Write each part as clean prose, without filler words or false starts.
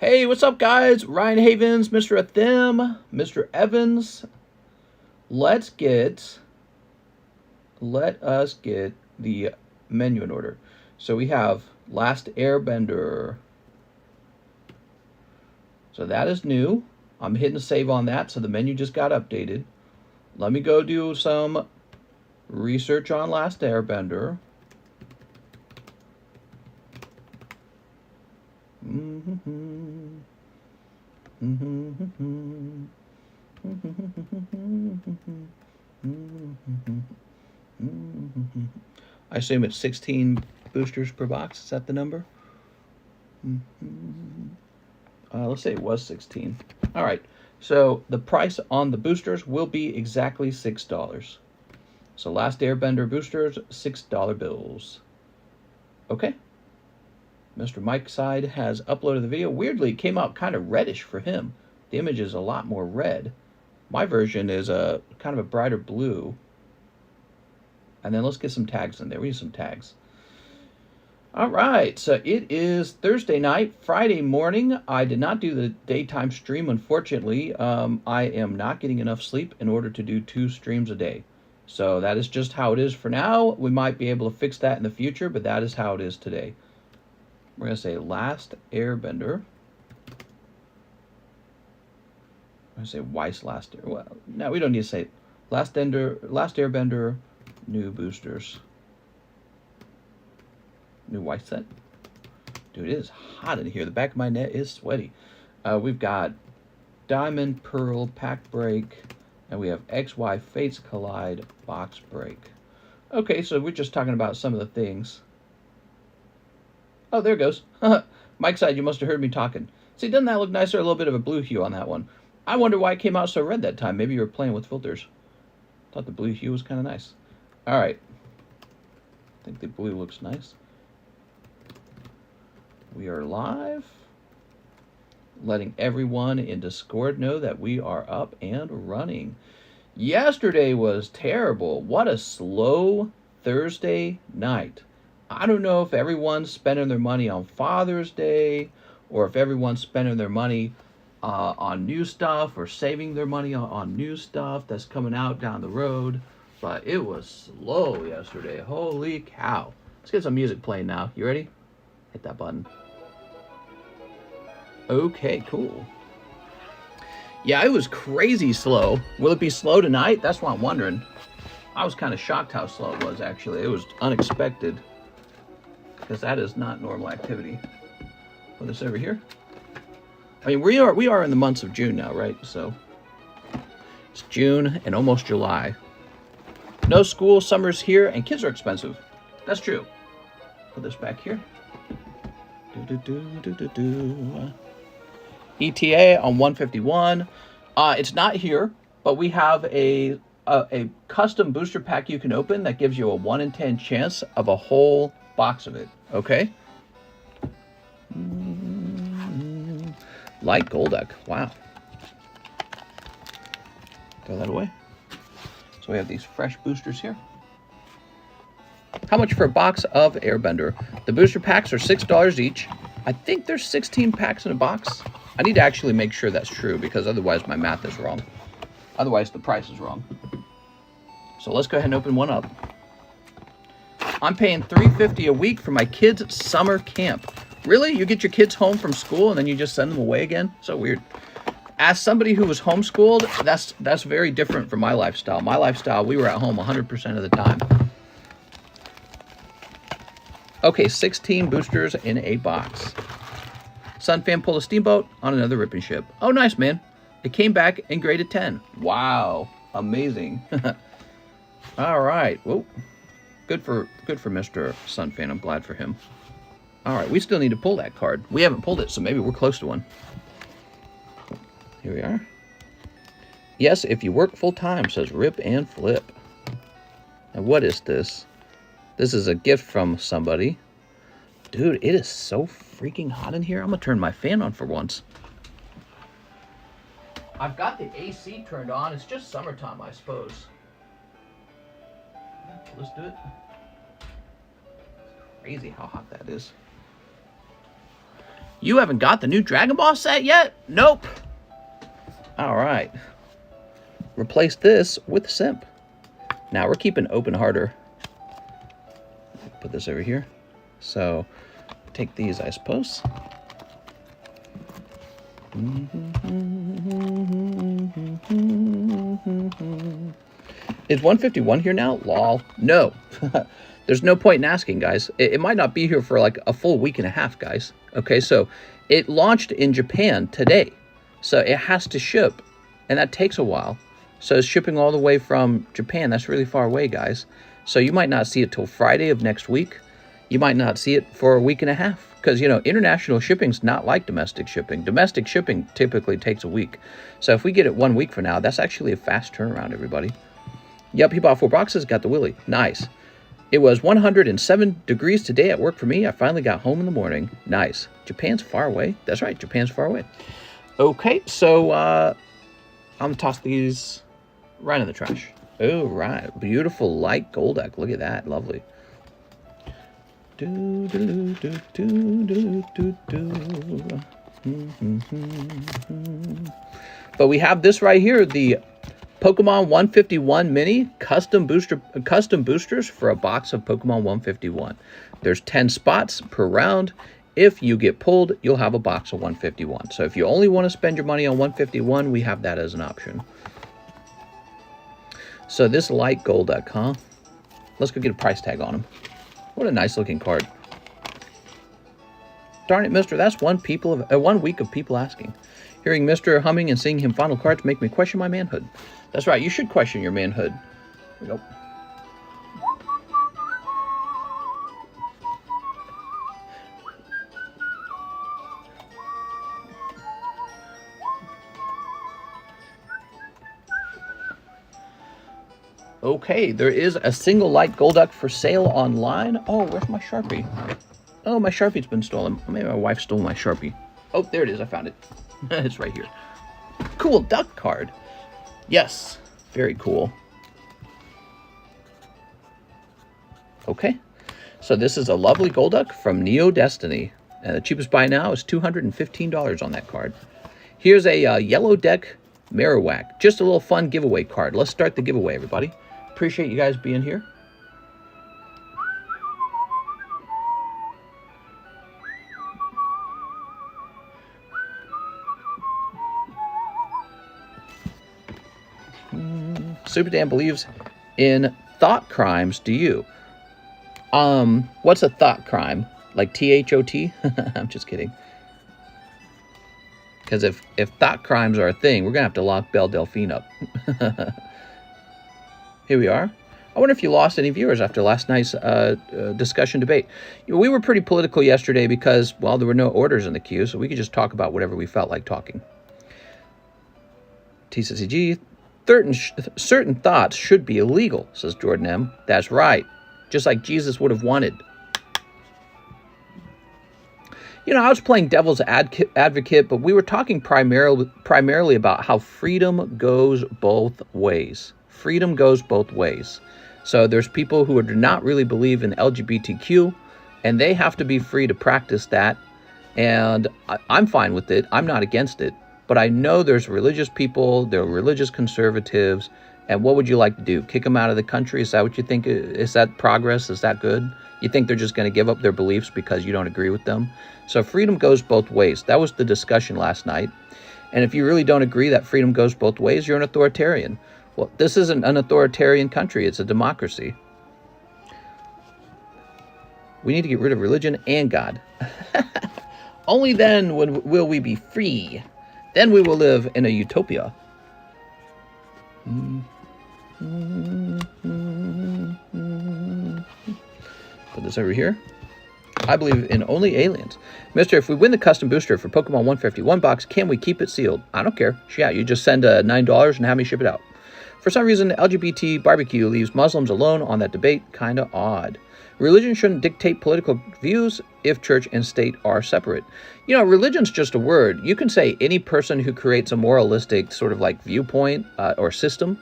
Hey, what's up, guys? Ryan Havens, Mr. Athim, Mr. Evans. Let us get the menu in order. So we have Last Airbender. So that is new. I'm hitting save on that, so the menu just got updated. Let me go do some research on Last Airbender. I assume it's 16 boosters per box. Is that the number? Let's say it was 16. All right. So the price on the boosters will be exactly $6. So Last Airbender boosters, $6 bills. Okay. Mr. Mike Side has uploaded the video. Weirdly, it came out kind of reddish for him. The image is a lot more red. My version is a kind of a brighter blue. And then let's get some tags in there. We need some tags. All right, so it is Thursday night, Friday morning. I did not do the daytime stream, unfortunately. I am not getting enough sleep in order to do 2 streams a day. So that is just how it is for now. We might be able to fix that in the future, but that is how it is today. We're going to say Last Airbender. I'm going to say Weiss Last Air. Well, no, we don't need to say Last Airbender, new boosters. New Weiss set. Dude, it is hot in here. The back of my neck is sweaty. We've got Diamond Pearl Pack Break, and we have XY Fates Collide Box Break. Okay, so we're just talking about some of the things. Oh, there it goes. Mike Side, you must have heard me talking. See, doesn't that look nicer? A little bit of a blue hue on that one. I wonder why it came out so red that time. Maybe you were playing with filters. Thought the blue hue was kind of nice. All right. I think the blue looks nice. We are live. Letting everyone in Discord know that we are up and running. Yesterday was terrible. What a slow Thursday night. I don't know if everyone's spending their money on Father's Day or if everyone's spending their money on new stuff or saving their money on new stuff that's coming out down the road. But it was slow yesterday. Holy cow. Let's get some music playing now. You ready? Hit that button. Okay, cool. Yeah, it was crazy slow. Will it be slow tonight? That's what I'm wondering. I was kind of shocked how slow it was, actually. It was unexpected. Because that is not normal activity. Put this over here. I mean, we are in the months of June now, right? So it's June and almost July. No school, summer's here, and kids are expensive. That's true. Put this back here. ETA on 151. It's not here, but we have a custom booster pack you can open that gives you a 1 in 10 chance of a whole box of it. Okay. Light Golduck. Wow. Throw that away. So we have these fresh boosters here. How much for a box of Airbender? The booster packs are $6 each. I think there's 16 packs in a box. I need to actually make sure that's true because otherwise my math is wrong. Otherwise the price is wrong. So let's go ahead and open one up. I'm paying $3.50 a week for my kids' summer camp. Really? You get your kids home from school and then you just send them away again? So weird. As somebody who was homeschooled, that's very different from my lifestyle. My lifestyle, we were at home 100% of the time. Okay, 16 boosters in a box. Sunfan pulled a steamboat on another ripping ship. Oh, nice, man. It came back and graded 10. Wow. Amazing. All right. Whoa. Good for Mr. Sunfan. I'm glad for him. All right, we still need to pull that card. We haven't pulled it, so maybe we're close to one. Here we are. Yes, if you work full time, says Rip and Flip. And what is this? This is a gift from somebody. Dude, it is so freaking hot in here. I'm going to turn my fan on for once. I've got the AC turned on. It's just summertime, I suppose. Let's do it. It's crazy how hot that is. You haven't got the new Dragon Ball set yet? Nope. All right. Replace this with Simp. Now we're keeping open harder. Put this over here. So take these, I suppose. Is 151 here now? Lol. No. There's no point in asking, guys. It might not be here for like a full week and a half, guys. Okay, so it launched in Japan today. So it has to ship, and that takes a while. So it's shipping all the way from Japan. That's really far away, guys. So you might not see it till Friday of next week. You might not see it for a week and a half. Because, you know, international shipping's not like domestic shipping. Domestic shipping typically takes a week. So if we get it 1 week from now, that's actually a fast turnaround, everybody. Yep, he bought 4 boxes, got the Willy. Nice. It was 107 degrees today at work for me. I finally got home in the morning. Nice. Japan's far away. That's right, Japan's far away. Okay, so I'm going to toss these right in the trash. Oh, right. Beautiful light Golduck. Look at that. Lovely. But we have this right here, the Pokemon 151 Mini custom boosters for a box of Pokemon 151. There's 10 spots per round. If you get pulled, you'll have a box of 151. So if you only want to spend your money on 151, we have that as an option. So this light Golduck, huh? Let's go get a price tag on him. What a nice looking card. Darn it, mister, that's 1 week of people asking. Hearing Mr. humming and seeing him fondle cards make me question my manhood. That's right, you should question your manhood. Here we go. Okay, there is a single light Golduck for sale online. Oh, where's my Sharpie? Oh, my Sharpie's been stolen. Maybe my wife stole my Sharpie. Oh, there it is. I found it. It's right here. Cool duck card. Yes, very cool. Okay, so this is a lovely Golduck from Neo Destiny. And the cheapest buy now is $215 on that card. Here's a yellow deck Marowak. Just a little fun giveaway card. Let's start the giveaway, everybody. Appreciate you guys being here. Super Dan believes in thought crimes. Do you? What's a thought crime? Like T-H-O-T? I'm just kidding. Because if thought crimes are a thing, we're going to have to lock Belle Delphine up. Here we are. I wonder if you lost any viewers after last night's discussion debate. We were pretty political yesterday because, well, there were no orders in the queue, so we could just talk about whatever we felt like talking. TCCG, certain thoughts should be illegal, says Jordan M. That's right. Just like Jesus would have wanted. You know, I was playing devil's advocate, but we were talking primarily about how freedom goes both ways. Freedom goes both ways. So there's people who do not really believe in LGBTQ, and they have to be free to practice that. And I'm fine with it. I'm not against it. But I know there's religious people, there are religious conservatives, and what would you like to do? Kick them out of the country? Is that what you think? Is that progress? Is that good? You think they're just going to give up their beliefs because you don't agree with them? So freedom goes both ways. That was the discussion last night. And if you really don't agree that freedom goes both ways, you're an authoritarian. Well, this isn't an authoritarian country. It's a democracy. We need to get rid of religion and God. Only then will we be free. Then we will live in a utopia. Put this over here. I believe in only aliens. Mister, if we win the custom booster for Pokemon 151 box, can we keep it sealed? I don't care. Yeah, you just send $9 and have me ship it out. For some reason, LGBT barbecue leaves Muslims alone on that debate. Kinda odd. Religion shouldn't dictate political views if church and state are separate. You know, religion's just a word. You can say any person who creates a moralistic sort of like viewpoint or system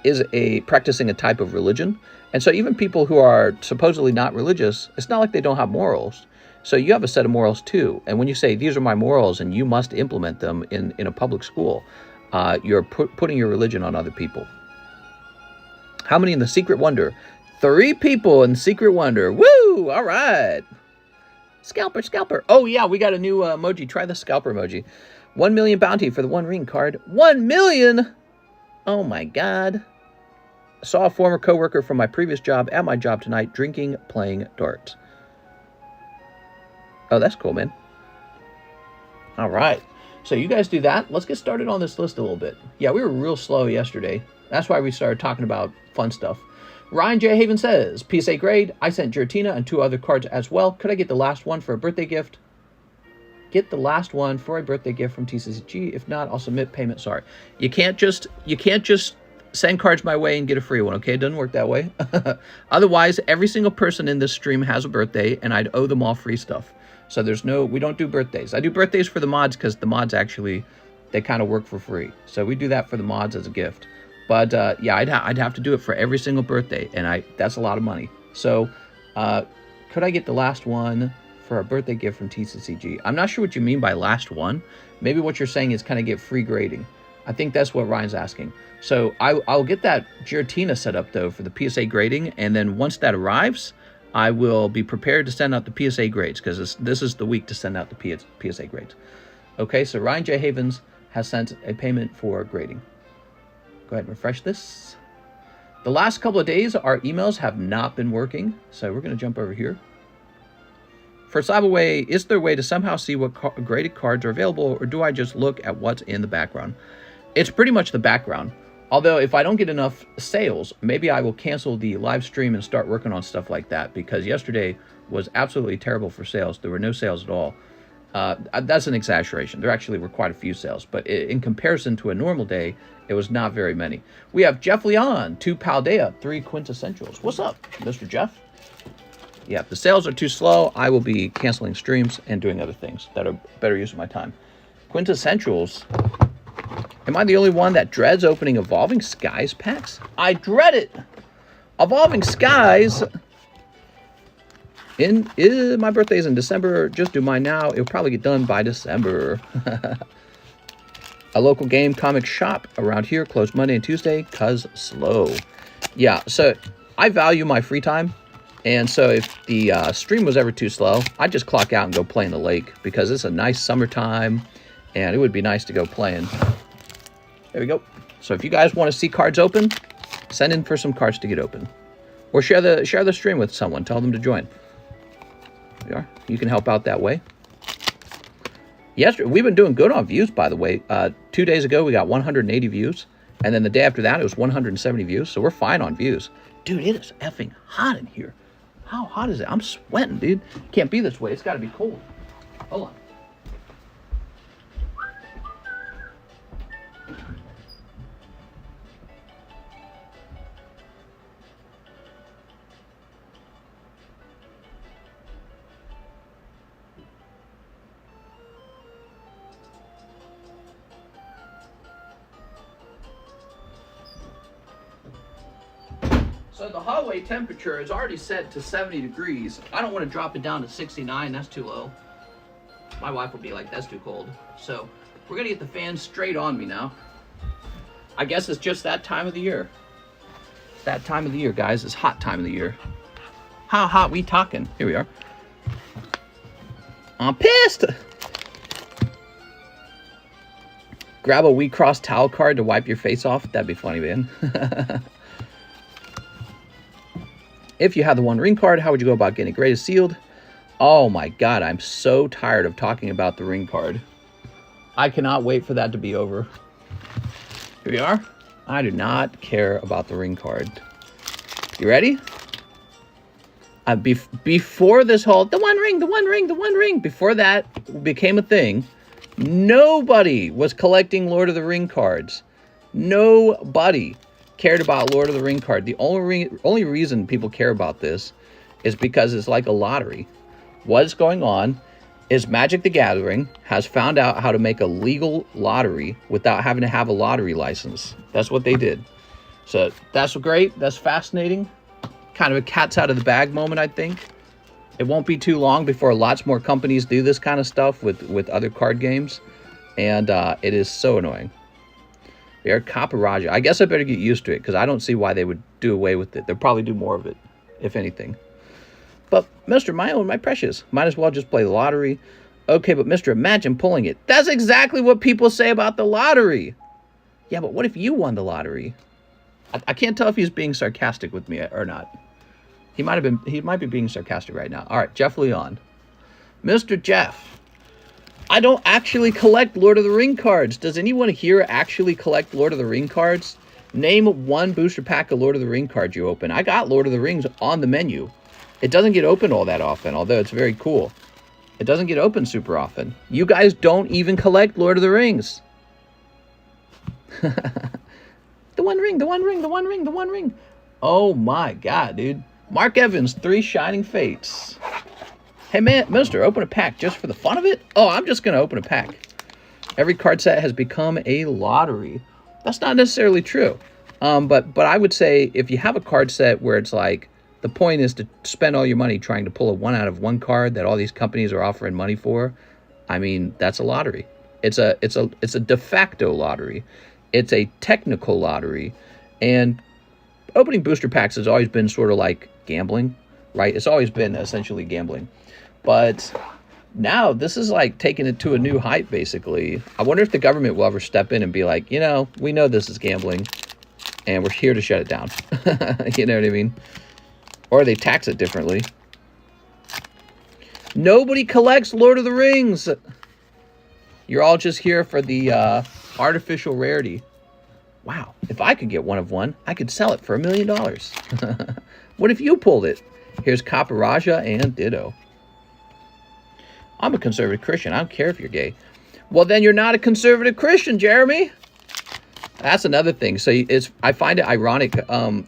is practicing a type of religion. And so even people who are supposedly not religious, it's not like they don't have morals. So you have a set of morals too. And when you say, these are my morals and you must implement them in a public school, you're putting your religion on other people. How many in the Secret Wonder? 3 people in Secret Wonder. Woo! All right. Scalper, scalper. Oh, yeah, we got a new emoji. Try the scalper emoji. 1 million bounty for the One Ring card. 1 million? Oh, my God. Saw a former coworker from my previous job at my job tonight drinking, playing darts. Oh, that's cool, man. All right. So you guys do that. Let's get started on this list a little bit. Yeah, we were real slow yesterday. That's why we started talking about fun stuff. Ryan J. Haven says, PSA grade. I sent Giratina and 2 other cards as well. Could I get the last one for a birthday gift? Get the last one for a birthday gift from TCCG. If not, I'll submit payment. Sorry. You can't just send cards my way and get a free one, okay? It doesn't work that way. Otherwise, every single person in this stream has a birthday, and I'd owe them all free stuff. So we don't do birthdays. I do birthdays for the mods because the mods actually, they kind of work for free. So we do that for the mods as a gift. But yeah, I'd have to do it for every single birthday, and that's a lot of money. So could I get the last one for a birthday gift from TCCG? I'm not sure what you mean by last one. Maybe what you're saying is kind of get free grading. I think that's what Ryan's asking. So I'll get that Giratina set up, though, for the PSA grading, and then once that arrives, I will be prepared to send out the PSA grades, because this is the week to send out the PSA grades. Okay, so Ryan J. Havens has sent a payment for grading. Go ahead and refresh this. The last couple of days, our emails have not been working, so we're going to jump over here. For Cyberway, is there a way to somehow see what graded cards are available, or do I just look at what's in the background? It's pretty much the background. Although, if I don't get enough sales, maybe I will cancel the live stream and start working on stuff like that, because yesterday was absolutely terrible for sales. There were no sales at all. That's an exaggeration. There actually were quite a few sales, but in comparison to a normal day, it was not very many. We have Jeff Leon, 2 Paldea, 3 Quintessentials. What's up, Mr. Jeff? Yeah, if the sales are too slow, I will be canceling streams and doing other things that are better use of my time. Quintessentials. Am I the only one that dreads opening Evolving Skies packs? I dread it! Evolving Skies... my birthday is in December. Just do mine now. It'll probably get done by December. A local game comic shop around here closed Monday and Tuesday because slow. Yeah, so I value my free time. And so if the stream was ever too slow, I'd just clock out and go play in the lake, because it's a nice summertime and it would be nice to go playing. There we go. So if you guys want to see cards open, send in for some cards to get open. Or share the stream with someone. Tell them to join. There we are. You can help out that way. Yesterday, we've been doing good on views, by the way. 2 days ago, we got 180 views. And then the day after that, it was 170 views. So we're fine on views. Dude, it is effing hot in here. How hot is it? I'm sweating, dude. Can't be this way. It's got to be cold. Hold on. So the hallway temperature is already set to 70 degrees. I don't want to drop it down to 69. That's too low. My wife will be like, that's too cold. So we're going to get the fan straight on me now. I guess it's just that time of the year. That time of the year, guys. It's hot time of the year. How hot we talking? Here we are. I'm pissed. Grab a We Cross towel card to wipe your face off. That'd be funny, man. If you have the One Ring card, how would you go about getting it graded sealed? Oh my God, I'm so tired of talking about the ring card. I cannot wait for that to be over. Here we are. I do not care about the ring card. You ready? Before this whole, the One Ring, before that became a thing, nobody was collecting Lord of the Ring cards. Nobody cared about Lord of the Ring card. The only reason people care about this is because it's like a lottery. What's going on is Magic the Gathering has found out how to make a legal lottery without having to have a lottery license. That's what they did. So that's great. That's fascinating. Kind of a cat's out of the bag moment, I think. It won't be too long before lots more companies do this kind of stuff with other card games. And it is so annoying. They're PokeBRUH. I guess I better get used to it because I don't see why they would do away with it. They'll probably do more of it, if anything. But, Mr. My precious, might as well just play the lottery. Okay, but Mr. Imagine pulling it. That's exactly what people say about the lottery. Yeah, but what if you won the lottery? I can't tell if he's being sarcastic with me or not. He might be being sarcastic right now. All right, Jeff Leon. Mr. Jeff, I don't actually collect Lord of the Ring cards. Does anyone here actually collect Lord of the Ring cards? Name one booster pack of Lord of the Ring cards you open. I got Lord of the Rings on the menu. It doesn't get opened all that often, although it's very cool. It doesn't get opened super often. You guys don't even collect Lord of the Rings. The One Ring, the One Ring, the One Ring, the One Ring. Oh my God, dude. Mark Evans, 3 Shining Fates. Hey, man, mister, open a pack just for the fun of it? Oh, I'm just going to open a pack. Every card set has become a lottery. That's not necessarily true. But I would say if you have a card set where it's like, the point is to spend all your money trying to pull a 1 out of 1 card that all these companies are offering money for, I mean, that's a lottery. It's a de facto lottery. It's a technical lottery. And opening booster packs has always been sort of like gambling, right? It's always been essentially gambling. But now this is like taking it to a new height, basically. I wonder if the government will ever step in and be like, you know, we know this is gambling and we're here to shut it down. You know what I mean? Or they tax it differently. Nobody collects Lord of the Rings. You're all just here for the artificial rarity. Wow, if I could get 1 of 1, I could sell it for $1 million. What if you pulled it? Here's PokeBRUH and Ditto. I'm a conservative Christian. I don't care if you're gay. Well, then you're not a conservative Christian, Jeremy. That's another thing. So I find it ironic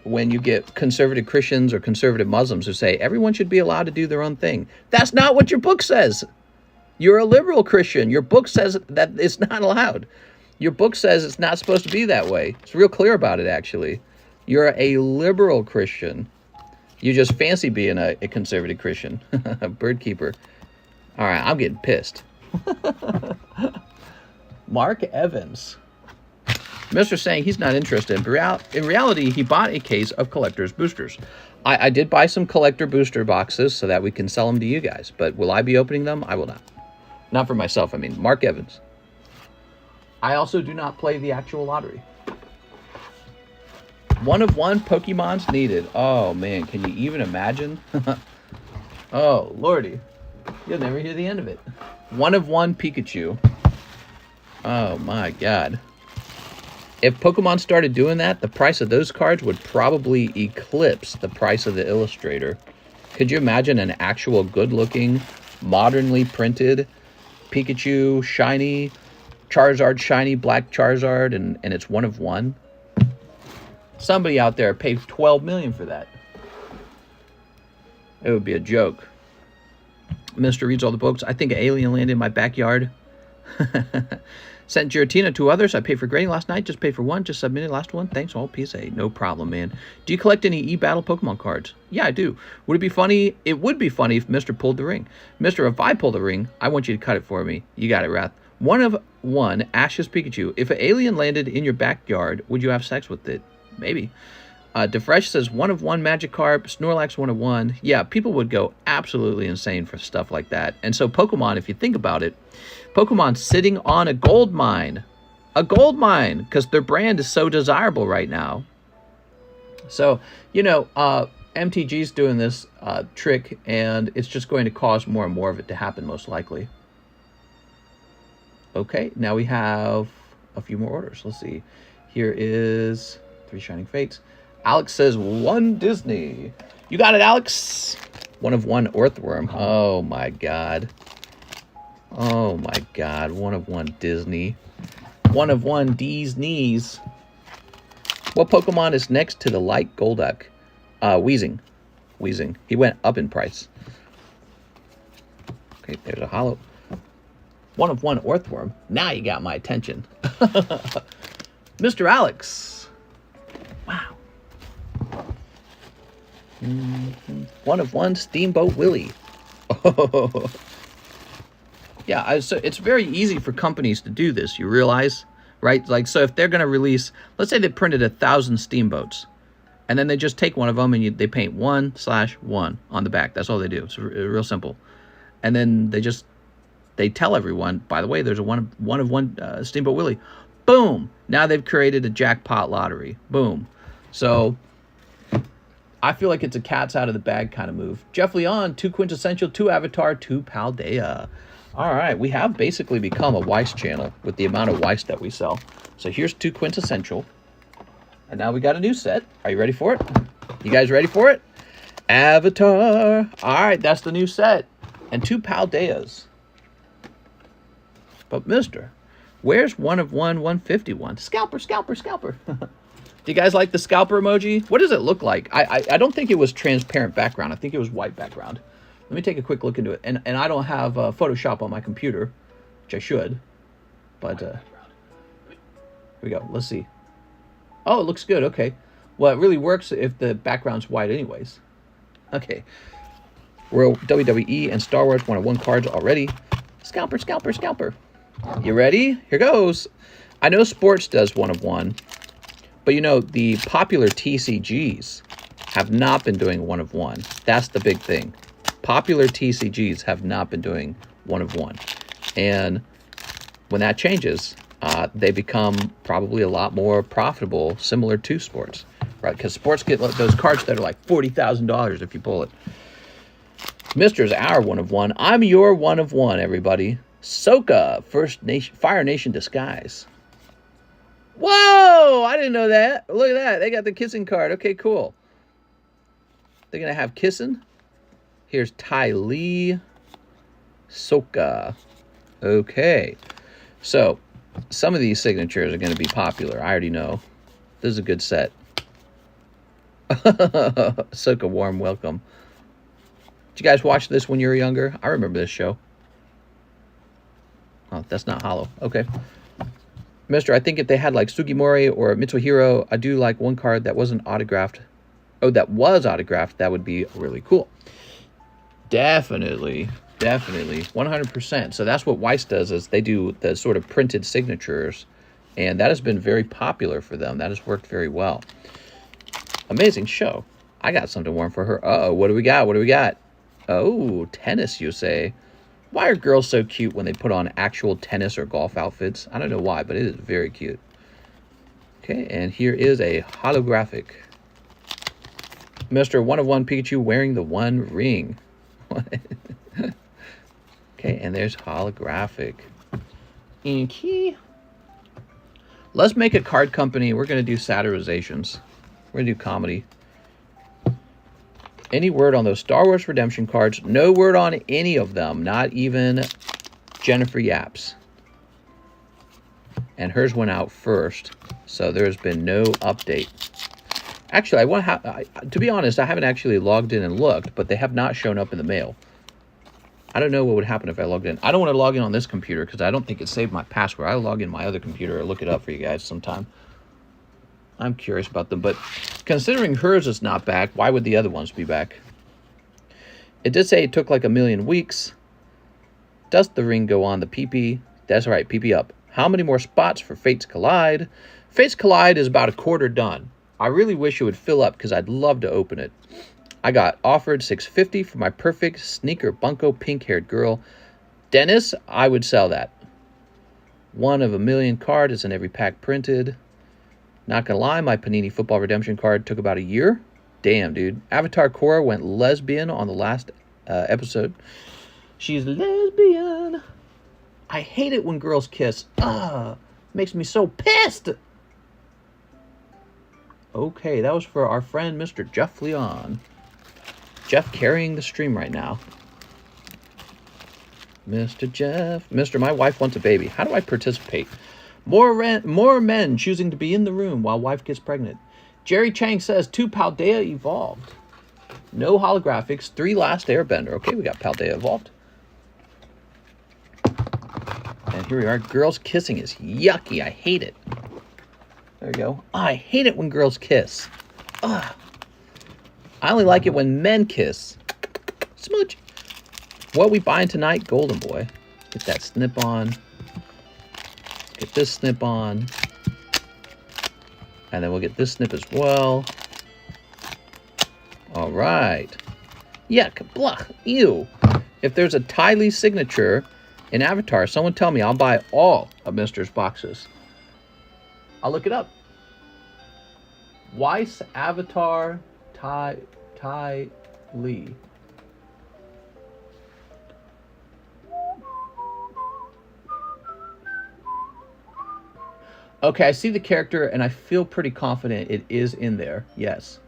when you get conservative Christians or conservative Muslims who say everyone should be allowed to do their own thing. That's not what your book says. You're a liberal Christian. Your book says that it's not allowed. Your book says it's not supposed to be that way. It's real clear about it, actually. You're a liberal Christian. You just fancy being a conservative Christian. A bird keeper. All right, I'm getting pissed. Mark Evans. Mr. saying he's not interested. In reality, he bought a case of collector's boosters. I did buy some collector booster boxes so that we can sell them to you guys. But will I be opening them? I will not. Not for myself, I mean. Mark Evans. I also do not play the actual lottery. 1 of 1 Pokemons needed. Oh, man. Can you even imagine? Oh, lordy. You'll never hear the end of it. 1 of 1 Pikachu. Oh, my God. If Pokemon started doing that, the price of those cards would probably eclipse the price of the Illustrator. Could you imagine an actual good-looking, modernly printed Pikachu shiny, Charizard shiny, black Charizard, and it's 1 of 1? Somebody out there paid $12 million for that. It would be a joke. Mr. reads all the books. I think an alien landed in my backyard. Sent Giratina to others. I paid for grading last night. Just paid for 1. Just submitted last one. Thanks, all PSA. No problem, man. Do you collect any e-battle Pokemon cards? Yeah, I do. Would it be funny? It would be funny if Mr. pulled the ring. Mr., if I pull the ring, I want you to cut it for me. You got it, Wrath. 1 of 1 Ash's Pikachu. If an alien landed in your backyard, would you have sex with it? Maybe. DeFresh says 1 of 1 Magikarp. Snorlax 1 of 1. Yeah, people would go absolutely insane for stuff like that. And so Pokemon, if you think about it, Pokemon's sitting on a gold mine. A gold mine, because their brand is so desirable right now. So, you know, MTG's doing this trick, and it's just going to cause more and more of it to happen, most likely. Okay, now we have a few more orders. Let's see. Here is 3 Shining Fates. Alex says 1 Disney. You got it, Alex. 1 of 1 Earthworm. Oh, my God. Oh, my God. 1 of 1 Disney. 1 of 1 D's knees. What Pokemon is next to the light Golduck? Weezing. Weezing. He went up in price. Okay, there's a hollow. 1 of 1 Earthworm. Now you got my attention. Mr. Alex. Wow. 1 of 1 Steamboat Willie. Yeah, so it's very easy for companies to do this, you realize, right? Like, so if they're going to release, let's say they printed 1,000 steamboats, and then they just take one of them and they paint 1/1 on the back. That's all they do. It's real simple. And then they tell everyone, by the way, there's a one of one Steamboat Willie. Boom! Now they've created a jackpot lottery. Boom. So I feel like it's a cat's out of the bag kind of move. Jeff Leon, 2 Quintessential, 2 Avatar, 2 Paldea. All right, we have basically become a Weiss channel with the amount of Weiss that we sell. So here's 2 Quintessential. And now we got a new set. Are you ready for it? You guys ready for it? Avatar. All right, that's the new set. And 2 Paldeas. But mister, where's 1 of 1, 151? Scalper, scalper, scalper. Do you guys like the scalper emoji? What does it look like? I don't think it was transparent background. I think it was white background. Let me take a quick look into it. And I don't have Photoshop on my computer, which I should. But here we go. Let's see. Oh, it looks good. Okay. Well, it really works if the background's white anyways. Okay. We're WWE and Star Wars 101 cards already. Scalper, scalper, scalper. You ready? Here goes. I know Sports does 1 of 1. But you know, the popular TCGs have not been doing 1 of 1. That's the big thing. Popular TCGs have not been doing 1 of 1. And when that changes, they become probably a lot more profitable, similar to Sports, right? Because Sports get those cards that are like $40,000 if you pull it. Mister's our 1 of 1. I'm your 1 of 1, everybody. Soka, Fire Nation Disguise. Whoa! I didn't know that. Look at that. They got the kissing card. Okay, cool. They're going to have kissing. Here's Ty Lee. Soka. Okay. So, some of these signatures are going to be popular. I already know. This is a good set. Soka, warm welcome. Did you guys watch this when you were younger? I remember this show. Oh, that's not hollow. Okay. Mister, I think if they had like Sugimori or Mitsuhiro, I do like one card that wasn't autographed. Oh, that was autographed. That would be really cool. Definitely. Definitely. 100%. So that's what Weiss does, is they do the sort of printed signatures. And that has been very popular for them. That has worked very well. Amazing show. I got something warm for her. Uh-oh, what do we got? What do we got? Oh, tennis, you say? Why are girls so cute when they put on actual tennis or golf outfits? I don't know why, but it is very cute. Okay, and here is a holographic. Mr. 1 of 1 Pikachu wearing the 1 ring. Okay, and there's holographic. Inky. Let's make a card company. We're going to do satirizations. We're going to do comedy. Any word on those Star Wars Redemption cards? No word on any of them. Not even Jennifer Yapps. And hers went out first, so there's been no update. Actually, to be honest, I haven't actually logged in and looked, but they have not shown up in the mail. I don't know what would happen if I logged in. I don't want to log in on this computer because I don't think it saved my password. I'll log in my other computer or look it up for you guys sometime. I'm curious about them, but considering hers is not back, why would the other ones be back? It did say it took like 1,000,000 weeks. Does the ring go on the PP? That's right, PP up. How many more spots for Fates Collide? Fates Collide is about a quarter done. I really wish it would fill up because I'd love to open it. I got offered $650 for my perfect sneaker bunko pink-haired girl. Dennis, I would sell that. 1 of 1,000,000 card is in every pack printed. Not gonna lie, my Panini Football Redemption card took about a year. Damn, dude. Avatar Korra went lesbian on the last episode. She's lesbian. I hate it when girls kiss. Makes me so pissed. Okay, that was for our friend Mr. Jeff Leon. Jeff carrying the stream right now. Mr. Jeff. Mister, my wife wants a baby. How do I participate? More men choosing to be in the room while wife gets pregnant. Jerry Chang says 2 Paldea evolved. No holographics. 3 last Airbender. Okay, we got Paldea evolved. And here we are. Girls kissing is yucky. I hate it. There we go. I hate it when girls kiss. I only like it when men kiss. Smooch. What are we buying tonight? Golden Boy. Get that snip on. Get this snip on. And then we'll get this snip as well. All right. Yuck. Blah. Ew. If there's a Tylee signature in Avatar, someone tell me. I'll buy all of Mister's boxes. I'll look it up. Weiss Avatar Tylee. Okay, I see the character, and I feel pretty confident it is in there. Yes.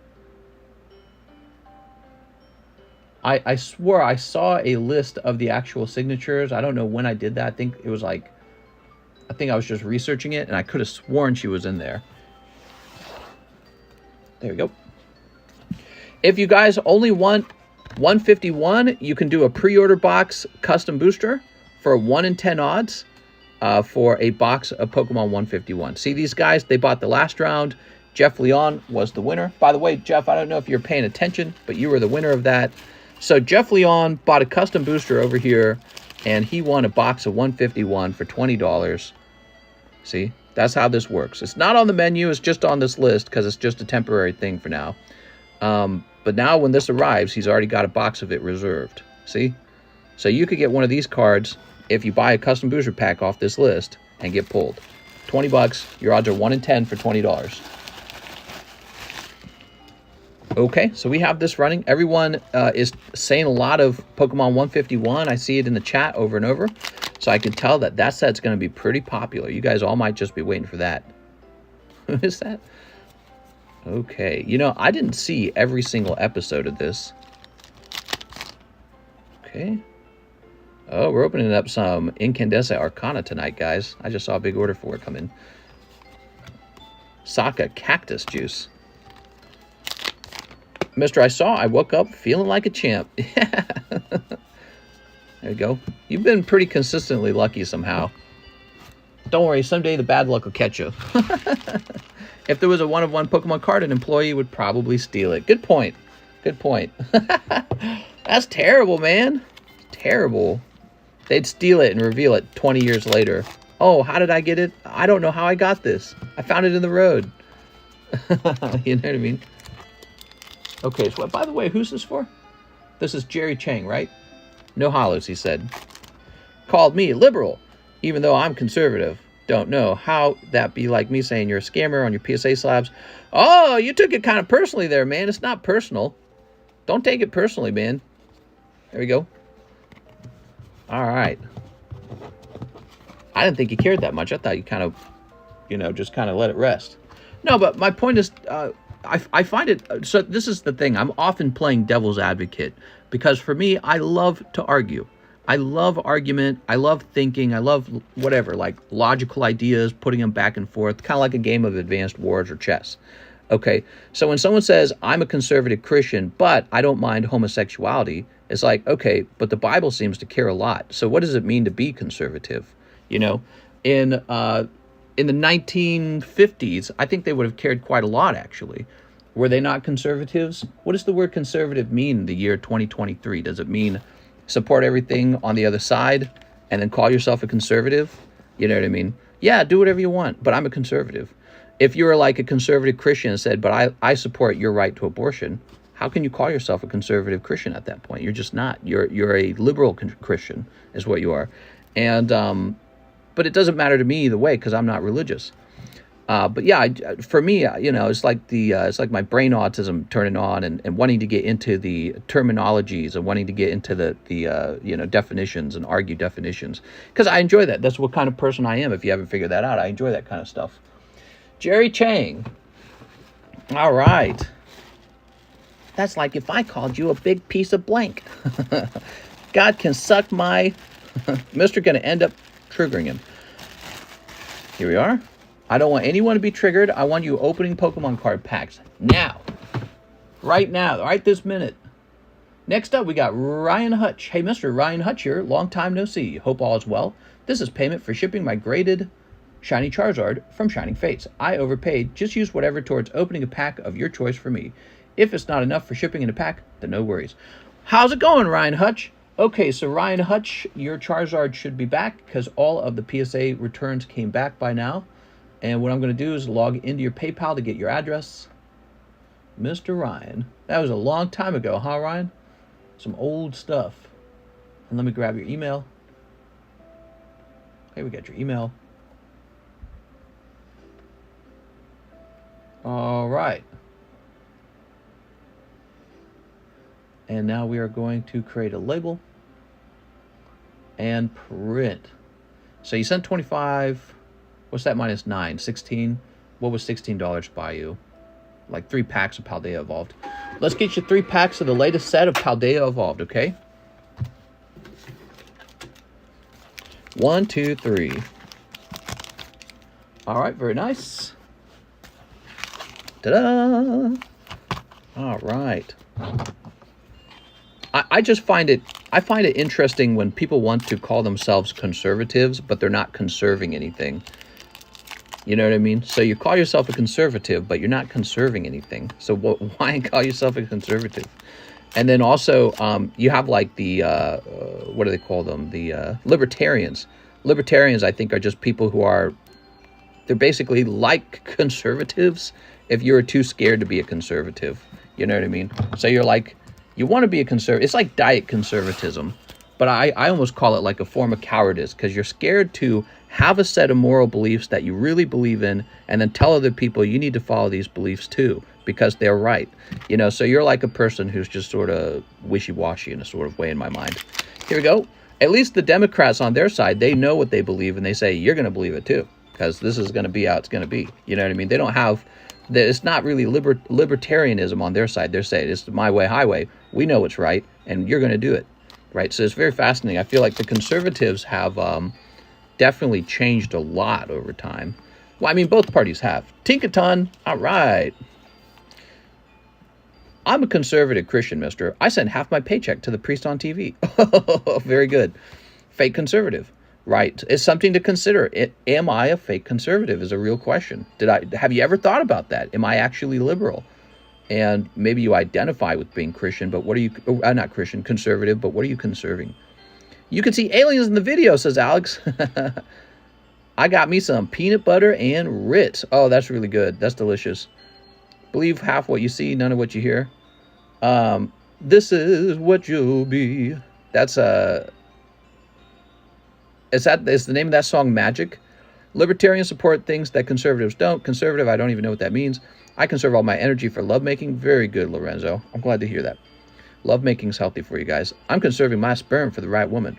I swore I saw a list of the actual signatures. I don't know when I did that. I think it was like... I think I was just researching it, and I could have sworn she was in there. There we go. If you guys only want 151, you can do a pre-order box custom booster for 1 in 10 odds for a box of Pokemon 151. See these guys? They bought the last round. Jeff Leon was the winner. By the way, Jeff, I don't know if you're paying attention, but you were the winner of that. So Jeff Leon bought a custom booster over here, and he won a box of 151 for $20. See? That's how this works. It's not on the menu. It's just on this list because it's just a temporary thing for now. But now when this arrives, he's already got a box of it reserved. See? So you could get one of these cards if you buy a custom booster pack off this list and get pulled. 20 bucks. Your odds are 1 in 10 for $20. Okay, so we have this running. Everyone is saying a lot of Pokemon 151. I see it in the chat over and over. So I can tell that that set's going to be pretty popular. You guys all might just be waiting for that. Who is that? Okay, you know, I didn't see every single episode of this. Okay. Oh, we're opening up some Incandescent Arcana tonight, guys. I just saw a big order for it come in. Saka Cactus Juice. Mister, I woke up feeling like a champ. Yeah. There you go. You've been pretty consistently lucky somehow. Don't worry, someday the bad luck will catch you. If there was a 1-of-1 Pokemon card, an employee would probably steal it. Good point. Good point. That's terrible, man. Terrible. They'd steal it and reveal it 20 years later. Oh, how did I get it? I don't know how I got this. I found it in the road. You know what I mean? Okay, so by the way, who's this for? This is Jerry Chang, right? No hollows, he said. Called me liberal, even though I'm conservative. Don't know how that be like me saying you're a scammer on your PSA slabs. Oh, you took it kind of personally there, man. It's not personal. Don't take it personally, man. There we go. All right. I didn't think you cared that much. I thought you kind of, you know, just kind of let it rest. No, but my point is, I find it, so this is the thing. I'm often playing devil's advocate because for me, I love to argue. I love argument. I love thinking. I love whatever, like logical ideas, putting them back and forth, kind of like a game of advanced wars or chess. Okay, so when someone says, I'm a conservative Christian, but I don't mind homosexuality, it's like, okay, but the Bible seems to care a lot. So what does it mean to be conservative? You know, in the 1950s, I think they would have cared quite a lot, actually. Were they not conservatives? What does the word conservative mean in the year 2023? Does it mean support everything on the other side and then call yourself a conservative? You know what I mean? Yeah, do whatever you want, but I'm a conservative. If you were like a conservative Christian and said, but I support your right to abortion, how can you call yourself a conservative Christian at that point? You're just not. You're a liberal Christian is what you are. And but it doesn't matter to me either way because I'm not religious. But yeah, for me, you know, it's like it's like my brain autism turning on and wanting to get into the terminologies and wanting to get into the you know, definitions and argue definitions because I enjoy that. That's what kind of person I am. If you haven't figured that out, I enjoy that kind of stuff. Jerry Chang. All right. That's like if I called you a big piece of blank. God can suck my... Mister gonna end up triggering him. Here we are. I don't want anyone to be triggered. I want you opening Pokemon card packs now. Right now. Right this minute. Next up, we got Ryan Hutch. Hey, Mr. Ryan Hutch here. Long time no see. Hope all is well. This is payment for shipping my graded Shiny Charizard from Shining Fates. I overpaid. Just use whatever towards opening a pack of your choice for me. If it's not enough for shipping in a pack, then no worries. How's it going, Ryan Hutch? Okay, so Ryan Hutch, your Charizard should be back because all of the PSA returns came back by now. And what I'm going to do is log into your PayPal to get your address. Mr. Ryan. That was a long time ago, huh, Ryan? Some old stuff. And let me grab your email. Okay, we got your email. All right. And now we are going to create a label and print. So you sent 25. What's that minus 9? 16. What was $16 buy you? Like 3 packs of Paldea Evolved. Let's get you 3 packs of the latest set of Paldea Evolved, okay? 1, 2, 3. All right, very nice. Ta-da! All right. I just find it interesting when people want to call themselves conservatives, but they're not conserving anything. You know what I mean? So you call yourself a conservative, but you're not conserving anything. So why call yourself a conservative? And then also, you have like the, what do they call them? The libertarians. Libertarians, I think, are just people who are, they're basically like conservatives if you're too scared to be a conservative. You know what I mean? So you're like, you want to be a conservative. It's like diet conservatism. But I almost call it like a form of cowardice because you're scared to have a set of moral beliefs that you really believe in and then tell other people you need to follow these beliefs too because they're right. You know, so you're like a person who's just sort of wishy-washy in a sort of way in my mind. Here we go. At least the Democrats on their side, they know what they believe and they say, you're going to believe it too because this is going to be how it's going to be. You know what I mean? They don't have... It's not really libertarianism on their side. They're saying it's my way, highway. We know what's right, and you're going to do it, right? So it's very fascinating. I feel like the conservatives have definitely changed a lot over time. Well, I mean, both parties have. Tinkaton, all right. I'm a conservative Christian, mister. I send half my paycheck to the priest on TV. Very good. Fake conservative. Right. It's something to consider. Am I a fake conservative is a real question. Have you ever thought about that? Am I actually liberal? And maybe you identify with being Christian, but what are you, not Christian, conservative, but what are you conserving? You can see aliens in the video, says Alex. I got me some peanut butter and Ritz. Oh, that's really good. That's delicious. Believe half what you see, none of what you hear. This is what you'll be. That's Is the name of that song Magic? Libertarians support things that conservatives don't. Conservative, I don't even know what that means. I conserve all my energy for lovemaking. Very good, Lorenzo. I'm glad to hear that. Lovemaking is healthy for you guys. I'm conserving my sperm for the right woman.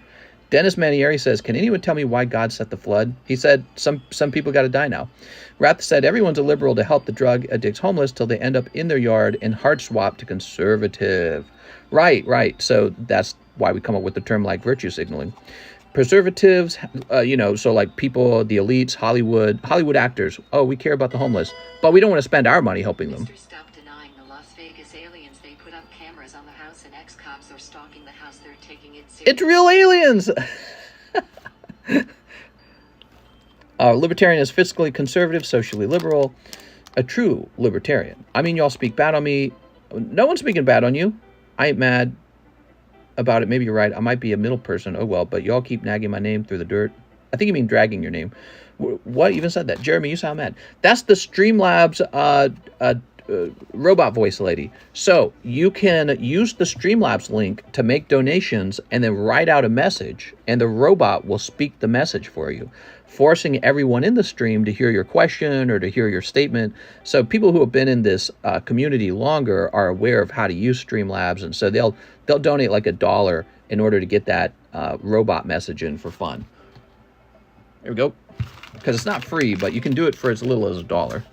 Dennis Manieri says, can anyone tell me why God set the flood? He said, some people got to die now. Rath said, everyone's a liberal to help the drug addicts homeless till they end up in their yard and hard swap to conservative. Right. So that's why we come up with the term like virtue signaling. Preservatives, so like people, the elites, Hollywood actors. Oh, we care about the homeless, but we don't want to spend our money helping them. Stop denying the Las Vegas aliens. They put up cameras on the house and ex-cops are stalking the house. They're taking it seriously. It's real aliens. Libertarian is fiscally conservative, socially liberal. A true libertarian. I mean, y'all speak bad on me. No one's speaking bad on you. I ain't mad about it. Maybe you're right. I might be a middle person. Oh, well, but y'all keep nagging my name through the dirt. I think you mean dragging your name. What even said that? Jeremy, you sound mad. That's the Streamlabs robot voice lady. So you can use the Streamlabs link to make donations and then write out a message, and the robot will speak the message for you, forcing everyone in the stream to hear your question or to hear your statement. So people who have been in this community longer are aware of how to use Streamlabs, and so they'll donate like $1 in order to get that robot message in for fun. There we go. Because it's not free, but you can do it for as little as $1.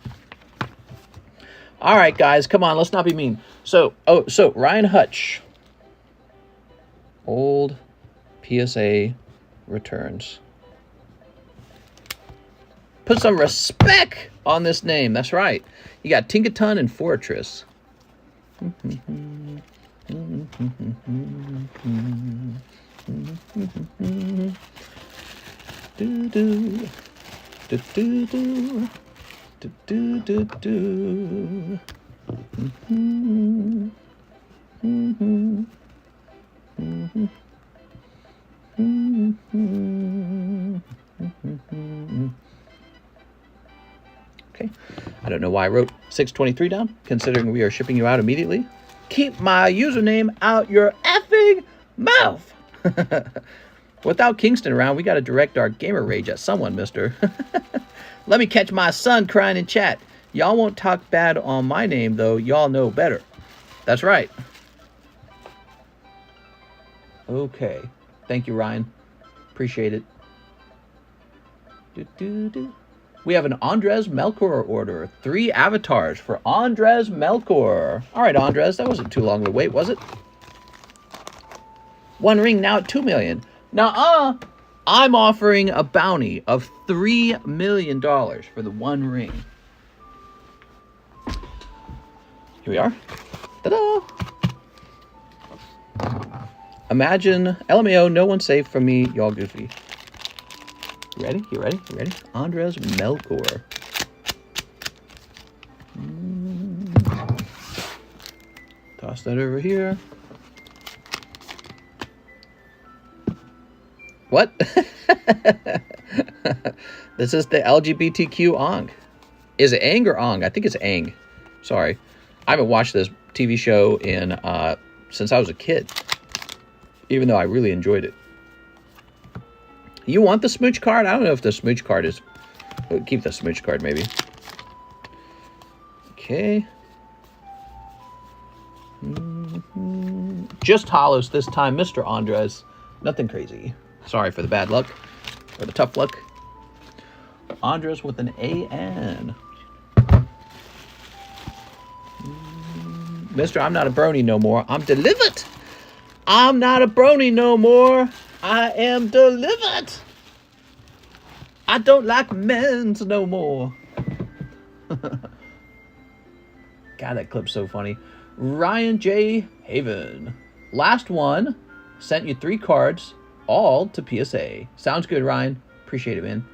All right, guys, come on, let's not be mean. So Ryan Hutch, old PSA returns. Put some respect on this name. That's right. You got Tinkaton and Fortress. Okay. I don't know why I wrote 623 down, considering we are shipping you out immediately. Keep my username out your effing mouth. Without Kingston around, we got to direct our gamer rage at someone, mister. Let me catch my son crying in chat. Y'all won't talk bad on my name, though. Y'all know better. That's right. Okay. Thank you, Ryan. Appreciate it. We have an Andres Melkor order. 3 avatars for Andres Melkor. All right, Andres. That wasn't too long to wait, was it? 1 ring now at 2 million. Now, I'm offering a bounty of $3 million for the 1 ring. Here we are. Ta-da! Imagine, LMAO, no one's safe from me, y'all goofy. You ready? You ready? You ready? Andres Melkor. Toss that over here. What? This is the LGBTQ Ong. Is it Aang or Ong? I think it's Aang. Sorry. I haven't watched this TV show in since I was a kid. Even though I really enjoyed it. You want the smooch card? I don't know if the smooch card is... We'll keep the smooch card, maybe. Okay. Just hollows this time, Mr. Andres. Nothing crazy. Sorry for the bad luck. Or the tough luck. Andres with an A-N. Mister, I'm not a brony no more. I'm delivered. I'm not a brony no more. I am delivered. I don't like men's no more. God, that clip's so funny. Ryan J. Haven. Last one. Sent you 3 cards. All to PSA. Sounds good, Ryan. Appreciate it, man.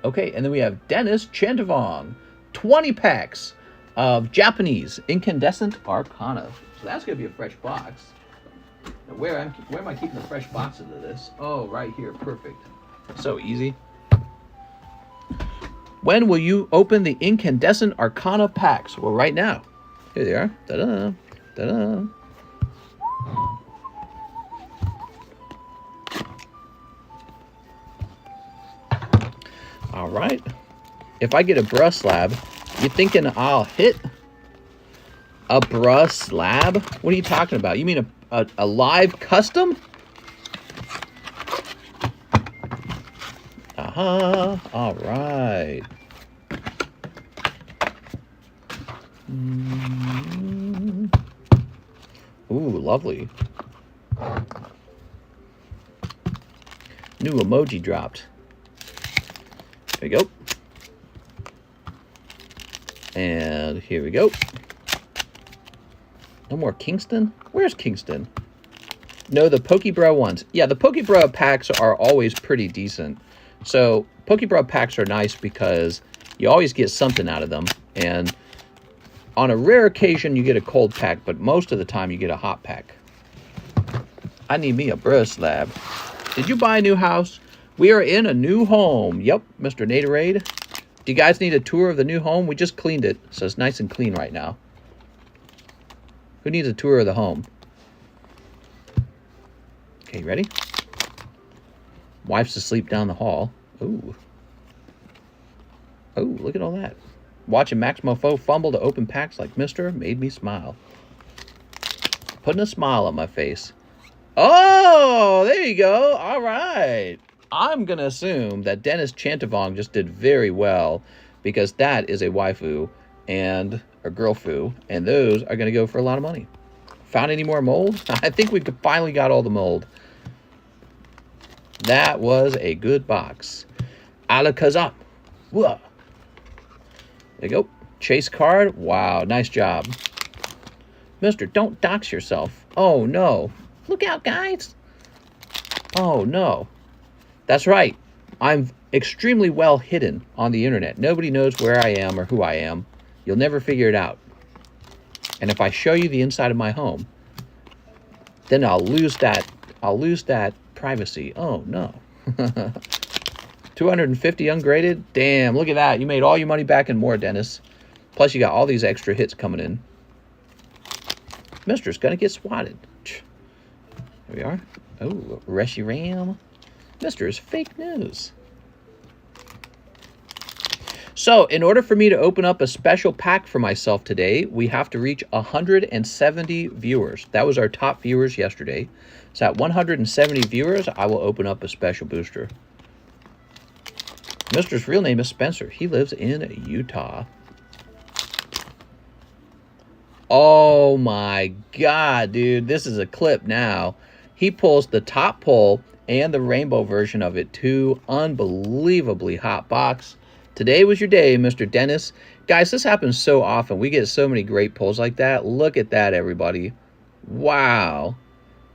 Okay, and then we have Dennis Chantavong. 20 packs of Japanese Incandescent Arcana. So that's going to be a fresh box. Now where am I keeping the fresh boxes of this? Oh, right here. Perfect. So easy. When will you open the Incandescent Arcana packs? Well, right now. Here they are. Ta-da. Ta-da. All right. If I get a BRUH slab, you thinking I'll hit a BRUH slab? What are you talking about? You mean a live custom? All right. Ooh, lovely. New emoji dropped. There we go. And here we go. No more Kingston? Where's Kingston? No, the PokeBRUH ones. Yeah, the PokeBRUH packs are always pretty decent. So, PokeBRUH packs are nice because you always get something out of them. And on a rare occasion, you get a cold pack, but most of the time, you get a hot pack. I need me a BRUH slab. Did you buy a new house? We are in a new home. Yep, Mr. Naderade. Do you guys need a tour of the new home? We just cleaned it, so it's nice and clean right now. Who needs a tour of the home? Okay, ready? Wife's asleep down the hall. Ooh. Oh, look at all that. Watching Max Mofo fumble to open packs like Mister made me smile. Putting a smile on my face. Oh, there you go. All right. I'm going to assume that Dennis Chantavong just did very well because that is a waifu and a girlfu, and those are going to go for a lot of money. Found any more mold? I think we finally got all the mold. That was a good box. Alakazam. Whoa. There you go. Chase card. Wow, nice job. Mister, don't dox yourself. Oh, no. Look out, guys. Oh, no. That's right. I'm extremely well hidden on the internet. Nobody knows where I am or who I am. You'll never figure it out. And if I show you the inside of my home, then I'll lose that privacy. Oh, no. 250 ungraded? Damn, look at that. You made all your money back and more, Dennis. Plus, you got all these extra hits coming in. Mister's gonna get swatted. Here we are. Oh, Reshiram. Mister is fake news. So, in order for me to open up a special pack for myself today, we have to reach 170 viewers. That was our top viewers yesterday. So at 170 viewers, I will open up a special booster. Mister's real name is Spencer. He lives in Utah. Oh my God, dude. This is a clip now. He pulls the top pull and the rainbow version of it. Two unbelievably hot box. Today was your day, Mr. Dennis. Guys, this happens so often. We get so many great pulls like that. Look at that, everybody. Wow.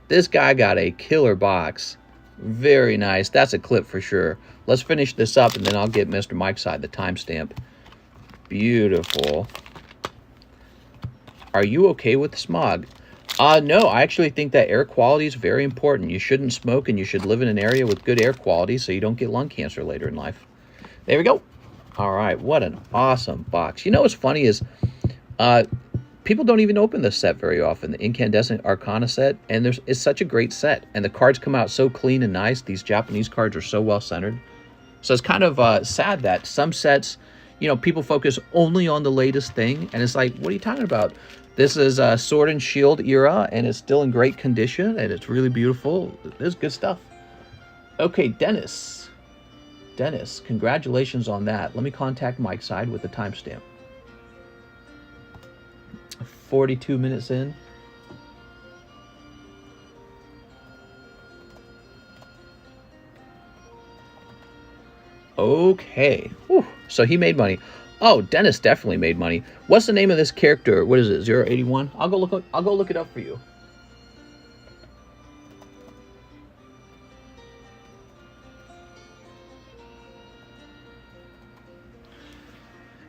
This guy got a killer box. Very nice. That's a clip for sure. Let's finish this up, and then I'll get Mr. Mike's side the timestamp. Beautiful. Are you okay with the smog? No, I actually think that air quality is very important. You shouldn't smoke, and you should live in an area with good air quality so you don't get lung cancer later in life. There we go. All right, what an awesome box. You know what's funny is people don't even open this set very often, the Incandescent Arcana set, and it's such a great set. And the cards come out so clean and nice. These Japanese cards are so well-centered. So it's kind of sad that some sets, you know, people focus only on the latest thing. And it's like, what are you talking about? This is Sword and Shield era, and it's still in great condition, and it's really beautiful. There's good stuff. Okay, Dennis. Dennis, congratulations on that. Let me contact Mike's side with the timestamp. 42 minutes in. Okay. Whew. So he made money. Oh, Dennis definitely made money. What's the name of this character? What is it? 081? I'll go look it up for you.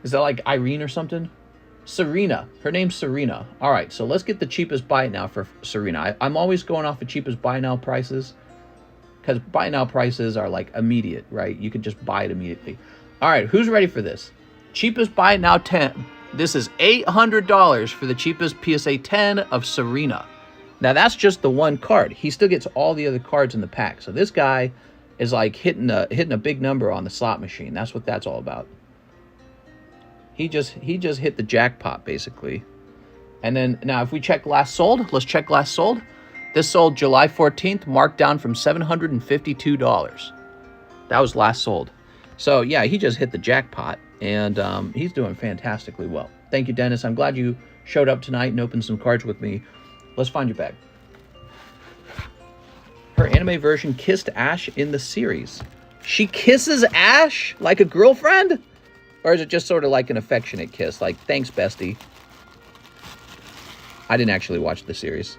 Is that like Irene or something? Serena. Her name's Serena. All right, so let's get the cheapest buy now for Serena. I'm always going off the cheapest buy now prices because buy now prices are like immediate, right? You can just buy it immediately. All right, who's ready for this? Cheapest buy now 10. This is $800 for the cheapest PSA 10 of Serena. Now that's just the one card. He still gets all the other cards in the pack. So this guy is like hitting a big number on the slot machine. That's what that's all about. He just hit the jackpot, basically. And then, now, if we check last sold, let's check last sold. This sold July 14th, marked down from $752. That was last sold. So, yeah, he just hit the jackpot, and he's doing fantastically well. Thank you, Dennis. I'm glad you showed up tonight and opened some cards with me. Let's find your bag. Her anime version kissed Ash in the series. She kisses Ash like a girlfriend? Or is it just sort of like an affectionate kiss? Like, thanks, bestie. I didn't actually watch the series.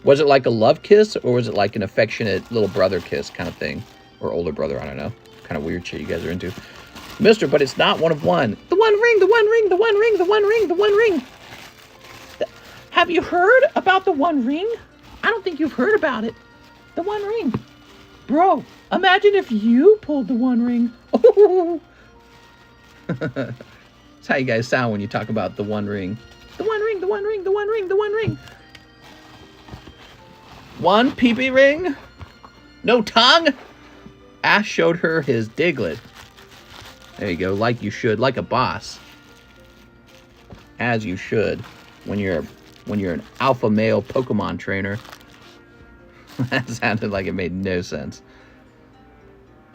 Was it like a love kiss? Or was it like an affectionate little brother kiss kind of thing? Or older brother, I don't know. Kind of weird shit you guys are into. Mister, but it's not one of one. The one ring, the one ring, the one ring, the one ring, the one ring. Have you heard about the one ring? I don't think you've heard about it. The one ring. Bro, imagine if you pulled the one ring. Oh. That's how you guys sound when you talk about the one ring. The one ring, the one ring, the one ring, the one ring. One peepee ring? No tongue? Ash showed her his Diglett. There you go, like you should, like a boss. As you should when you're an alpha male Pokemon trainer. That sounded like it made no sense.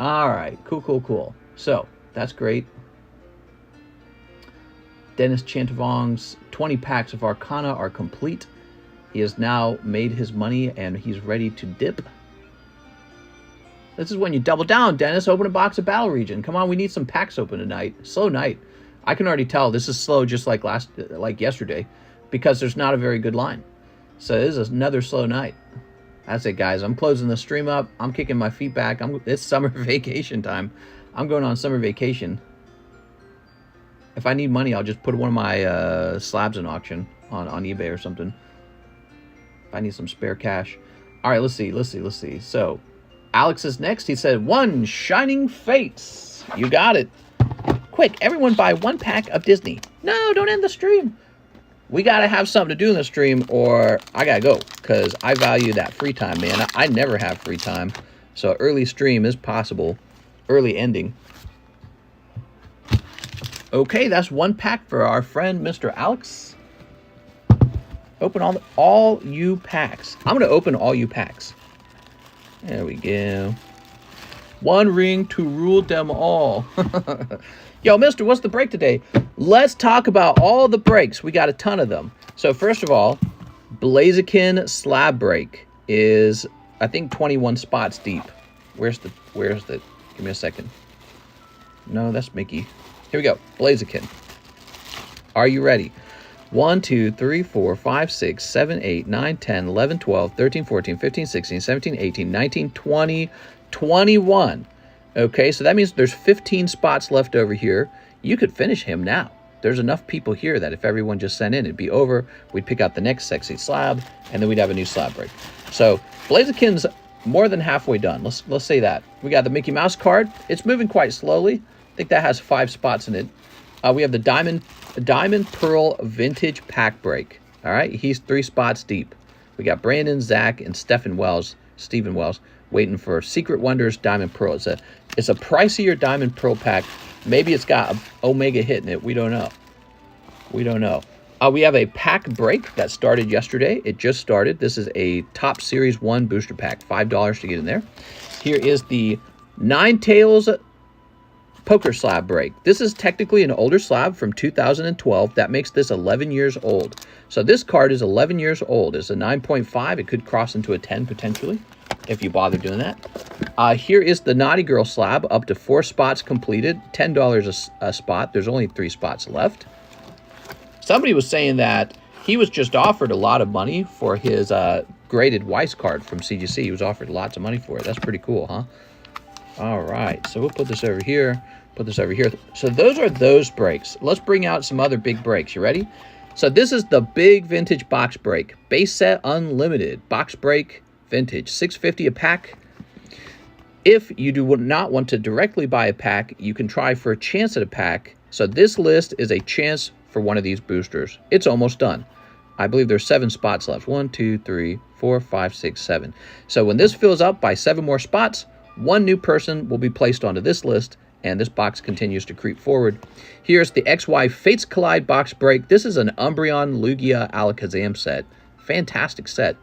Alright, cool. So, that's great. Dennis Chantavong's 20 packs of Arcana are complete. He has now made his money and he's ready to dip. This is when you double down, Dennis. Open a box of Battle Region. Come on, we need some packs open tonight. Slow night. I can already tell this is slow just like yesterday because there's not a very good line. So this is another slow night. That's it, guys. I'm closing the stream up. I'm kicking my feet back. It's summer vacation time. I'm going on summer vacation. If I need money, I'll just put one of my slabs in auction on eBay or something. If I need some spare cash. All right, let's see. So, Alex is next. He said, 1 Shining Fates. You got it. Quick, everyone buy 1 pack of Disney. No, don't end the stream. We got to have something to do in the stream or I got to go because I value that free time, man. I never have free time. So early stream is possible. Early ending. Okay, that's 1 pack for our friend, Mr. Alex. Open all you packs. I'm going to open all you packs. There we go. 1 ring to rule them all. Yo, mister, what's the break today? Let's talk about all the breaks. We got a ton of them. So first of all, Blaziken slab break is, I think, 21 spots deep. Where's the, give me a second. No, that's Mickey. Here we go, Blaziken. Are you ready? 1, 2, 3, 4, 5, 6, 7, 8, 9, 10, 11, 12, 13, 14, 15, 16, 17, 18, 19, 20, 21. Okay, so that means there's 15 spots left over here. You could finish him now. There's enough people here that if everyone just sent in, it'd be over. We'd pick out the next sexy slab, and then we'd have a new slab break. So Blaziken's more than halfway done. Let's say that. We got the Mickey Mouse card. It's moving quite slowly. I think that has 5 spots in it. We have the Diamond Pearl Vintage Pack Break. All right, he's 3 spots deep. We got Brandon, Zach, and Stephen Wells, waiting for Secret Wonders Diamond Pearl. It's a pricier Diamond Pearl pack. Maybe it's got an Omega hit in it. We don't know. We don't know. We have a pack break that started yesterday. It just started. This is a Top Series 1 booster pack. $5 to get in there. Here is the Ninetales Poker slab break. This is technically an older slab from 2012. That makes this 11 years old. So this card is 11 years old. It's a 9.5. It could cross into a 10 potentially if you bother doing that. Here is the Naughty Girl slab, up to 4 spots completed, $10 a spot. There's only 3 spots left. Somebody was saying that he was just offered a lot of money for his graded Weiss card from CGC. He was offered lots of money for it. That's pretty cool, huh? All right, so we'll put this over here, put this over here. So those are those breaks. Let's bring out some other big breaks. You ready? So this is the big vintage box break. Base set unlimited. Box break vintage. $6.50 a pack. If you do not want to directly buy a pack, you can try for a chance at a pack. So this list is a chance for one of these boosters. It's almost done. I believe there's 7 spots left. 1, 2, 3, 4, 5, 6, 7. So when this fills up by 7 more spots, 1 new person will be placed onto this list, and this box continues to creep forward. Here's the XY Fates Collide box break. This is an Umbreon Lugia Alakazam set. Fantastic set.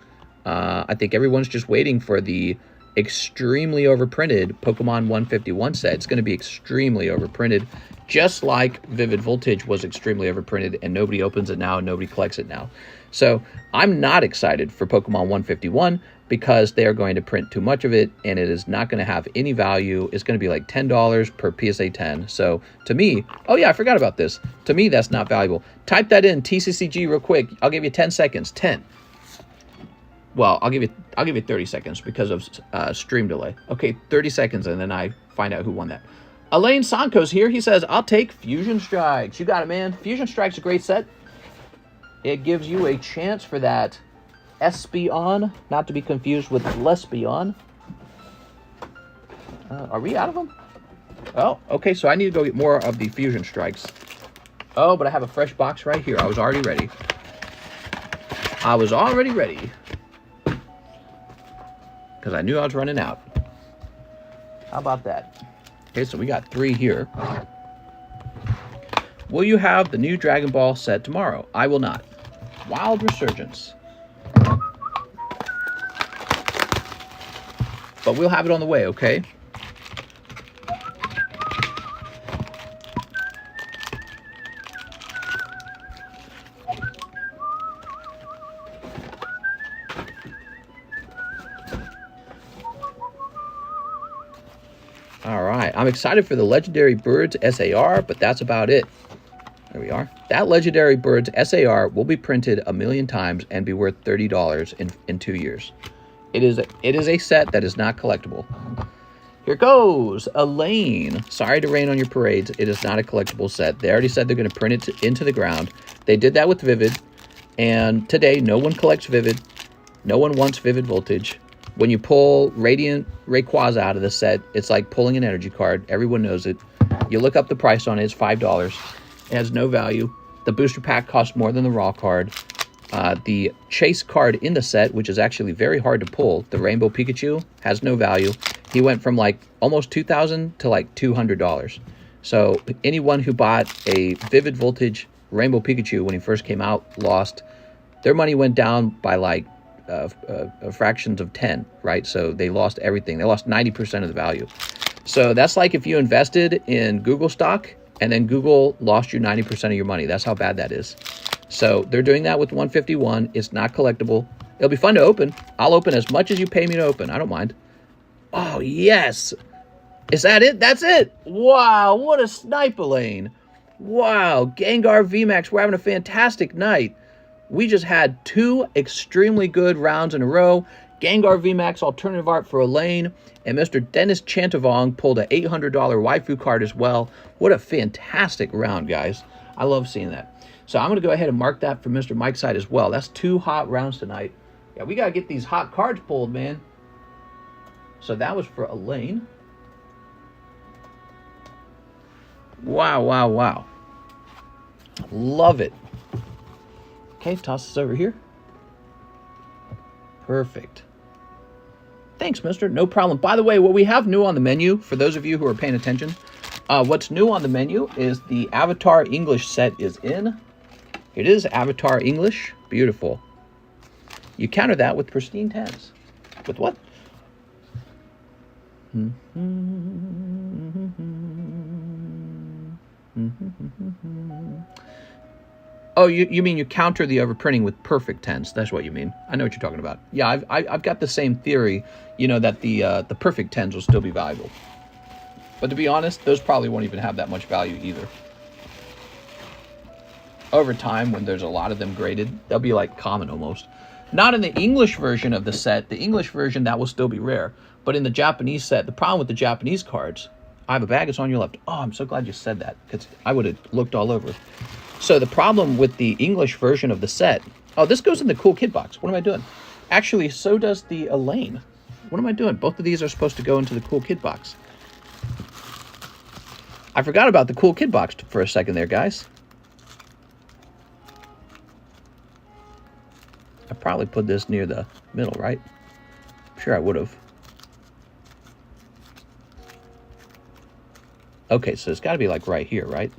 I think everyone's just waiting for the extremely overprinted Pokemon 151 set. It's going to be extremely overprinted, just like Vivid Voltage was extremely overprinted, and nobody opens it now and nobody collects it now. So I'm not excited for Pokemon 151 because they are going to print too much of it, and it is not going to have any value. It's going to be like $10 per PSA 10. So to me, oh yeah, I forgot about this. To me, that's not valuable. Type that in, TCCG, real quick. I'll give you 10 seconds. 10. Well, I'll give you 30 seconds because of stream delay. Okay, 30 seconds, and then I find out who won that. Elaine Sanko's here. He says, I'll take Fusion Strikes. You got it, man. Fusion Strike's a great set. It gives you a chance for that Espeon, not to be confused with Lespeon. Are we out of them? Oh, okay, so I need to go get more of the Fusion Strikes. Oh, but I have a fresh box right here. I was already ready. I was already ready. Because I knew I was running out. How about that? Okay, so we got 3 here. Will you have the new Dragon Ball set tomorrow? I will not. Wild Resurgence. But we'll have it on the way, okay? All right, I'm excited for the Legendary Birds SAR, but that's about it. There we are. That Legendary Birds SAR will be printed 1,000,000 times and be worth $30 in 2 years. It is a set that is not collectible. Here goes Elaine. Sorry to rain on your parades. It is not a collectible set. They already said they're going to print it into the ground. They did that with Vivid, and today no one collects Vivid. No one wants Vivid Voltage. When you pull Radiant Rayquaza out of the set, it's like pulling an energy card. Everyone knows it. You look up the price on it, it's $5. It has no value. The booster pack costs more than the raw card. The chase card in the set, which is actually very hard to pull, the Rainbow Pikachu, has no value. He went from like almost $2,000 to like $200. So anyone who bought a Vivid Voltage Rainbow Pikachu when he first came out lost. Their money went down by like fractions of 10, right? So they lost everything. They lost 90% of the value. So that's like if you invested in Google stock and then Google lost you 90% of your money. That's how bad that is. So they're doing that with 151. It's not collectible. It'll be fun to open. I'll open as much as you pay me to open. I don't mind. Oh, yes. Is that it? That's it. Wow, what a sniper lane. Wow, Gengar VMAX, we're having a fantastic night. We just had 2 extremely good rounds in a row. Gengar VMAX alternative art for a lane, and Mr. Dennis Chantavong pulled an $800 waifu card as well. What a fantastic round, guys. I love seeing that. So I'm going to go ahead and mark that for Mr. Mike's side as well. That's 2 hot rounds tonight. Yeah, we got to get these hot cards pulled, man. So that was for a lane. Wow, wow, wow. Love it. Okay, toss this over here. Perfect. Thanks, mister. No problem. By the way, what we have new on the menu, for those of you who are paying attention, what's new on the menu is the Avatar English set is in. It is Avatar English. Beautiful. You counter that with pristine 10s. With what? Oh, you mean you counter the overprinting with perfect 10s. That's what you mean. I know what you're talking about. Yeah, I've got the same theory, you know, that the perfect 10s will still be valuable. But to be honest, those probably won't even have that much value either. Over time, when there's a lot of them graded, they'll be like common almost. Not in the English version of the set. The English version, that will still be rare. But in the Japanese set, the problem with the Japanese cards, I have a bag, it's on your left. Oh, I'm so glad you said that, because I would have looked all over. So the problem with the English version of the set, oh, this goes in the cool kid box. What am I doing? Actually, so does the Elaine. What am I doing? Both of these are supposed to go into the cool kid box. I forgot about the cool kid box for a second there, guys. I probably put this near the middle, right? I'm sure I would have. Okay, so it's got to be like right here, right?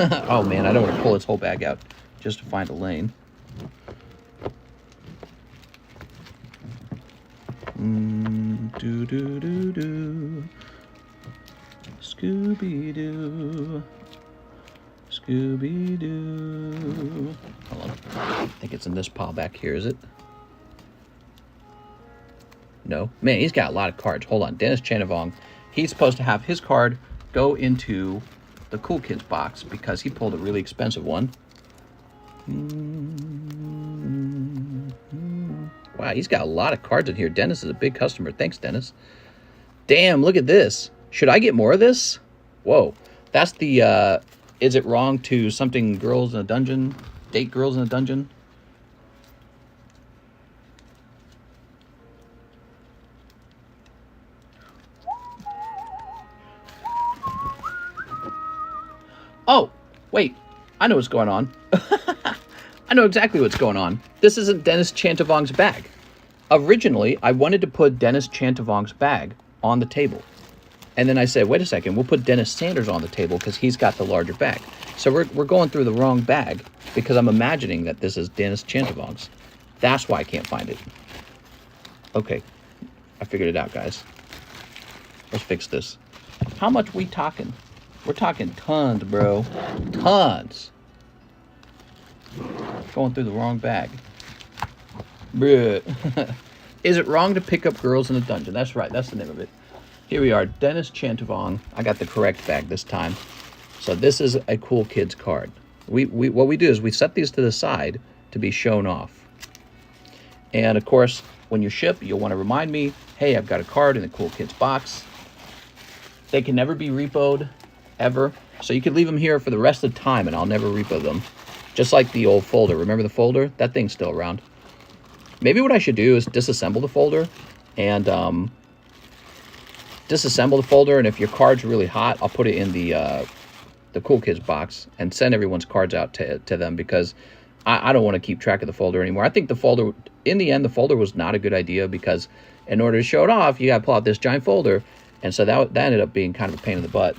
Oh man, I don't want to pull its whole bag out just to find a lane. Do do do do. Scooby Doo. Scooby Doo. Hold on. I think it's in this pile back here, is it? No. Man, he's got a lot of cards. Hold on. Dennis Chanavong. He's supposed to have his card go into the Cool Kids box because he pulled a really expensive one. Wow, he's got a lot of cards in here. Dennis is a big customer. Thanks, Dennis. Damn, look at this. Should I get more of this? Whoa. That's the, is it wrong to something girls in a dungeon? Date girls in a dungeon? Oh, wait. I know what's going on. I know exactly what's going on. This isn't Dennis Chantavong's bag. Originally, I wanted to put Dennis Chantavong's bag on the table. And then I said, wait a second, we'll put Dennis Sanders on the table because he's got the larger bag. So we're going through the wrong bag because I'm imagining that this is Dennis Chantavong's. That's why I can't find it. Okay, I figured it out, guys. Let's fix this. How much we talking? We're talking tons, bro. Tons. Going through the wrong bag. Bruh. Is it wrong to pick up girls in a dungeon? That's right. That's the name of it. Here we are. Dennis Chantavong. I got the correct bag this time. So this is a Cool Kids card. What we do is we set these to the side to be shown off. And of course, when you ship, you'll want to remind me, hey, I've got a card in the Cool Kids box. They can never be repoed. Ever. So you could leave them here for the rest of the time and I'll never repo them. Just like the old folder. Remember the folder? That thing's still around. Maybe what I should do is disassemble the folder and and if your card's really hot, I'll put it in the Cool Kids box and send everyone's cards out to them, because I don't want to keep track of the folder anymore. I think the folder, in the end, the folder was not a good idea, because in order to show it off, you got to pull out this giant folder, and so that ended up being kind of a pain in the butt.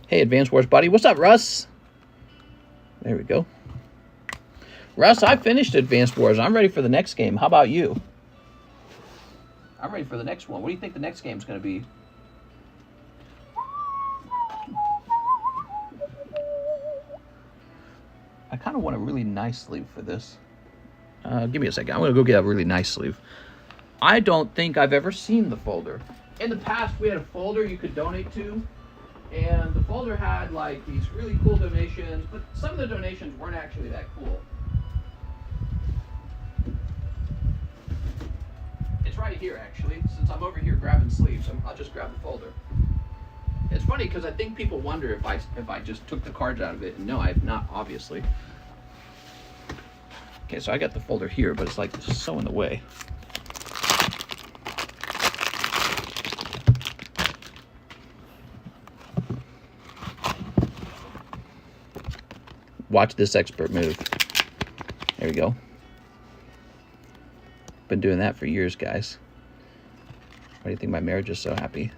Hey, Advance Wars buddy. What's up, Russ? There we go. Russ, I finished Advanced Wars. I'm ready for the next game. How about you? I'm ready for the next one. What do you think the next game's going to be? I kind of want a really nice sleeve for this. Give me a second. I'm going to go get a really nice sleeve. I don't think I've ever seen the folder. In the past, we had a folder you could donate to, and the folder had like these really cool donations, but some of the donations weren't actually that cool. It's right here, actually. Since I'm over here grabbing sleeves, I'll just grab the folder. It's funny because I think people wonder if I just took the cards out of it, and no, I have not, obviously. Okay, so I got the folder here, but it's like so in the way. Watch this expert move. There we go. Been doing that for years, guys. Why do you think my marriage is so happy?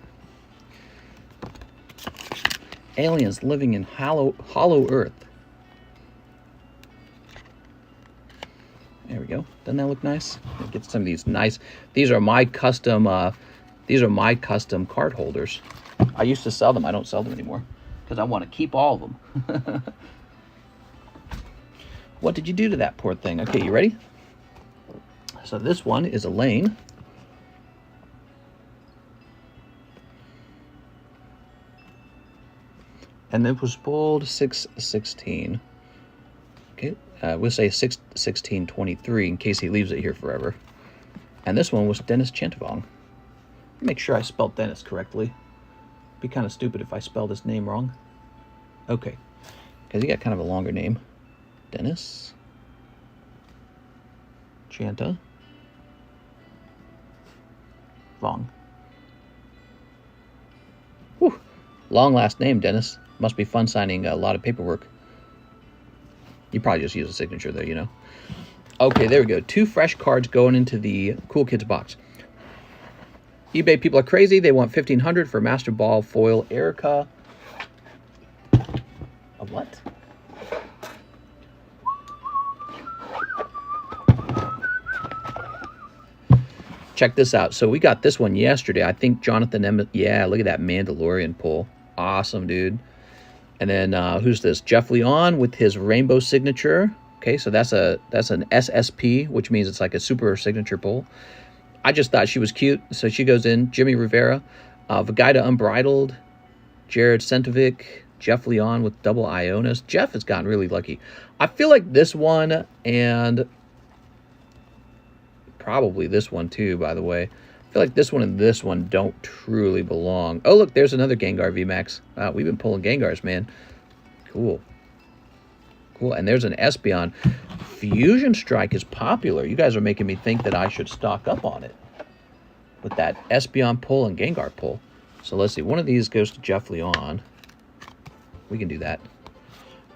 Aliens living in hollow earth. There we go. Doesn't that look nice? Get some of these nice. These are my custom. These are my custom card holders. I used to sell them. I don't sell them anymore because I want to keep all of them. What did you do to that poor thing? Okay, you ready? So this one is Elaine. And it was pulled 6/16. Okay, we'll say 6/16/23 in case he leaves it here forever. And this one was Dennis Chantavong. Make sure I spelled Dennis correctly. It'd be kind of stupid if I spelled his name wrong. Okay, because he got kind of a longer name. Dennis Chanta Vong. Whew. Long last name, Dennis. Must be fun signing a lot of paperwork. You probably just use a signature, though, you know. Okay, there we go. 2 fresh cards going into the Cool Kids box. eBay people are crazy. They want $1,500 for Master Ball Foil Erica. A what? Check this out. So we got this one yesterday. I think Jonathan yeah, look at that Mandalorian pull. Awesome, dude. And then who's this? Jeff Leon with his rainbow signature. Okay, so that's an SSP, which means it's like a super signature pull. I just thought she was cute, so she goes in. Jimmy Rivera, Vegeta Unbridled, Jared Sentovic, Jeff Leon with double Ionis. Jeff has gotten really lucky. I feel like this one and probably this one too, by the way. I feel like this one and this one don't truly belong. Oh, look, there's another Gengar VMAX. Wow, we've been pulling Gengars, man. Cool. Cool, and there's an Espeon. Fusion Strike is popular. You guys are making me think that I should stock up on it with that Espeon pull and Gengar pull. So let's see. One of these goes to Jeff Leon. We can do that.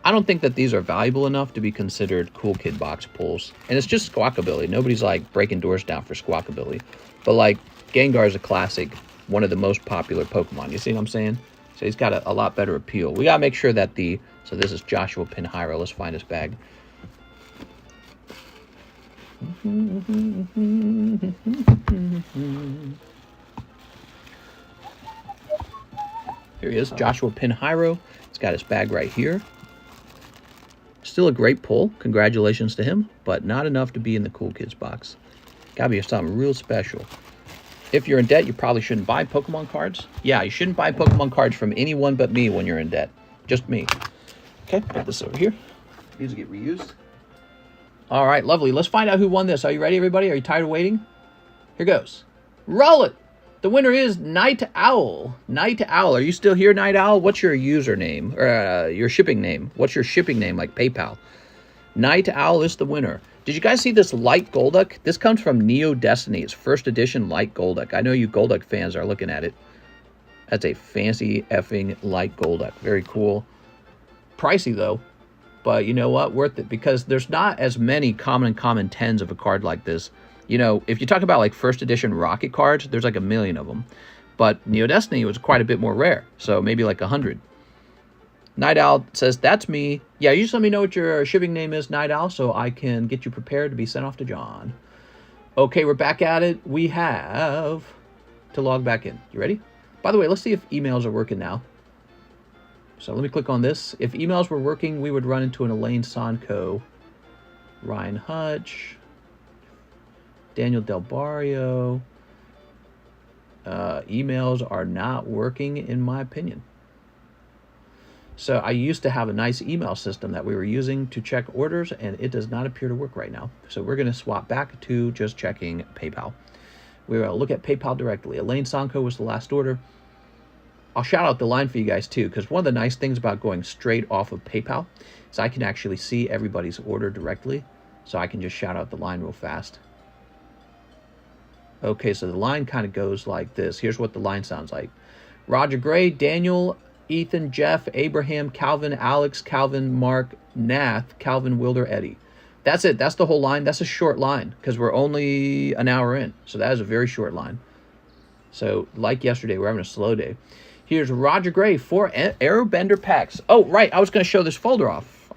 I don't think that these are valuable enough to be considered Cool Kid box pulls. And it's just Squawkabilly. Nobody's like breaking doors down for Squawkabilly. But like Gengar is a classic, one of the most popular Pokemon. You see what I'm saying? So he's got a lot better appeal. We got to make sure that the... So this is Joshua Pinheiro. Let's find his bag. Here he is, Joshua Pinheiro. He's got his bag right here. Still a great pull. Congratulations to him, but not enough to be in the Cool Kids box. Gotta be something real special. If you're in debt, you probably shouldn't buy Pokemon cards. Yeah, you shouldn't buy Pokemon cards from anyone but me when you're in debt. Just me. Okay, put this over here. These will get reused. All right, lovely. Let's find out who won this. Are you ready, everybody? Are you tired of waiting? Here goes. Roll it! The winner is Night Owl. Night Owl. Are you still here, Night Owl? What's your username? Or your shipping name? What's your shipping name, like PayPal? Night Owl is the winner. Did you guys see this light Golduck? This comes from Neo Destiny. It's first edition light Golduck. I know you Golduck fans are looking at it. That's a fancy effing light Golduck. Very cool. Pricey though. But you know what? Worth it, because there's not as many common 10s of a card like this. You know, if you talk about like first edition Rocket cards, there's like a million of them. But Neo Destiny was quite a bit more rare. So maybe like 100. Night Owl says, that's me. Yeah, you just let me know what your shipping name is, Night Owl, so I can get you prepared to be sent off to John. Okay, we're back at it. We have to log back in. You ready? By the way, let's see if emails are working now. So let me click on this. If emails were working, we would run into an Elaine Sonko, Ryan Hutch, Daniel Del Barrio. Emails are not working, in my opinion. So I used to have a nice email system that we were using to check orders, and it does not appear to work right now. So we're going to swap back to just checking PayPal. We're going to look at PayPal directly. Elaine Sonko was the last order. I'll shout out the line for you guys too, because one of the nice things about going straight off of PayPal is I can actually see everybody's order directly. So I can just shout out the line real fast. Okay, so the line kind of goes like this. Here's what the line sounds like. Roger Gray, Daniel, Ethan, Jeff, Abraham, Calvin, Alex, Calvin, Mark, Nath, Calvin, Wilder, Eddie. That's it. That's the whole line. That's a short line because we're only an hour in. So that is a very short line. So like yesterday, we're having a slow day. Here's Roger Gray, 4 Airbender packs. Oh, right. I was going to show this folder off.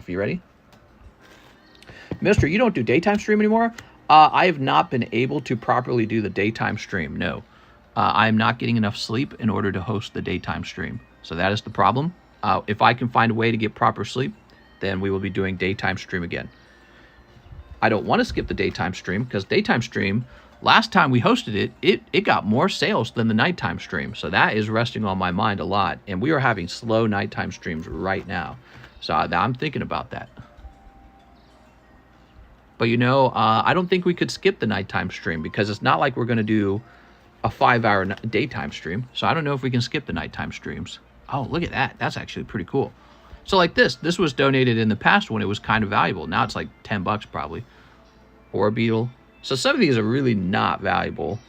You ready? Mister, you don't do daytime stream anymore? I have not been able to properly do the daytime stream. No. I'm not getting enough sleep in order to host the daytime stream. So that is the problem. If I can find a way to get proper sleep, then we will be doing daytime stream again. I don't want to skip the daytime stream because daytime stream, last time we hosted it got more sales than the nighttime stream. So that is resting on my mind a lot. And we are having slow nighttime streams right now. So I'm thinking about that. But you know, I don't think we could skip the nighttime stream because it's not like we're going to do a 5-hour daytime stream. So I don't know if we can skip the nighttime streams. Oh, look at that. That's actually pretty cool. So like this was donated in the past when it was kind of valuable. Now it's like $10 probably. Orbeetle. So some of these are really not valuable.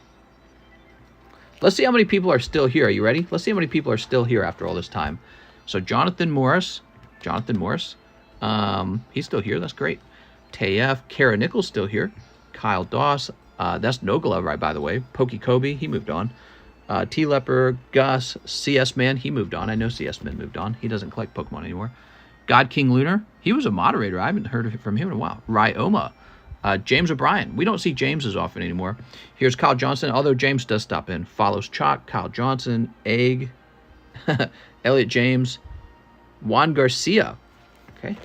Let's see how many people are still here. Are you ready? Let's see how many people are still here after all this time. So Jonathan Morris. He's still here. That's great. Tayef. Kara Nichols still here. Kyle Doss. That's Nogala, right, by the way. Pokey Kobe, he moved on. T-Leper, Gus, CS Man, he moved on. I know CS Man moved on. He doesn't collect Pokemon anymore. God King Lunar, he was a moderator. I haven't heard from him in a while. Ryoma. James O'Brien. We don't see James as often anymore. Here's Kyle Johnson, although James does stop in. Follows Chalk, Kyle Johnson, Egg, Elliot James, Juan Garcia. Okay,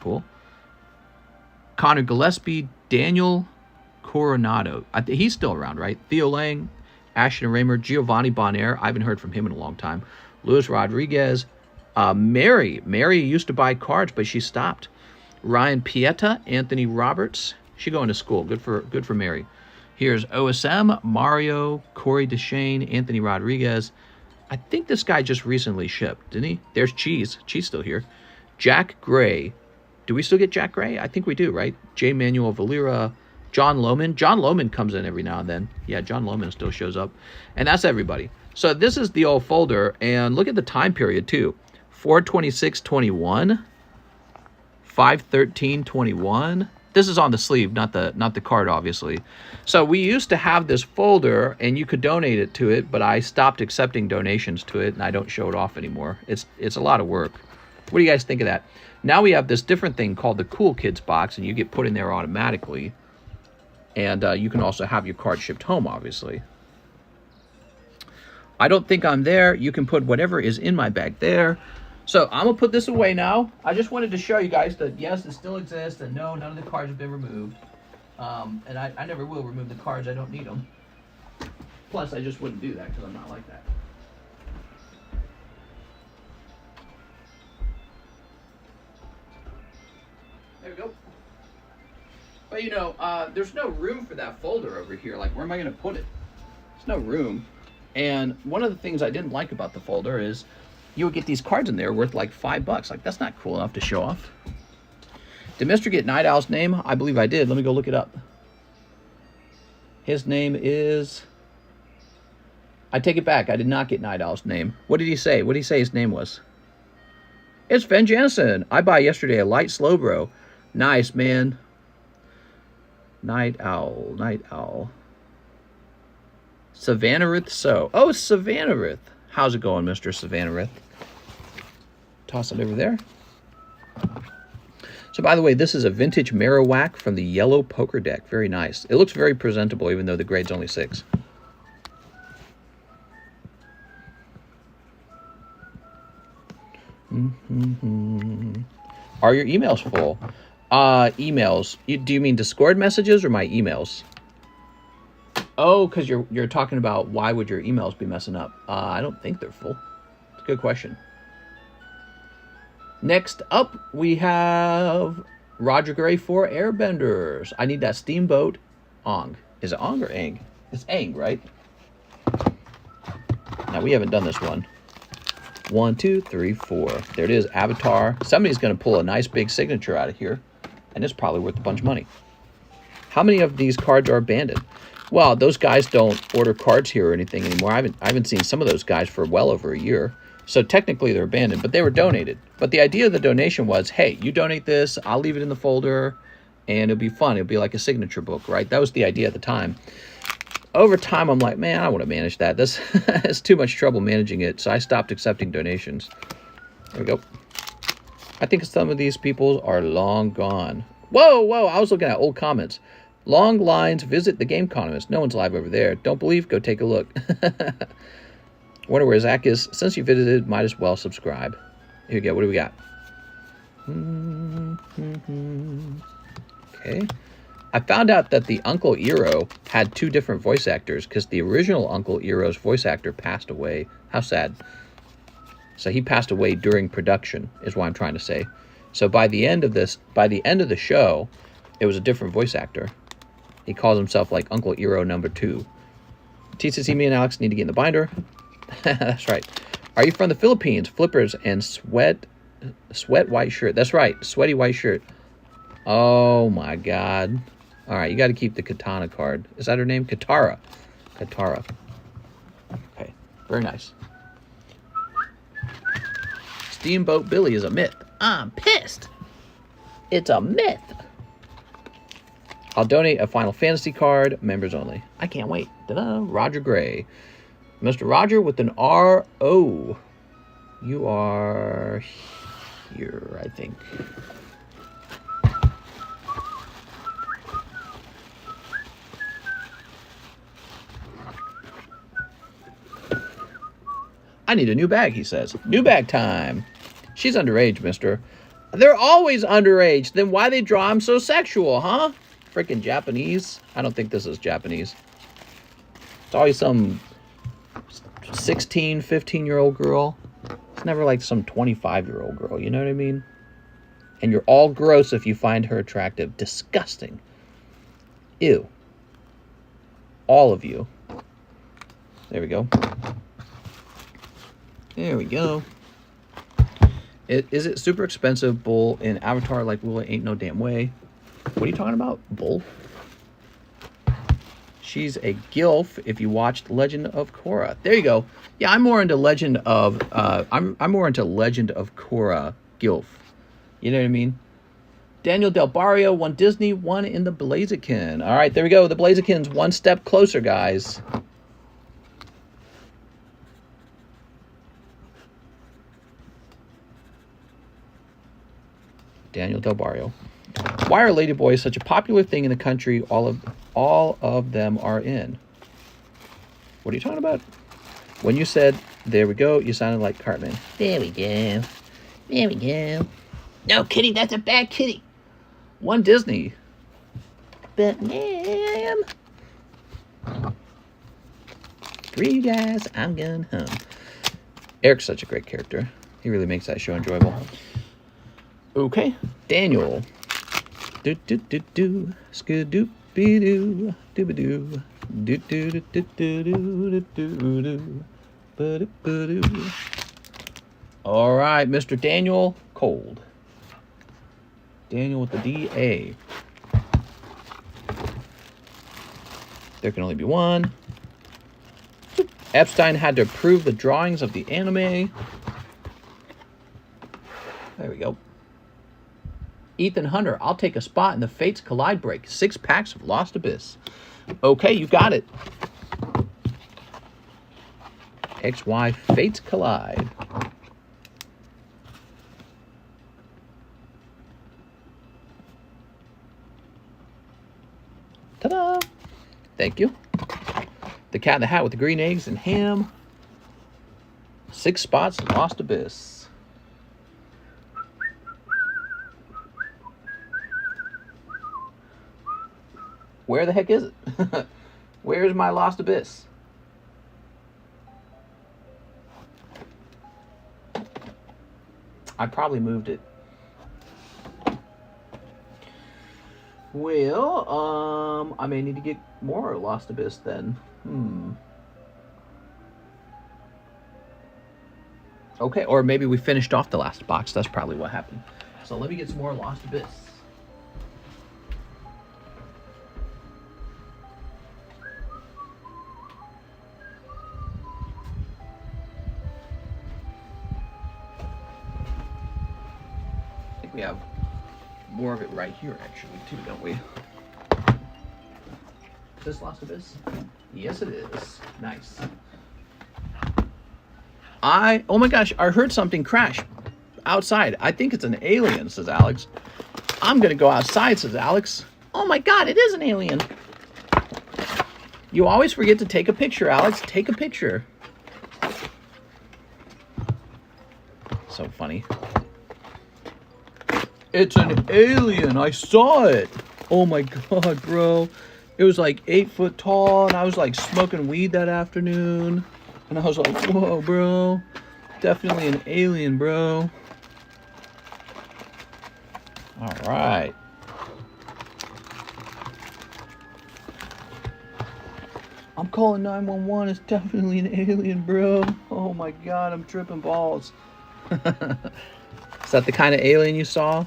cool. Connor Gillespie, Daniel Coronado. He's still around, right? Theo Lang, Ashton Raymer, Giovanni Bonaire. I haven't heard from him in a long time. Luis Rodriguez. Mary. Mary used to buy cards, but she stopped. Ryan Pieta, Anthony Roberts. She going to school. Good for Mary. Here's OSM, Mario, Corey Deshane, Anthony Rodriguez. I think this guy just recently shipped, didn't he? There's Cheese. Cheese still here. Jack Gray. Do we still get Jack Gray? I think we do, right? J. Manuel Valera. John Lohman. John Lohman comes in every now and then. Yeah, John Lohman still shows up. And that's everybody. So this is the old folder. And look at the time period, too. 4/26/21. 5/13/21. This is on the sleeve, not the card, obviously. So we used to have this folder, and you could donate it to it, but I stopped accepting donations to it, and I don't show it off anymore. It's a lot of work. What do you guys think of that? Now we have this different thing called the Cool Kids box, and you get put in there automatically. And you can also have your card shipped home, obviously. I don't think I'm there. You can put whatever is in my bag there. So I'm going to put this away now. I just wanted to show you guys that, yes, it still exists, and no, none of the cards have been removed. And I never will remove the cards. I don't need them. Plus, I just wouldn't do that because I'm not like that. There we go. But, you know, there's no room for that folder over here. Like, where am I going to put it? There's no room. And one of the things I didn't like about the folder is you would get these cards in there worth like $5. Like, that's not cool enough to show off. Did Mr. get Night Owl's name? I believe I did. Let me go look it up. His name is... I take it back. I did not get Night Owl's name. What did he say? What did he say his name was? It's Fen Jansen. I bought yesterday a light slow bro. Nice, man. Night Owl. Night Owl. Savannarith So. Oh, Savannarith. How's it going, Mr. Savannarith? Toss it over there. So, by the way, this is a vintage Marowak from the yellow poker deck. Very nice. It looks very presentable, even though the grade's only 6. Are your emails full? Emails. Do you mean Discord messages or my emails? Oh, because you're talking about why would your emails be messing up? I don't think they're full. It's a good question. Next up, we have Roger Gray for Airbenders. I need that Steamboat Ong. Is it Ong or Aang? It's Aang, right? Now, we haven't done this one. 1, 2, 3, 4. There it is, Avatar. Somebody's going to pull a nice big signature out of here, and it's probably worth a bunch of money. How many of these cards are abandoned? Well, those guys don't order cards here or anything anymore. I haven't seen some of those guys for well over a year. So technically they're abandoned, but they were donated. But the idea of the donation was, hey, you donate this, I'll leave it in the folder, and it'll be fun. It'll be like a signature book, right? That was the idea at the time. Over time, I'm like, man, I want to manage that. This is too much trouble managing it, so I stopped accepting donations. There we go. I think some of these people are long gone. Whoa, whoa, I was looking at old comments. Long lines, visit the TheCardconomist. No one's live over there. Don't believe? Go take a look. Wonder where Zach is. Since you visited, might as well subscribe. Here we go. What do we got? Okay. I found out that the Uncle Eero had 2 different voice actors because the original Uncle Eero's voice actor passed away. How sad. So he passed away during production, is what I'm trying to say. So by the end of the show, it was a different voice actor. He calls himself like Uncle Eero number 2. TCC, me and Alex need to get in the binder. That's right. Are you from the Philippines? Flippers and sweat white shirt. That's right. Sweaty white shirt. Oh my God. All right. You got to keep the Katana card. Is that her name? Katara. Katara. Okay. Very nice. Steamboat Billy is a myth. I'm pissed. It's a myth. I'll donate a Final Fantasy card. Members only. I can't wait. Ta-da. Roger Gray. Mr. Roger with an R-O. You are here, I think. I need a new bag, he says. New bag time. She's underage, mister. They're always underage. Then why they draw them so sexual, huh? Freaking Japanese. I don't think this is Japanese. It's always some 16, 15-year-old girl. It's never like some 25-year-old girl, you know what I mean? And you're all gross if you find her attractive. Disgusting. Ew. All of you. There we go. There we go. Is it super expensive? Bull in Avatar like Lula ain't no damn way. What are you talking about? Bull? She's a gilf if you watched Legend of Korra. There you go. Yeah, I'm more into Legend of I'm more into Legend of Korra gilf. You know what I mean? Daniel Del Barrio, 1 Disney, 1 in the Blaziken. All right, there we go. The Blaziken's 1 step closer, guys. Daniel Del Barrio. Why are ladyboys such a popular thing in the country all of them are in? What are you talking about? When you said, there we go, you sounded like Cartman. There we go. There we go. No, kitty, that's a bad kitty. 1 Disney. But man. 3 guys, I'm going home. Eric's such a great character. He really makes that show enjoyable. Okay, Daniel. Do do do do, skidoo be doo, dooba doo, do do do do do do do do, ba do. All right, Mr. Daniel Cold. Daniel with the DA. There can only be one. Epstein had to approve the drawings of the anime. There we go. Ethan Hunter, I'll take a spot in the Fates Collide break. 6 packs of Lost Abyss. Okay, you got it. XY Fates Collide. Ta-da! Thank you. The Cat in the Hat with the green eggs and ham. 6 spots, Lost Abyss. Where the heck is it? Where's my Lost Abyss? I probably moved it. Well, I may need to get more Lost Abyss then. Okay, or maybe we finished off the last box. That's probably what happened. So let me get some more Lost Abyss. We have more of it right here, actually, too, don't we? Is this Lost Abyss? Yes, it is. Nice. Oh my gosh, I heard something crash outside. I think it's an alien, says Alex. I'm going to go outside, says Alex. Oh my God, it is an alien. You always forget to take a picture, Alex. Take a picture. So funny. It's an alien. I saw it. Oh my God, bro. It was like 8 foot tall, and I was like smoking weed that afternoon. And I was like, whoa, bro. Definitely an alien, bro. All right. I'm calling 911. It's definitely an alien, bro. Oh my God, I'm tripping balls. Is that the kind of alien you saw?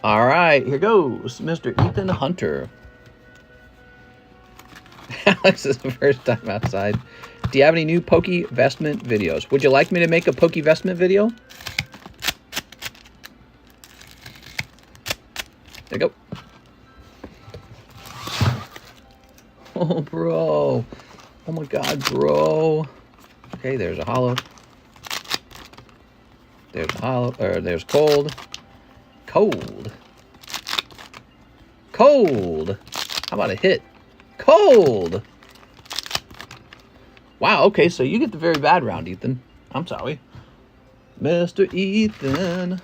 All right, here goes Mr. Ethan Hunter. Alex is the first time outside. Do you have any new PokeVestment videos? Would you like me to make a PokeVestment video? There you go. Oh, bro. Oh my God, bro. Okay, there's a hollow. There's a hollow, or there's cold. Cold. Cold. How about a hit? Cold. Wow, okay, so you get the very bad round, Ethan. I'm sorry. Mr. Ethan.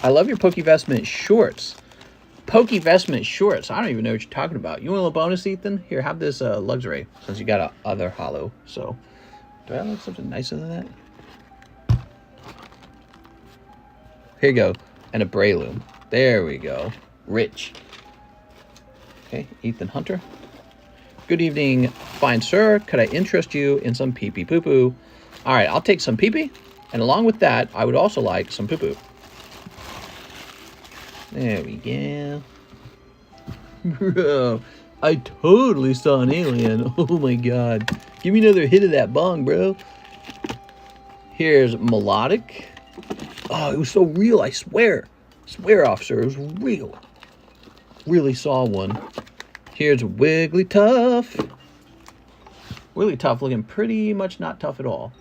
I love your PokeVestment shorts. PokeVestment shorts. I don't even know what you're talking about. You want a little bonus, Ethan? Here, have this luxury, since you got a other hollow. So, do I like something nicer than that? Here you go. And a Breloom. There we go. Rich. Okay, Ethan Hunter. Good evening, fine sir. Could I interest you in some pee-pee poo-poo? All right, I'll take some pee-pee. And along with that, I would also like some poo-poo. There we go. Bro, I totally saw an alien. Oh my God. Give me another hit of that bong, bro. Here's Melodic. Oh, it was so real, I swear. Swear, officer, it was real. Really saw one. Here's Wigglytuff. Wigglytuff looking pretty much not tough at all.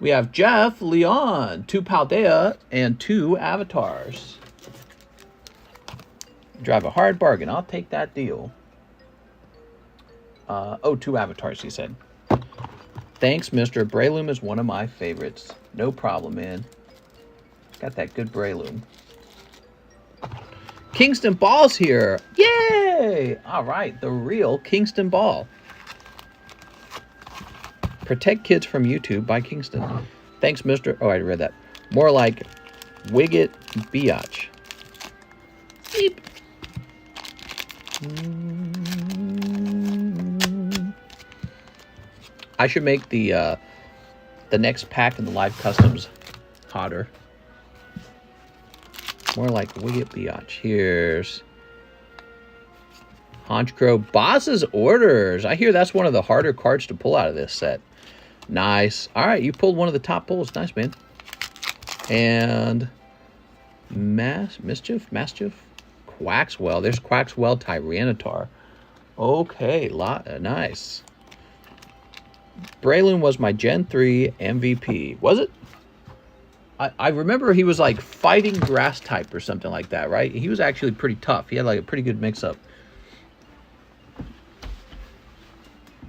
We have Jeff, Leon, 2 Paldea, and 2 Avatars. Drive a hard bargain. I'll take that deal. 2 Avatars, he said. Thanks, Mr. Breloom is one of my favorites. No problem, man. Got that good Breloom. Kingston Ball's here. Yay! All right, the real Kingston Ball. Protect Kids from YouTube by Kingston. Thanks, Mr. Oh, I read that. More like Wiggett Biatch. Beep. I should make the next pack in the live customs hotter. More like Wigget Biatch. Here's Honchkrow Boss's Orders. I hear that's one of the harder cards to pull out of this set. Nice. All right, you pulled one of the top pulls. Nice, man. And Mischief? Quaxwell. There's Quaxwell Tyranitar. Okay, nice. Braylon was my Gen 3 MVP. Was it? I remember he was like fighting grass type or something like that, right? He was actually pretty tough. He had like a pretty good mix-up.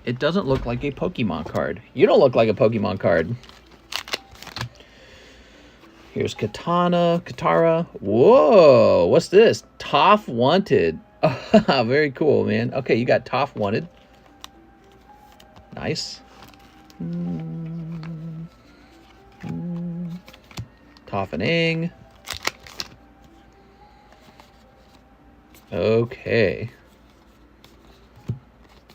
It doesn't look like a Pokemon card. You don't look like a Pokemon card. Here's Katara. Whoa, what's this? Toph Wanted. Very cool, man. Okay, you got Toph Wanted. Nice. Toughening. Okay.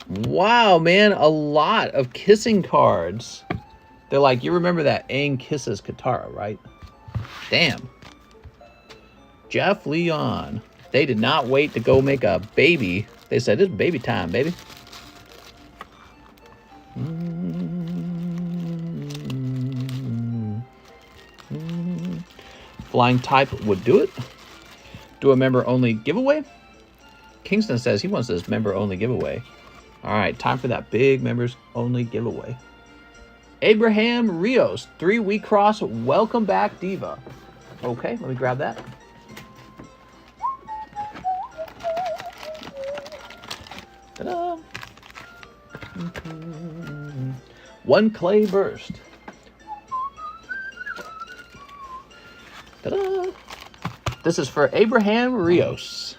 Wow, man, a lot of kissing cards. They're like, you remember that Aang kisses Katara, right? Damn. Jeff Leon. They did not wait to go make a baby. They said, it's baby time, baby. Flying type would do it. Do a member-only giveaway? Kingston says he wants this member-only giveaway. All right, time for that big members-only giveaway. Abraham Rios, 3-week cross. Welcome back, Diva. Okay, let me grab that. Ta-da! One clay burst. Ta-da! This is for Abraham Rios.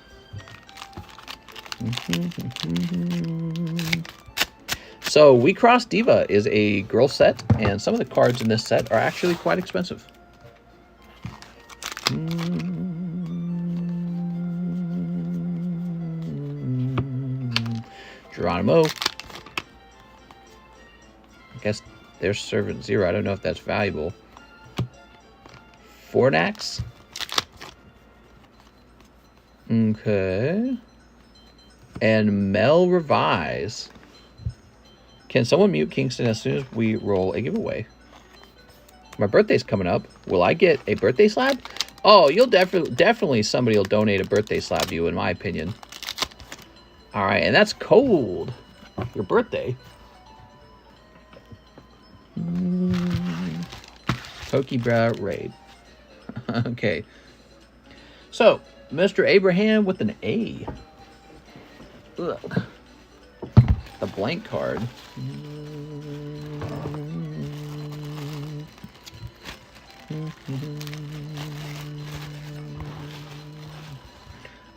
So, We Cross Diva is a girl set, and some of the cards in this set are actually quite expensive. Geronimo. I guess there's Servant Zero. I don't know if that's valuable. Fornax. Okay. And Mel Revise. Can someone mute Kingston as soon as we roll a giveaway? My birthday's coming up. Will I get a birthday slab? Oh, you'll definitely somebody will donate a birthday slab to you, in my opinion. All right, and that's cold. Your birthday. PokeBRUH raid. Okay. So, Mr. Abraham with an A. Ugh. The blank card.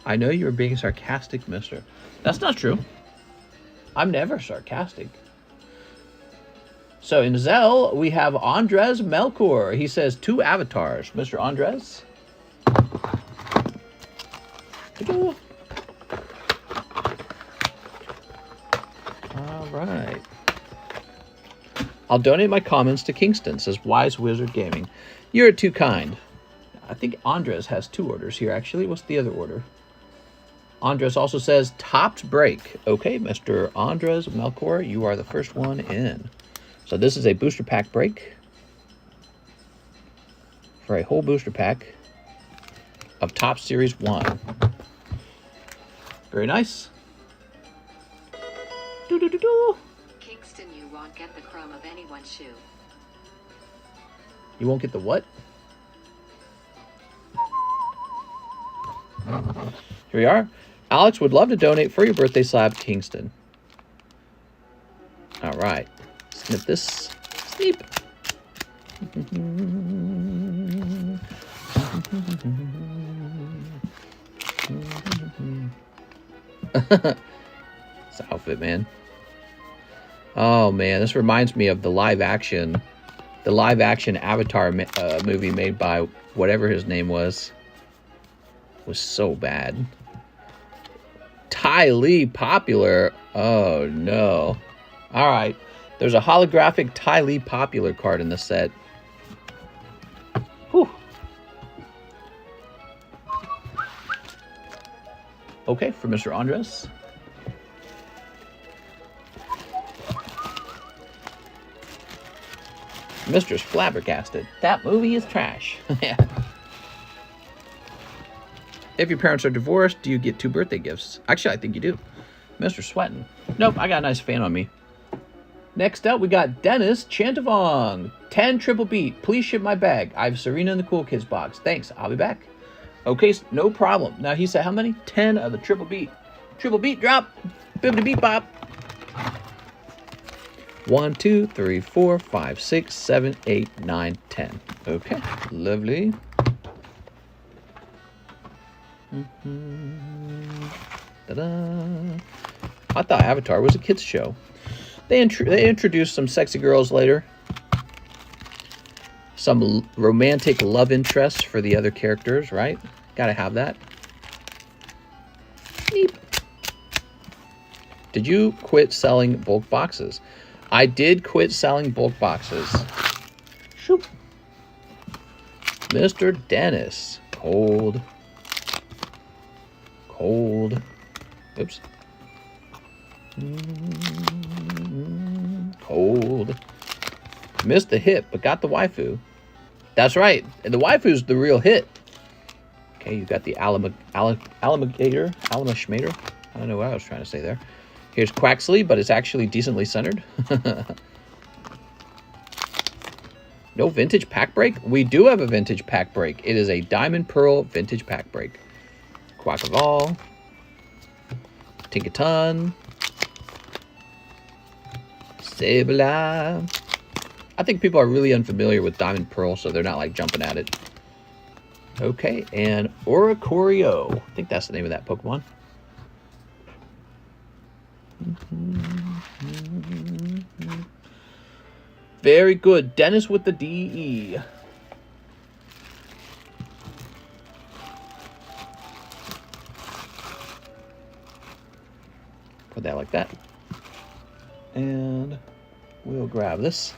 I know you're being sarcastic, mister. That's not true. I'm never sarcastic. So in ZELLE, we have Andres Melkor. He says 2 avatars. Mr. Andres. All right. I'll donate my comments to Kingston, says Wise Wizard Gaming. You're too kind. I think Andres has 2 orders here, actually. What's the other order? Andres also says, Tops break. Okay, Mr. Andres Melkor, you are the first one in. So this is a booster pack break for a whole booster pack of Top Series 1. Very nice. Do-do-do-do. Kingston, you won't get the chrome of anyone's shoe. You won't get the what? Here we are. Alex would love to donate for your birthday slab, Kingston. All right. Snip this. Snip. This outfit, man. Oh man, this reminds me of the live action Avatar movie made by whatever his name was. It was so bad. Ty Lee Popular. Oh no. All right. There's a holographic Ty Lee Popular card in the set. Whew. Okay, for Mr. Andres. Mr. Flabbergasted. That movie is trash. Yeah. If your parents are divorced, do you get 2 birthday gifts? Actually, I think you do. Mr. Sweatin. Nope, I got a nice fan on me. Next up, we got Dennis Chantavong. 10 triple beat. Please ship my bag. I have Serena in the Cool Kids box. Thanks. I'll be back. Okay, no problem. Now, he said how many? 10 of the triple beat. Triple beat drop. Bibbidi beat bop. 1, 2, 3, 4, 5, 6, 7, 8, 9, 10. Okay, lovely. Ta-da. I thought Avatar was a kids show. They introduced some sexy girls later. Some romantic love interests for the other characters, right? Gotta have that. Neat. Did you quit selling bulk boxes? I did quit selling bulk boxes. Shoop. Mr. Dennis. Cold. Cold. Oops. Cold. Missed the hit, but got the waifu. That's right. And the waifu's the real hit. Okay, you got the alligator. I don't know what I was trying to say there. Here's Quaxley, but it's actually decently centered. No vintage pack break? We do have a vintage pack break. It is a Diamond Pearl vintage pack break. Quackaval. Tinkaton. Sableye. I think people are really unfamiliar with Diamond Pearl, so they're not like jumping at it. Okay, and Oricorio. I think that's the name of that Pokemon. Very good. Dennis with the DE. Put that like that. And we'll grab this.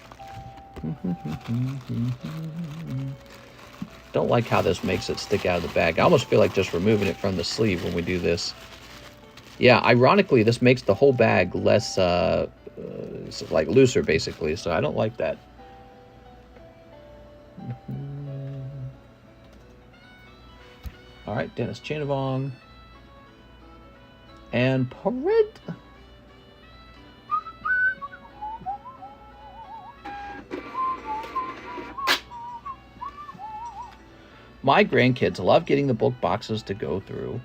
Don't like how this makes it stick out of the bag. I almost feel like just removing it from the sleeve when we do this. Yeah, ironically, this makes the whole bag less, like looser, basically. So I don't like that. All right, Dennis Chanavong. And Parit. My grandkids love getting the bulk boxes to go through.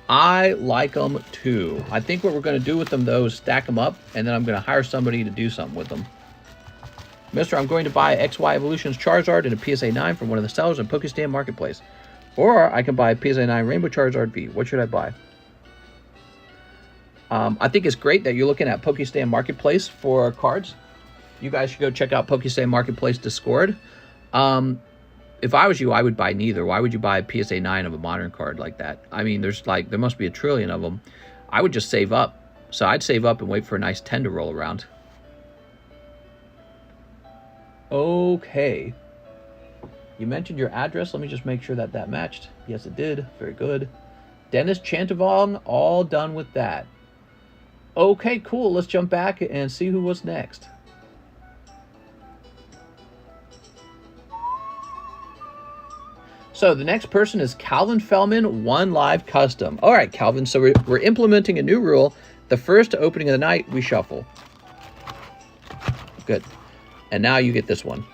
I like them too. I think what we're going to do with them, though, is stack them up, and then I'm going to hire somebody to do something with them. Mister, I'm going to buy XY Evolutions Charizard and a PSA 9 from one of the sellers in Pokestand Marketplace. Or I can buy a PSA 9 Rainbow Charizard V. What should I buy? I think it's great that you're looking at Pokestand Marketplace for cards. You guys should go check out Pokestand Marketplace Discord. If I was you, I would buy neither. Why would you buy a PSA 9 of a modern card like that? I mean, there must be a trillion of them. I would just save up. So I'd save up and wait for a nice 10 to roll around. Okay. You mentioned your address. Let me just make sure that that matched. Yes, it did. Very good. Dennis Chantavong, all done with that. Okay, cool. Let's jump back and see who was next. So the next person is Calvin Fellman, One Live Custom. All right, Calvin. So we're implementing a new rule. The first opening of the night, we shuffle. Good. And now you get this one.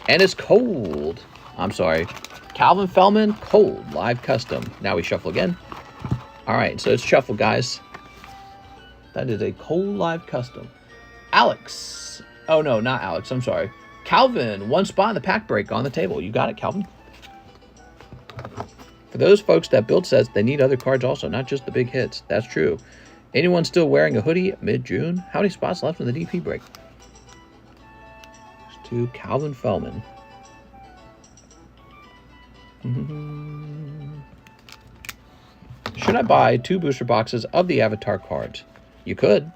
And it's cold. I'm sorry. Calvin Fellman, cold, live custom. Now we shuffle again. All right, so it's shuffle, guys. That is a cold live custom. Alex. Oh, no, not Alex. I'm sorry. Calvin, one spot in the pack break on the table. You got it, Calvin. For those folks that Build says they need other cards also, not just the big hits. That's true. Anyone still wearing a hoodie mid-June? How many spots left in the DP break? It's to Calvin Fellman. Should I buy 2 booster boxes of the Avatar cards? You could.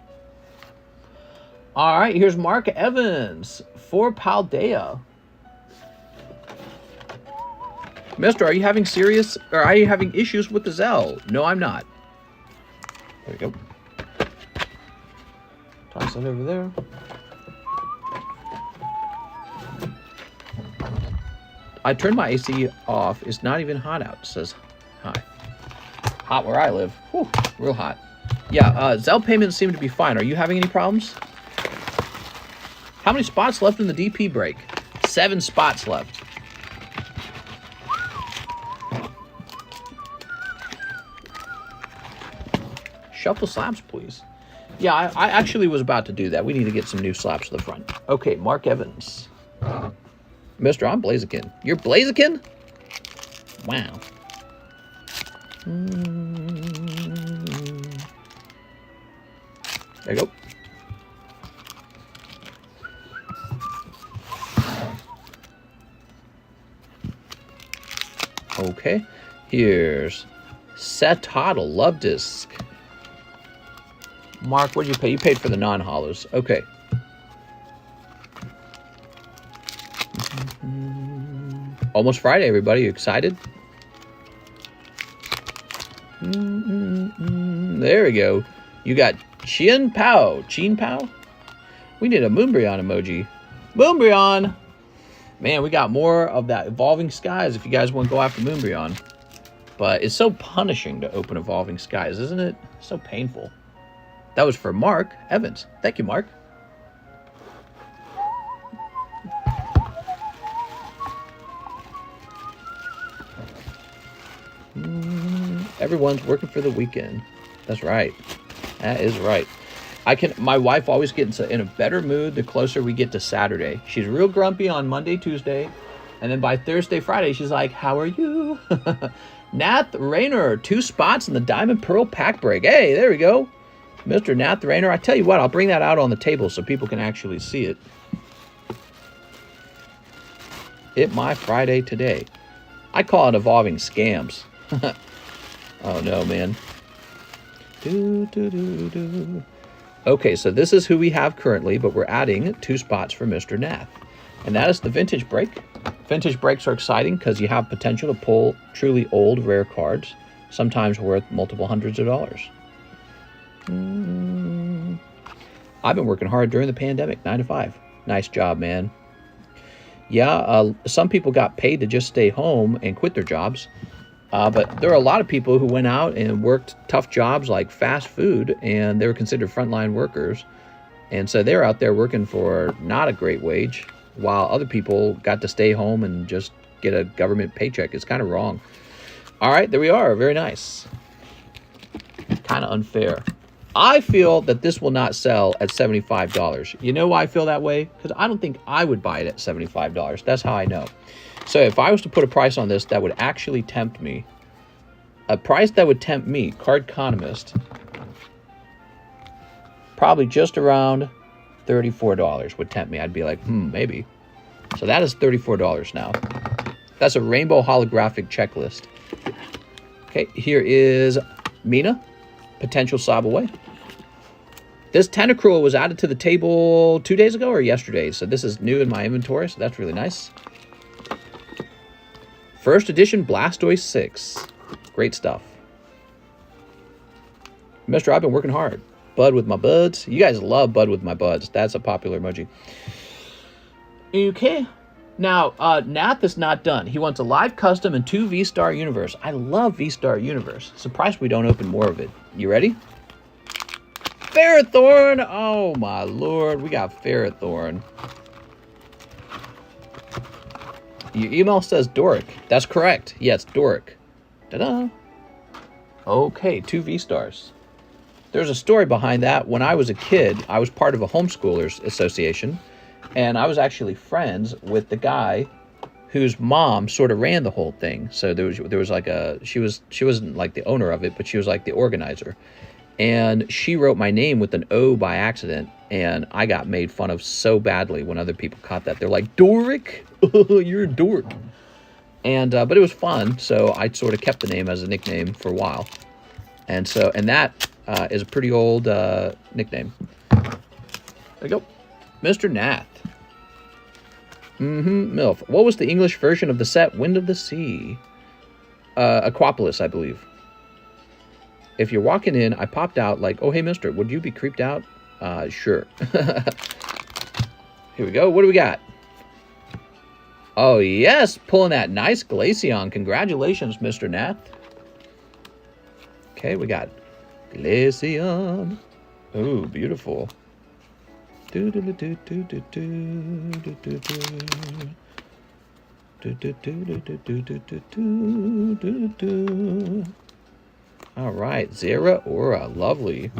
All right, here's Mark Evans for Paldea. Mister, are you having issues with the ZELLE? No, I'm not. There we go. Toss that over there. I turned my AC off. It's not even hot out. It says hi. Hot where I live. Whew, real hot. Yeah, ZELLE payments seem to be fine. Are you having any problems? How many spots left in the DP break? 7 spots left. Shuffle slabs, please. Yeah, I actually was about to do that. We need to get some new slabs to the front. Okay, Mark Evans. Mr. I'm Blaziken. You're Blaziken? Wow. There you go. Okay. Here's Setottle Love Disc. Mark, what did you pay? You paid for the non-hollows. Okay. Almost Friday, everybody. You excited? There we go. You got Chien Pao. We need a Moonbryon emoji. Moonbryon! Man, we got more of that Evolving Skies if you guys want to go after Moonbryon. But it's so punishing to open Evolving Skies, isn't it? So painful. That was for Mark Evans. Thank you, Mark. Everyone's working for the weekend. That's right. That is right. My wife always gets in a better mood the closer we get to Saturday. She's real grumpy on Monday, Tuesday, and then by Thursday, Friday, she's like, how are you? Nath Rayner, 2 spots in the Diamond Pearl pack break. Hey, there we go. Mr. Nath Rayner. I tell you what, I'll bring that out on the table so people can actually see it. It my Friday today. I call it evolving scams. Oh no, man. Okay, so this is who we have currently, but we're adding 2 spots for Mr. Nath. And that is the vintage break. Vintage breaks are exciting because you have potential to pull truly old, rare cards, sometimes worth multiple hundreds of dollars. I've been working hard during the pandemic, 9 to 5. Nice job, man. Yeah, some people got paid to just stay home and quit their jobs. But there are a lot of people who went out and worked tough jobs like fast food, and they were considered frontline workers. And so they're out there working for not a great wage, while other people got to stay home and just get a government paycheck. It's kind of wrong. All right, there we are. Very nice. Kind of unfair. I feel that this will not sell at $75. You know why I feel that way? Because I don't think I would buy it at $75. That's how I know. So if I was to put a price on this that would actually tempt me, a price that would tempt me, Cardconomist, probably just around $34 would tempt me. I'd be like, maybe. So that is $34 now. That's a rainbow holographic checklist. Okay, here is Mina, potential sob away. This Tentacruel was added to the table 2 days ago or yesterday, so this is new in my inventory, so that's really nice. First edition Blastoise 6. Great stuff. Mister, I've been working hard. Bud with my buds. You guys love Bud with my buds. That's a popular emoji. Okay. Now, Nath is not done. He wants a live custom and 2 V-Star Universe. I love V-Star Universe. Surprised we don't open more of it. You ready? Ferrothorn! Oh, my lord. We got Ferrothorn. Your email says Doric. That's correct. Yes, Doric. Ta-da! Okay, 2 V-Stars. There's a story behind that. When I was a kid, I was part of a homeschoolers association, and I was actually friends with the guy whose mom sort of ran the whole thing. So there was like she wasn't like the owner of it, but she was like the organizer. And she wrote my name with an O by accident, and I got made fun of so badly when other people caught that. They're like, Doric? You're a dork. And but it was fun, so I sort of kept the name as a nickname for a while. And that is a pretty old nickname. There you go. Mr. Nath. MILF. What was the English version of the set Wind of the Sea? Aquapolis, I believe. if you're walking in, I popped out like, oh, hey, mister, would you be creeped out? Sure. Here we go. What do we got? Oh, yes, pulling that nice Glaceon. Congratulations, Mr. Nath. Okay, we got Glaceon. Ooh, beautiful. Do do do do do do do do do. All right, Zera Aura, lovely.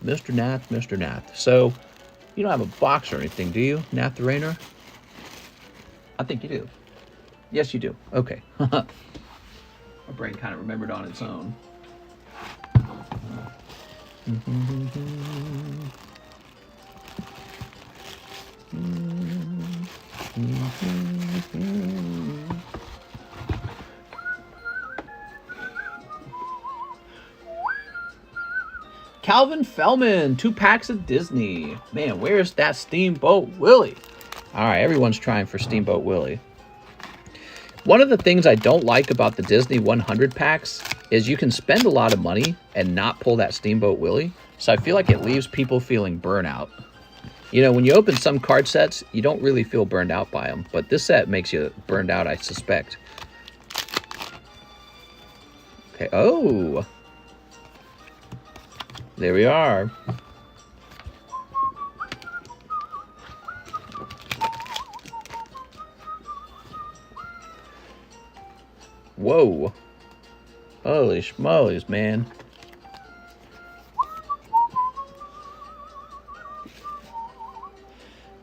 Mr. Nath, Mr. Nath. So, you don't have a box or anything, do you, Nath the Rainer? I think you do. Yes, you do. Okay. My brain kind of remembered on its own. Calvin Fellman, 2 packs of Disney. Man, where's that Steamboat Willie? All right, everyone's trying for Steamboat Willie. One of the things I don't like about the Disney 100 packs is you can spend a lot of money and not pull that Steamboat Willie. So I feel like it leaves people feeling burnout. You know, when you open some card sets, you don't really feel burned out by them. But this set makes you burned out, I suspect. Okay, oh. There we are. Whoa. Holy schmolies, man.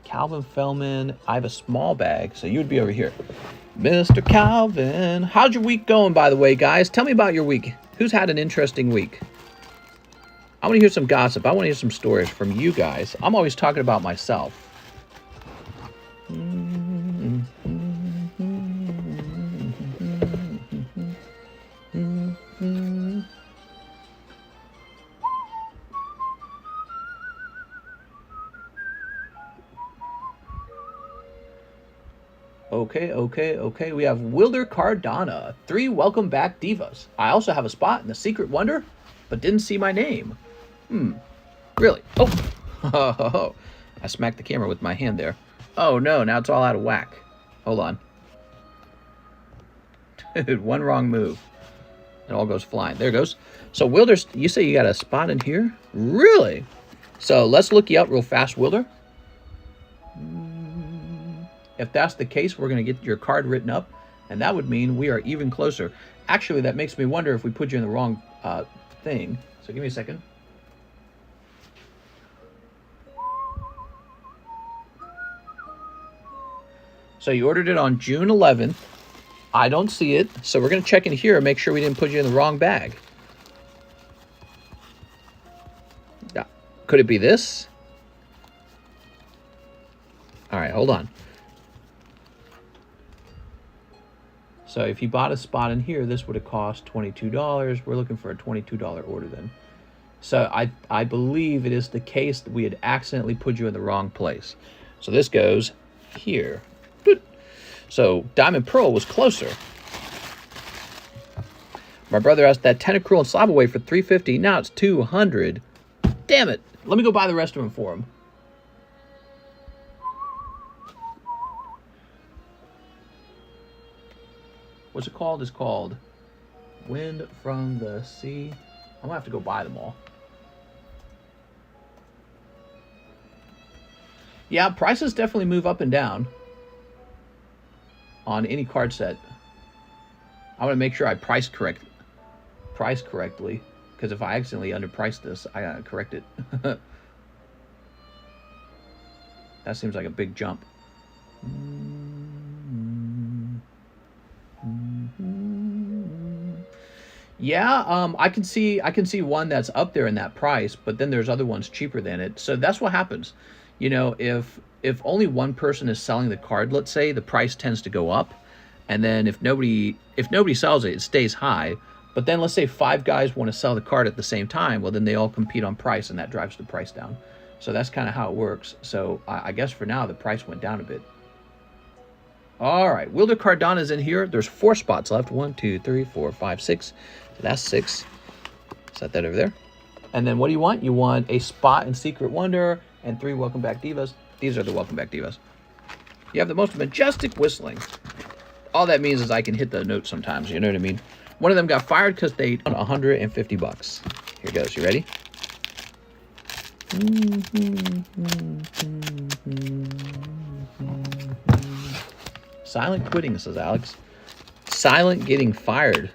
Calvin Fellman, I have a small bag, so you would be over here. Mr. Calvin. How's your week going, by the way, guys? Tell me about your week. Who's had an interesting week? I want to hear some gossip. I want to hear some stories from you guys. I'm always talking about myself. Okay. We have Wilder Cardona. 3 welcome back divas. I also have a spot in the Secret Wonder, but didn't see my name. Really? Oh. I smacked the camera with my hand there. Oh no, now it's all out of whack. Hold on. Dude, one wrong move. It all goes flying. There it goes. So Wilder, you say you got a spot in here? Really? So let's look you up real fast, Wilder. If that's the case, we're going to get your card written up, and that would mean we are even closer. Actually, that makes me wonder if we put you in the wrong thing. So give me a second. So you ordered it on June 11th. I don't see it, so we're going to check in here and make sure we didn't put you in the wrong bag. Could it be this? All right, hold on. So if you bought a spot in here, this would have cost $22. We're looking for a $22 order then. So I believe it is the case that we had accidentally put you in the wrong place. So this goes here. So Diamond Pearl was closer. My brother asked that Tentacruel and Slab away for $350. Now it's $200. Damn it. Let me go buy the rest of them for him. What's it called? It's called Wind from the Sea. I'm going to have to go buy them all. Yeah, prices definitely move up and down on any card set. I want to make sure I price correctly. Because if I accidentally underpriced this, I got to correct it. That seems like a big jump. Yeah, I can see one that's up there in that price, but then there's other ones cheaper than it. So that's what happens. You know, if only one person is selling the card, let's say, the price tends to go up, and then if nobody sells it, it stays high. But then let's say 5 guys want to sell the card at the same time, well then they all compete on price, and that drives the price down. So that's kind of how it works. So I guess for now the price went down a bit. All right, Wilder Cardano's in here. There's 4 spots left. 1, 2, 3, 4, 5, 6. So that's 6. Set that over there. And then what do you want? You want a spot in Secret Wonder and 3 Welcome Back Divas. These are the Welcome Back Divas. You have the most majestic whistling. All that means is I can hit the note sometimes, you know what I mean? One of them got fired because they won $150. Here goes, you ready? Silent quitting, says Alex. Silent getting fired.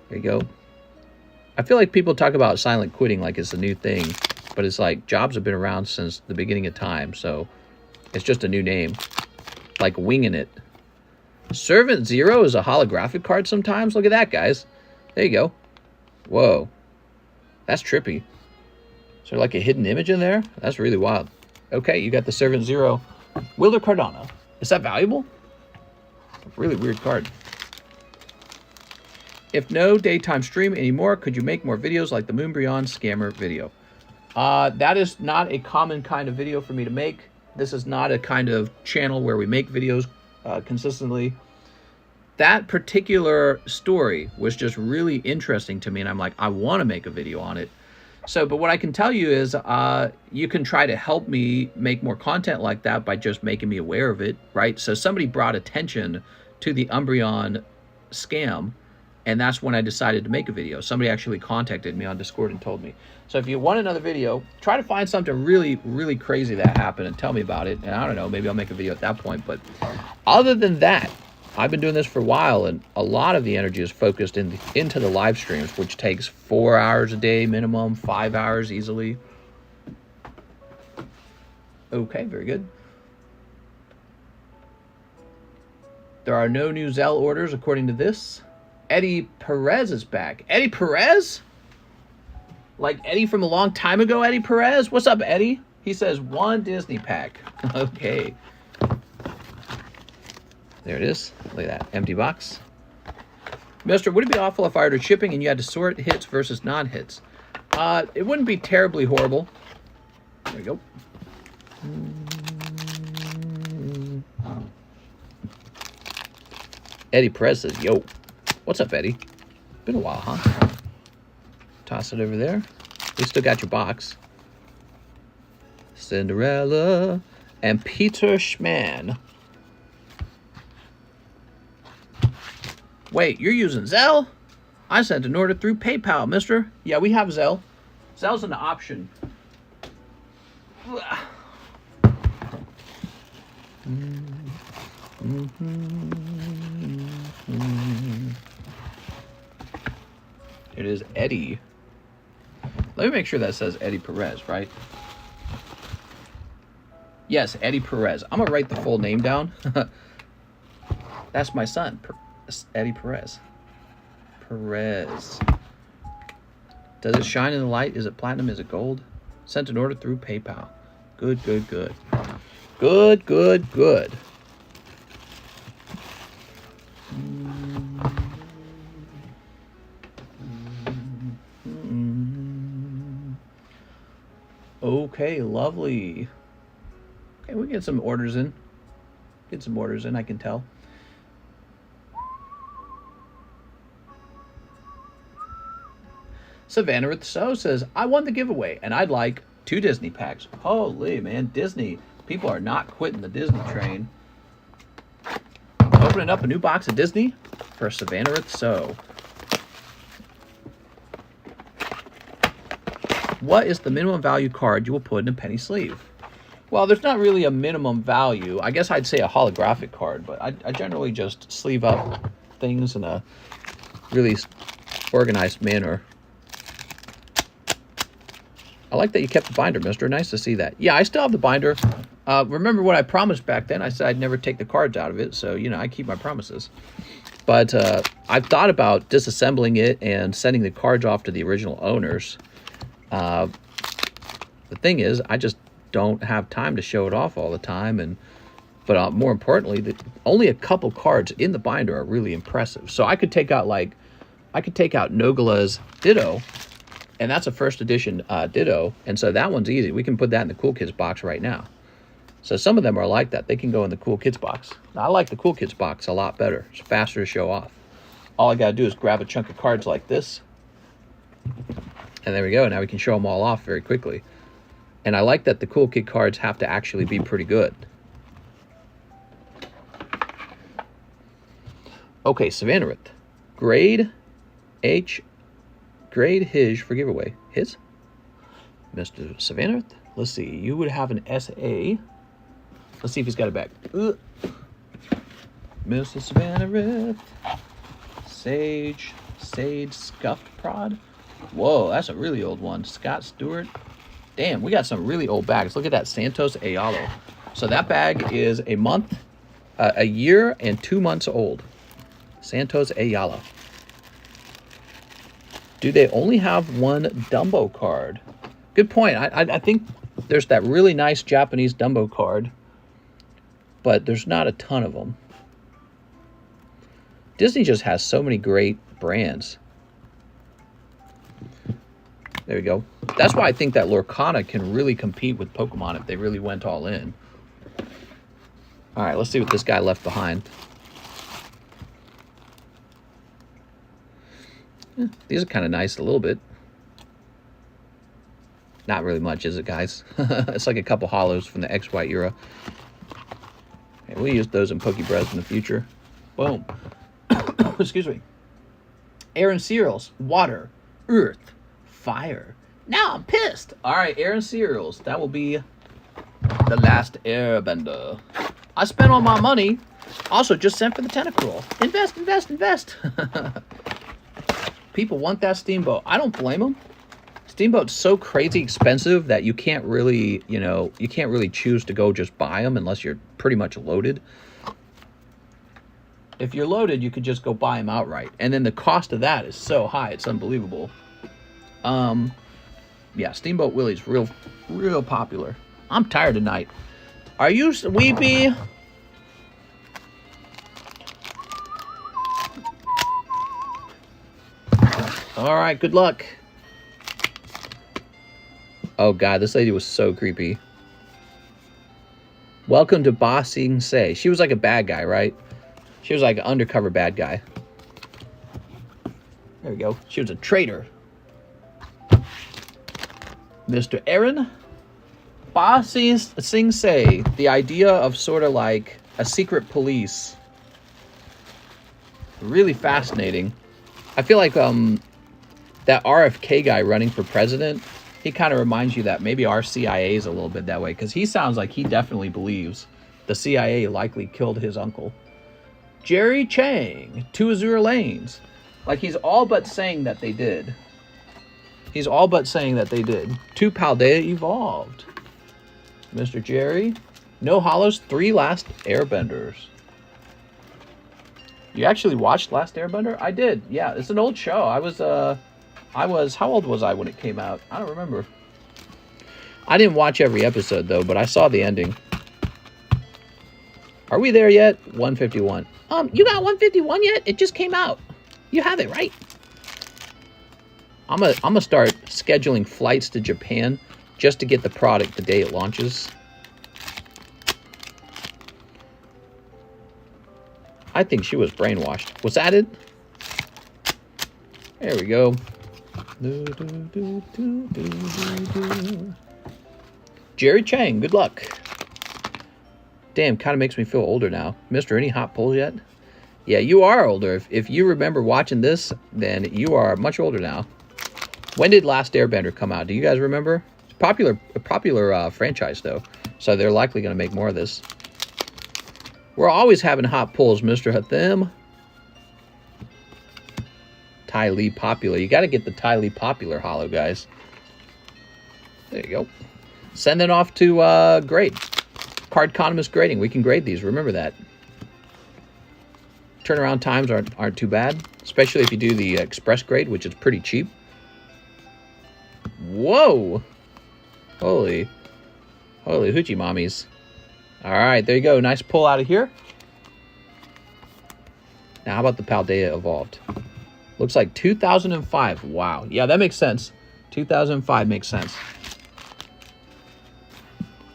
There you go. I feel like people talk about silent quitting like it's a new thing, but it's like jobs have been around since the beginning of time, so it's just a new name. Like winging it. Servant Zero is a holographic card sometimes. Look at that, guys. There you go. Whoa. That's trippy. Is there like a hidden image in there? That's really wild. Okay, you got the Servant Zero. Wilder Cardano. Is that valuable? A really weird card. If no daytime stream anymore, could you make more videos like the Moonbryon scammer video? That is not a common kind of video for me to make. This is not a kind of channel where we make videos consistently. That particular story was just really interesting to me, and I'm like, I want to make a video on it. So, but what I can tell you is you can try to help me make more content like that by just making me aware of it, right? So somebody brought attention to the Umbreon scam, and that's when I decided to make a video. Somebody actually contacted me on Discord and told me. So if you want another video, try to find something really, really crazy that happened and tell me about it. And I don't know, maybe I'll make a video at that point. But other than that, I've been doing this for a while, and a lot of the energy is focused into the live streams, which takes 4 hours a day minimum, 5 hours easily. Okay, very good. There are no new ZELLE orders according to this. Eddie Perez is back. Eddie Perez? Like Eddie from a long time ago, Eddie Perez? What's up, Eddie? He says 1 Disney pack. Okay. There it is. Look at that. Empty box. Mister, would it be awful if I ordered shipping and you had to sort hits versus non-hits? It wouldn't be terribly horrible. There we go. Eddie Perez says, yo. What's up, Eddie? Been a while, huh? Toss it over there. We still got your box. Cinderella and Peter Schman. Wait, you're using ZELLE? I sent an order through PayPal, mister. Yeah, we have ZELLE. ZELLE's an option. It is Eddie. Let me make sure that says Eddie Perez, right? Yes, Eddie Perez. I'm going to write the full name down. That's my son, Eddie Perez. Perez. Does it shine in the light? Is it platinum? Is it gold? Sent an order through PayPal. Good, good, good. Good, good, good. Okay, lovely. Okay, we get some orders in. Get some orders in, I can tell. Savannah with So says, I won the giveaway, and I'd like 2 Disney packs. Holy, man, Disney. People are not quitting the Disney train. Opening up a new box of Disney for Savannah with So. What is the minimum value card you will put in a penny sleeve? Well, there's not really a minimum value. I guess I'd say a holographic card, but I generally just sleeve up things in a really organized manner. I like that you kept the binder, mister. Nice to see that. Yeah, I still have the binder. Remember what I promised back then? I said I'd never take the cards out of it, so, you know, I keep my promises. But I've thought about disassembling it and sending the cards off to the original owners. The thing is, I just don't have time to show it off all the time, but more importantly, only a couple cards in the binder are really impressive. So I could take out Nogala's Ditto, and that's a first edition Ditto, and so that one's easy. We can put that in the Cool Kids box right now. So some of them are like that. They can go in the Cool Kids box. Now, I like the Cool Kids box a lot better. It's faster to show off. All I got to do is grab a chunk of cards like this. And there we go. Now we can show them all off very quickly. And I like that the Cool Kid cards have to actually be pretty good. Okay, Savannah. Grade H. Grade His for giveaway. His? Mr. Savannah. Let's see. You would have an SA. Let's see if he's got it back. Mr. Savannah. Sage Scuffed Prod. Whoa, that's a really old one. Scott Stewart. Damn, we got some really old bags. Look at that, Santos Ayala. So that bag is a year and 2 months old. Santos Ayala. Do they only have one Dumbo card? Good point. I think there's that really nice Japanese Dumbo card, but there's not a ton of them. Disney just has so many great brands. There we go. That's why I think that Lorcana can really compete with Pokemon if they really went all in. All right, let's see what this guy left behind. Yeah, these are kind of nice a little bit. Not really much, is it, guys? It's like a couple hollows from the XY era. Okay, we'll use those in PokeBRUH in the future. Boom. Excuse me. Air and cereals. Water. Earth. Fire. Now I'm pissed. All right, air and cereals. That will be the last Airbender. I spent all my money. Also, just sent for the Tentacruel. Invest, invest, invest. People want that Steamboat. I don't blame them. Steamboat's so crazy expensive that you can't really, you can't really choose to go just buy them unless you're pretty much loaded. If you're loaded, you could just go buy them outright. And then the cost of that is so high, it's unbelievable. Yeah, Steamboat Willie's real popular. I'm tired tonight. Are you weepy? All right, good luck. Oh god, this lady was so creepy. Welcome to Ba Sing Se. She was like a bad guy, right? She was like an undercover bad guy. There we go. She was a traitor. Mr. Aaron. Ba Sing Se. The idea of sort of like a secret police. Really fascinating. I feel like that RFK guy running for president, he kind of reminds you that maybe our CIA is a little bit that way, because he sounds like he definitely believes the CIA likely killed his uncle. Jerry Chang, 2 Azure Lanes. Like, he's all but saying that they did. He's all but saying that they did. 2 Paldea evolved. Mr. Jerry. No hollows, 3 Last Airbenders. You actually watched Last Airbender? I did. Yeah, it's an old show. I was, how old was I when it came out? I don't remember. I didn't watch every episode, though, but I saw the ending. Are we there yet? 151. You got 151 yet? It just came out. You have it, right? I'm gonna start scheduling flights to Japan just to get the product the day it launches. I think she was brainwashed. Was that it? There we go. Jerry Chang, good luck. Damn, kind of makes me feel older now. Mister, any hot pulls yet? Yeah, you are older. If you remember watching this, then you are much older now. When did Last Airbender come out? Do you guys remember? It's a popular franchise, though. So they're likely going to make more of this. We're always having hot pulls, Mr. Hatham. Ty Lee Popular. You got to get the Ty Lee Popular hollow, guys. There you go. Send it off to grade. Cardconomist grading. We can grade these. Remember that. Turnaround times aren't too bad, especially if you do the express grade, which is pretty cheap. Whoa! Holy hoochie mommies. All right, there you go. Nice pull out of here. Now, how about the Paldea Evolved? Looks like 2005. Wow. Yeah, that makes sense. 2005 makes sense.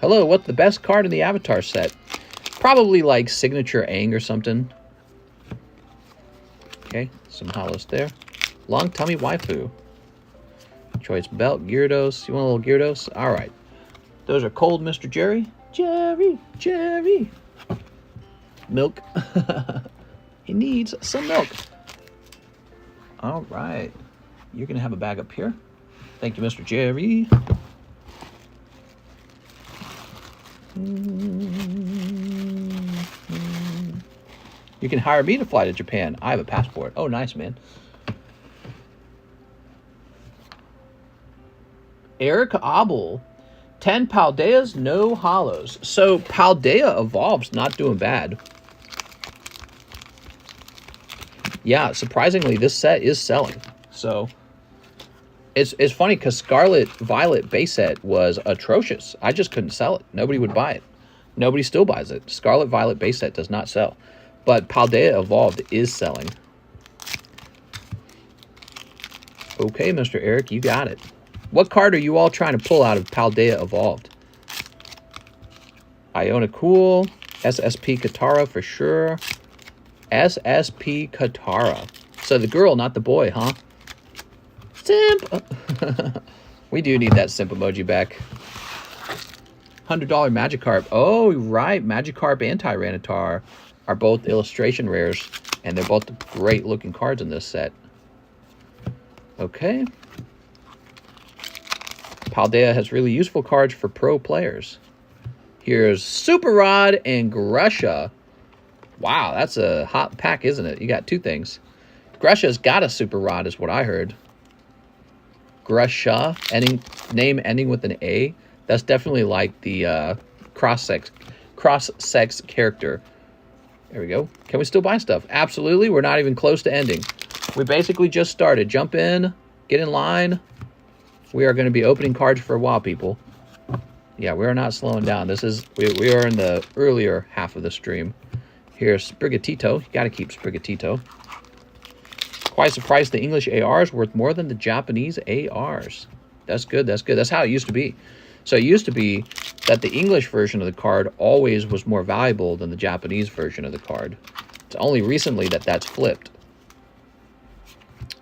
Hello, what's the best card in the Avatar set? Probably like Signature Aang or something. Okay, some hollows there. Long Tummy Waifu. Choice Belt, Gyarados. You want a little Gyarados? All right. Those are cold, Mr. Jerry. Jerry. Milk. He needs some milk. All right. You're going to have a bag up here. Thank you, Mr. Jerry. You can hire me to fly to Japan. I have a passport. Oh, nice, man. Eric Abel. 10 Paldeas, no hollows. So Paldea Evolved's not doing bad. Yeah, surprisingly, this set is selling. So it's funny because Scarlet Violet base set was atrocious. I just couldn't sell it. Nobody would buy it. Nobody still buys it. Scarlet Violet base set does not sell. But Paldea Evolved is selling. Okay, Mr. Eric, you got it. What card are you all trying to pull out of Paldea Evolved? Iona Cool. SSP Katara for sure. SSP Katara. So the girl, not the boy, huh? Simp. We do need that simp emoji back. $100 Magikarp. Oh, right. Magikarp and Tyranitar are both illustration rares. And they're both great looking cards in this set. Okay. Paldea has really useful cards for pro players. Here's Super Rod and Grusha. Wow, that's a hot pack, isn't it? You got two things. Grusha's got a Super Rod, is what I heard. Grusha, name ending with an A. That's definitely like the cross-sex character. There we go. Can we still buy stuff? Absolutely. We're not even close to ending. We basically just started. Jump in. Get in line. We are going to be opening cards for a while, people. Yeah, we are not slowing down. This is we are in the earlier half of the stream. Here's Sprigatito. You got to keep Sprigatito. Quite surprised the English AR is worth more than the Japanese ARs. That's good. That's good. That's how it used to be. So it used to be that the English version of the card always was more valuable than the Japanese version of the card. It's only recently that that's flipped.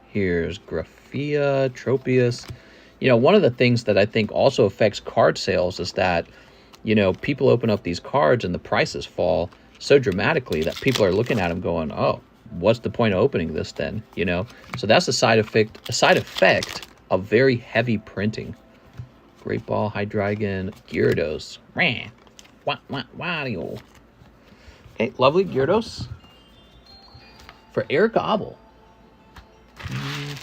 Here's Graphia, Tropius. You know, one of the things that I think also affects card sales is that, you know, people open up these cards and the prices fall so dramatically that people are looking at them going, oh, what's the point of opening this then? You know, so that's a side effect of very heavy printing. Great Ball, Hydreigon, Gyarados. Wario. Okay, lovely Gyarados. For Eric Abel.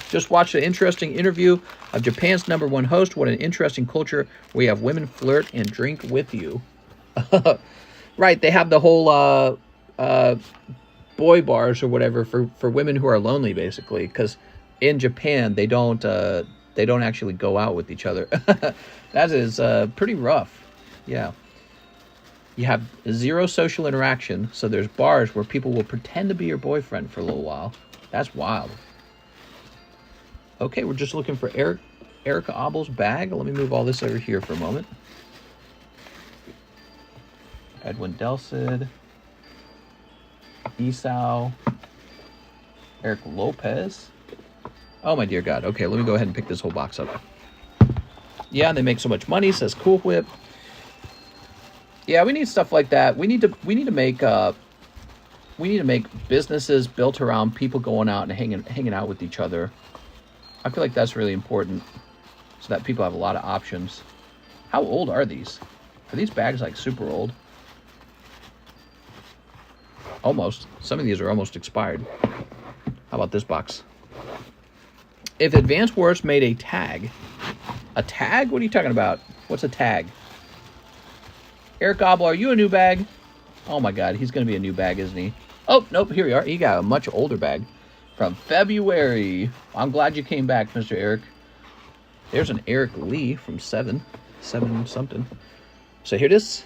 Just watched an interesting interview of Japan's #1 host. What an interesting culture. We have women flirt and drink with you. Right, they have the whole boy bars or whatever for women who are lonely, basically. Because in Japan, they don't actually go out with each other. That is pretty rough. Yeah. You have zero social interaction, so there's bars where people will pretend to be your boyfriend for a little while. That's wild. Okay, we're just looking for Erica Abel's bag. Let me move all this over here for a moment. Edwin Delcid. Esau. Eric Lopez. Oh, my dear God. Okay, let me go ahead and pick this whole box up. Yeah, they make so much money, says Cool Whip. Yeah, we need stuff like that. We need to make businesses built around people going out and hanging out with each other. I feel like that's really important so that people have a lot of options. How old are these? Are these bags like super old? Almost. Some of these are almost expired. How about this box? If Advance Wars made a tag. A tag? What are you talking about? What's a tag? Eric Abel, are you a new bag? Oh my God, he's going to be a new bag, isn't he? Oh, nope, here we are. He got a much older bag. From February. I'm glad you came back, Mr. Eric. There's an Eric Lee from 7 something. So here it is.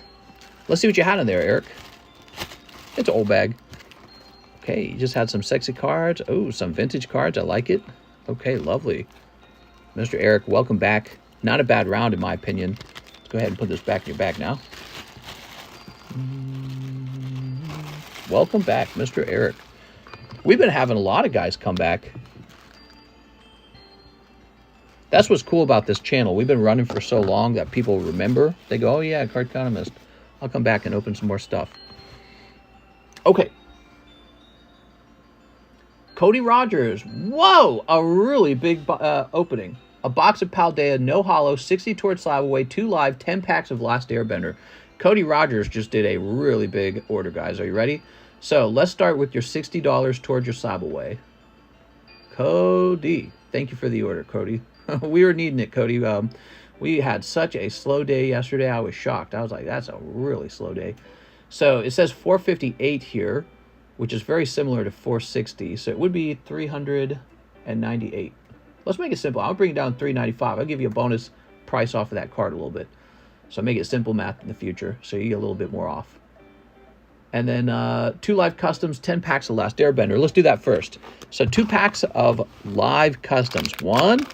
Let's see what you had in there, Eric. It's an old bag. Okay, you just had some sexy cards. Oh, some vintage cards. I like it. Okay, lovely. Mr. Eric, welcome back. Not a bad round, in my opinion. Let's go ahead and put this back in your bag now. Welcome back, Mr. Eric. We've been having a lot of guys come back. That's what's cool about this channel. We've been running for so long that people remember. They go, oh yeah, Cardconomist. I'll come back and open some more stuff. Okay. Cody Rogers. Whoa! A really big opening. A box of Paldea, no hollow, 60 Torch Slab away, 2 live, 10 packs of Last Airbender. Cody Rogers just did a really big order, guys. Are you ready? So let's start with your $60 towards your slab away. Cody. Thank you for the order, Cody. We were needing it, Cody. We had such a slow day yesterday. I was shocked. I was like, that's a really slow day. So it says 458 here, which is very similar to 460. So it would be 398. Let's make it simple. I'll bring it down 395. I'll give you a bonus price off of that card a little bit. So make it simple math in the future, so you get a little bit more off. And then 2 live customs, 10 packs of Last Airbender. Let's do that first. So 2 packs of live customs. 1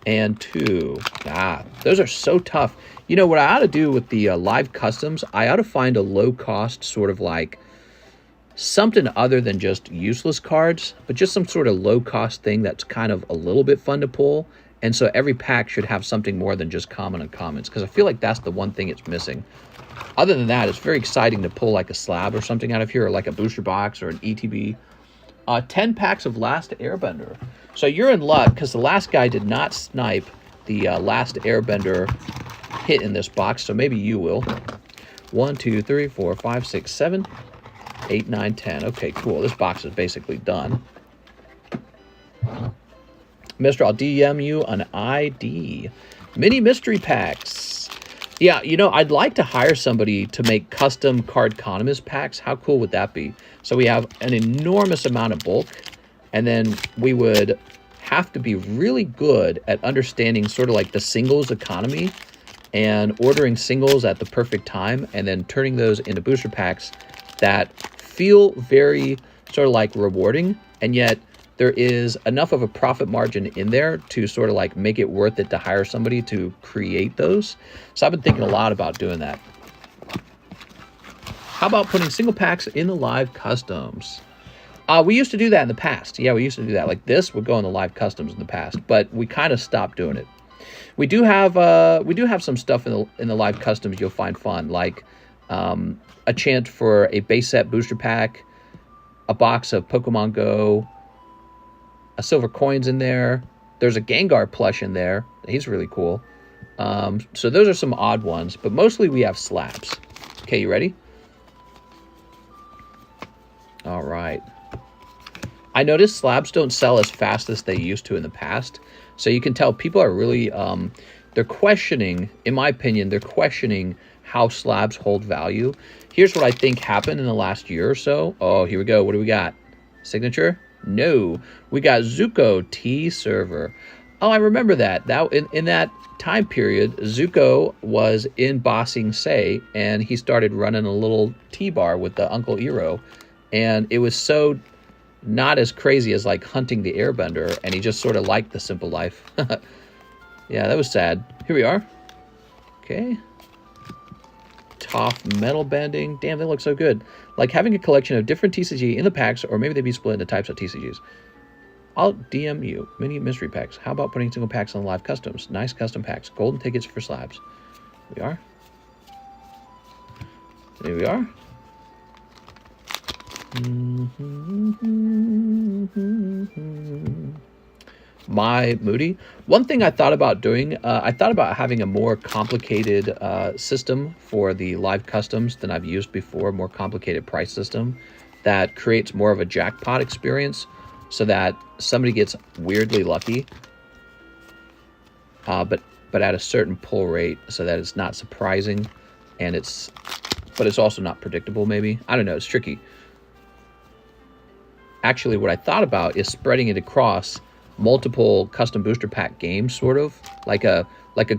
and 2. Those are so tough. You know what I ought to do with the live customs? I ought to find a low-cost sort of like something other than just useless cards, but just some sort of low-cost thing that's kind of a little bit fun to pull. And so every pack should have something more than just common uncommons, because I feel like that's the one thing it's missing. Other than that, it's very exciting to pull like a slab or something out of here, or like a booster box or an ETB. 10 packs of Last Airbender. So you're in luck, because the last guy did not snipe the Last Airbender hit in this box, so maybe you will. 1, 2, 3, 4, 5, 6, 7, 8, 9, 10. Okay, cool. This box is basically done. Mister, I'll DM you an ID. Mini mystery packs. Yeah, you know, I'd like to hire somebody to make custom Cardconomist packs. How cool would that be? So we have an enormous amount of bulk, and then we would have to be really good at understanding sort of like the singles economy and ordering singles at the perfect time, and then turning those into booster packs that feel very sort of like rewarding, and yet there is enough of a profit margin in there to sort of like make it worth it to hire somebody to create those. So I've been thinking a lot about doing that. How about putting single packs in the live customs? We used to do that in the past. Yeah, we used to do that. Like this would go in the live customs in the past, but we kind of stopped doing it. We do have some stuff in the live customs you'll find fun, like a chant for a base set booster pack, a box of Pokemon Go, a silver coins in there. There's a Gengar plush in there. He's really cool. So those are some odd ones, but mostly we have slabs. Okay, you ready? All right. I noticed slabs don't sell as fast as they used to in the past. So you can tell people are really, they're questioning, in my opinion, they're questioning how slabs hold value. Here's what I think happened in the last year or so. Oh, here we go. What do we got? Signature? No. We got Zuko T server. Oh, I remember that. In that time period, Zuko was in Bossing Say, and he started running a little T-bar with the Uncle Eero. And it was so not as crazy as like hunting the Airbender, and he just sort of liked the simple life. Yeah, that was sad. Here we are. Okay. Tough metal bending. Damn, they look so good. Like having a collection of different TCG in the packs, or maybe they'd be split into types of TCGs. I'll DM you. Mini mystery packs. How about putting single packs on live customs? Nice custom packs. Golden tickets for slabs. We are. Here we are. My Moody. One thing I thought about doing, I thought about having a more complicated system for the live customs than I've used before, more complicated price system that creates more of a jackpot experience so that somebody gets weirdly lucky, but at a certain pull rate so that it's not surprising, and but it's also not predictable maybe. I don't know, it's tricky. Actually, what I thought about is spreading it across multiple custom booster pack games, sort of like a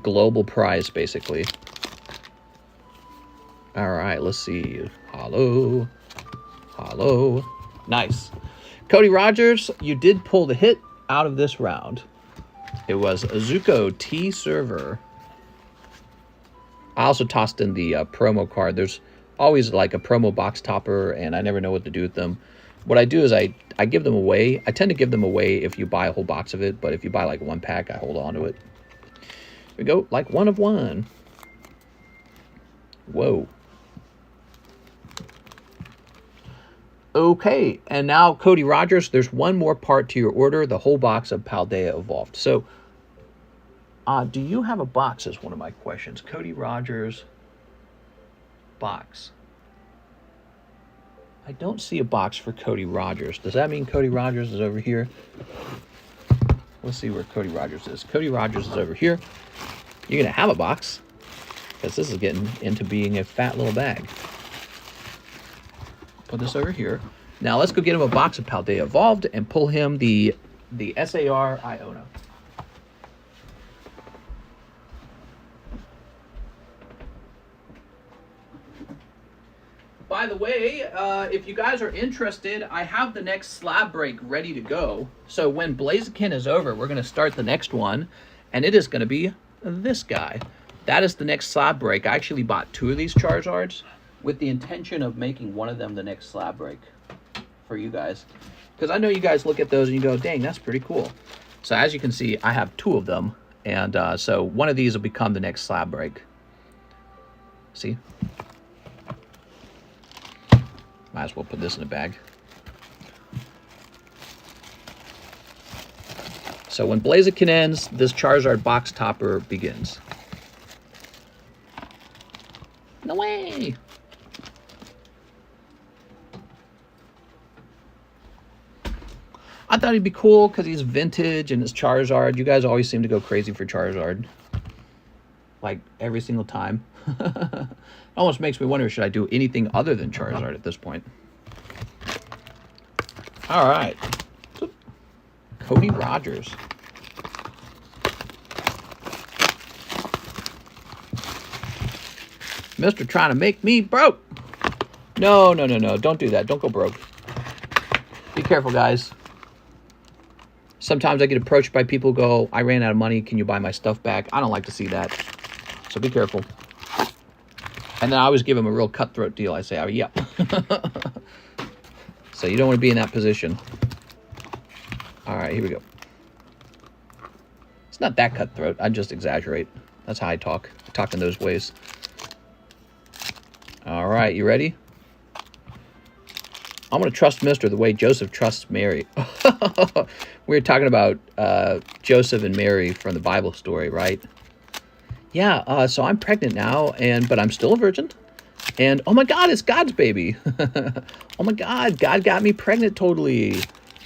global prize, basically. All right, let's see. Hello. Nice. Cody Rogers, you did pull the hit out of this round. It was a Zuko T server. I also tossed in the promo card. There's always like a promo box topper, and I never know what to do with them. What I do is I give them away. I tend to give them away if you buy a whole box of it, but if you buy like 1 pack, I hold on to it. Here we go, like 1 of 1. Whoa. Okay, and now Cody Rogers, there's one more part to your order, the whole box of Paldea Evolved. So, do you have a box is one of my questions. Cody Rogers box. I don't see a box for Cody Rogers. Does that mean Cody Rogers is over here? Let's see where Cody Rogers is. Cody Rogers is over here. You're going to have a box, because this is getting into being a fat little bag. Put this over here. Now let's go get him a box of Paldea Evolved and pull him the SAR Iona. By the way, if you guys are interested, I have the next slab break ready to go. So when Blaziken is over, we're going to start the next one, and it is going to be this guy. That is the next slab break. I actually bought 2 of these Charizards with the intention of making one of them the next slab break for you guys. Because I know you guys look at those and you go, dang, that's pretty cool. So as you can see, I have 2 of them. And so one of these will become the next slab break. See? Might as well put this in a bag. So when Blaziken ends, this Charizard box topper begins. No way! I thought he'd be cool because he's vintage and it's Charizard. You guys always seem to go crazy for Charizard. Like, every single time. It almost makes me wonder, should I do anything other than Charizard at this point? Alright. Cody Rogers. Mr. trying to make me broke. No, no, no, no. Don't do that. Don't go broke. Be careful, guys. Sometimes I get approached by people who go, I ran out of money. Can you buy my stuff back? I don't like to see that. So be careful. And then I always give them a real cutthroat deal. I say, oh, yeah. So you don't want to be in that position. All right, here we go. It's not that cutthroat. I just exaggerate. That's how I talk. I talk in those ways. All right, you ready? I'm going to trust Mister the way Joseph trusts Mary. We were talking about Joseph and Mary from the Bible story, right? Yeah, so I'm pregnant now, but I'm still a virgin. And, oh my God, it's God's baby. Oh my God, God got me pregnant totally.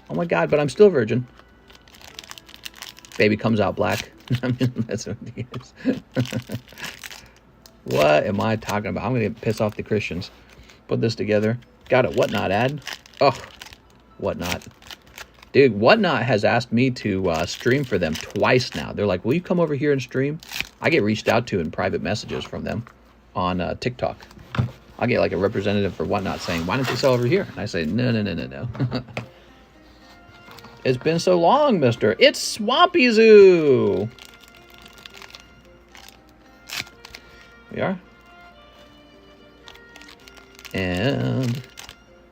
Oh my God, but I'm still a virgin. Baby comes out black. That's what he is. What am I talking about? I'm going to piss off the Christians. Put this together. Got a Whatnot ad. Oh, Whatnot. Dude, Whatnot has asked me to stream for them twice now. They're like, will you come over here and stream? I get reached out to in private messages from them on TikTok. I'll get like a representative for Whatnot saying, why don't you sell over here? And I say, no, no, no, no, no. It's been so long, mister. It's Swampy Zoo. We are. And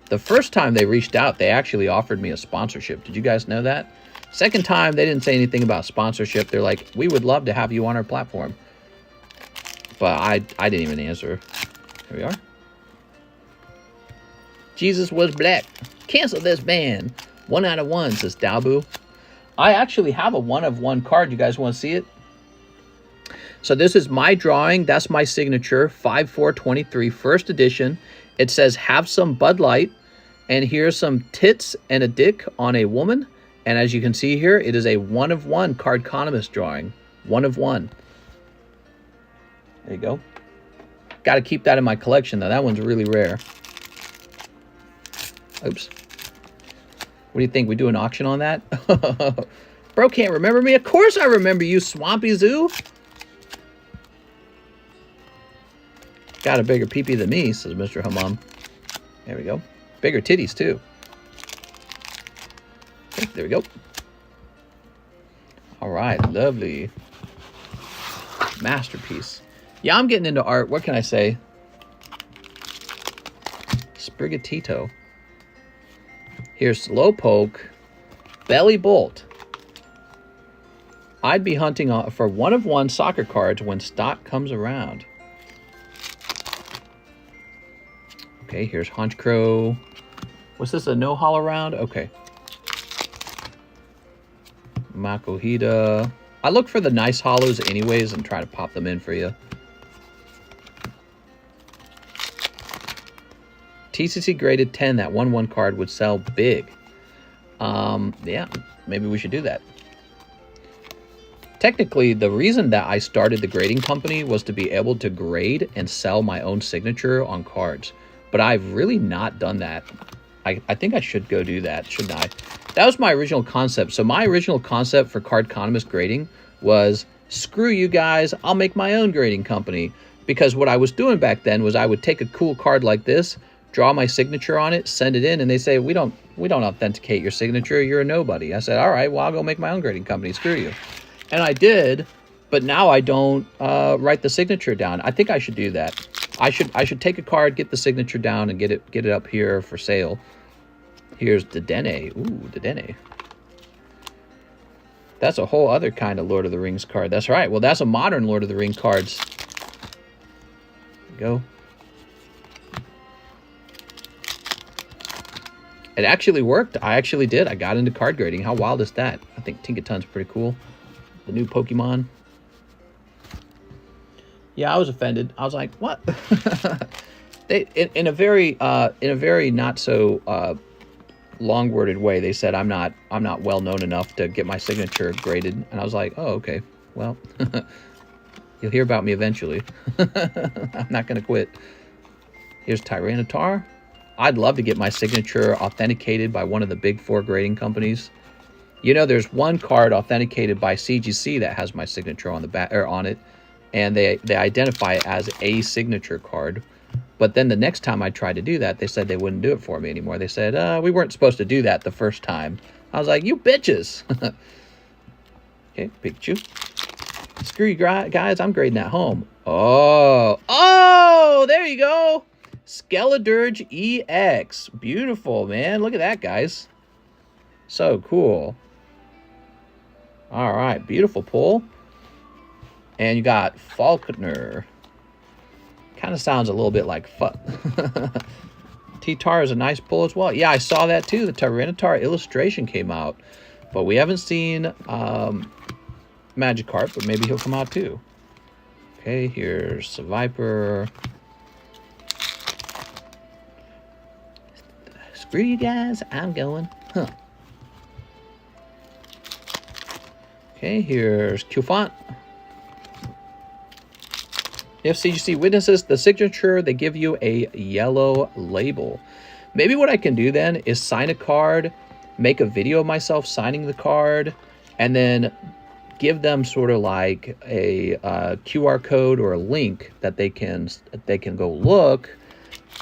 the first time they reached out, they actually offered me a sponsorship. Did you guys know that? Second time, they didn't say anything about sponsorship. They're like, we would love to have you on our platform. But I didn't even answer. Here we are. Jesus was black. Cancel this ban. 1 out of 1, says Dalbu. I actually have a 1 of 1 card. You guys want to see it? So this is my drawing. That's my signature. 5/4/23, first edition. It says, have some Bud Light. And here's some tits and a dick on a woman. And as you can see here, it is a 1 of 1 Cardconomist drawing. 1 of 1. There you go. Got to keep that in my collection, though. That one's really rare. Oops. What do you think? We do an auction on that? Bro can't remember me? Of course I remember you, Swampy Zoo. Got a bigger peepee than me, says Mr. Hammam. There we go. Bigger titties, too. Okay, there we go. All right, lovely. Masterpiece. Yeah, I'm getting into art. What can I say? Sprigatito. Here's Slowpoke. Belly Bolt. I'd be hunting for 1-of-1 soccer cards when stock comes around. Okay, here's Honchkrow. Was this a no hollow round? Okay. Makuhita. I look for the nice hollows anyways and try to pop them in for you. TCC graded 10, that 1/1 card would sell big. Yeah, maybe we should do that. Technically, the reason that I started the grading company was to be able to grade and sell my own signature on cards. But I've really not done that. I think I should go do that, shouldn't I? That was my original concept. So my original concept for TheCardconomist grading was, screw you guys, I'll make my own grading company. Because what I was doing back then was I would take a cool card like this, draw my signature on it, send it in, and they say, we don't authenticate your signature, you're a nobody. I said, all right, well, I'll go make my own grading company, screw you. And I did, but now I don't write the signature down. I think I should do that. I should take a card, get the signature down, and get it up here for sale. Here's Dedenne. Ooh, Dedenne. That's a whole other kind of Lord of the Rings card. That's right. Well, that's a modern Lord of the Rings cards. Go. It actually worked. I actually did. I got into card grading. How wild is that? I think Tinkaton's pretty cool. The new Pokemon. Yeah, I was offended. I was like, "What?" They in a very not so long-worded way. They said I'm not well known enough to get my signature graded, and I was like, "Oh, okay. Well, you'll hear about me eventually. I'm not gonna quit." Here's Tyranitar. I'd love to get my signature authenticated by one of the big 4 grading companies. You know, there's one card authenticated by CGC that has my signature on the back or on it, and they identify it as a signature card. But then the next time I tried to do that, they said they wouldn't do it for me anymore. They said, we weren't supposed to do that the first time. I was like, you bitches. Okay, Pikachu. Screw you guys, I'm grading at home. Oh, there you go. Skeledirge EX. Beautiful, man. Look at that, guys. So cool. All right, beautiful pull. And you got Falconer. Kind of sounds a little bit like fuck. T-Tar is a nice pull as well. Yeah, I saw that too. The Tyranitar illustration came out. But we haven't seen Magikarp, but maybe he'll come out too. Okay, here's Viper. Screw you guys, I'm going. Huh. Okay, here's Qfont. If CGC witnesses the signature, they give you a yellow label. Maybe what I can do then is sign a card, make a video of myself signing the card, and then give them sort of like a QR code or a link that they can go look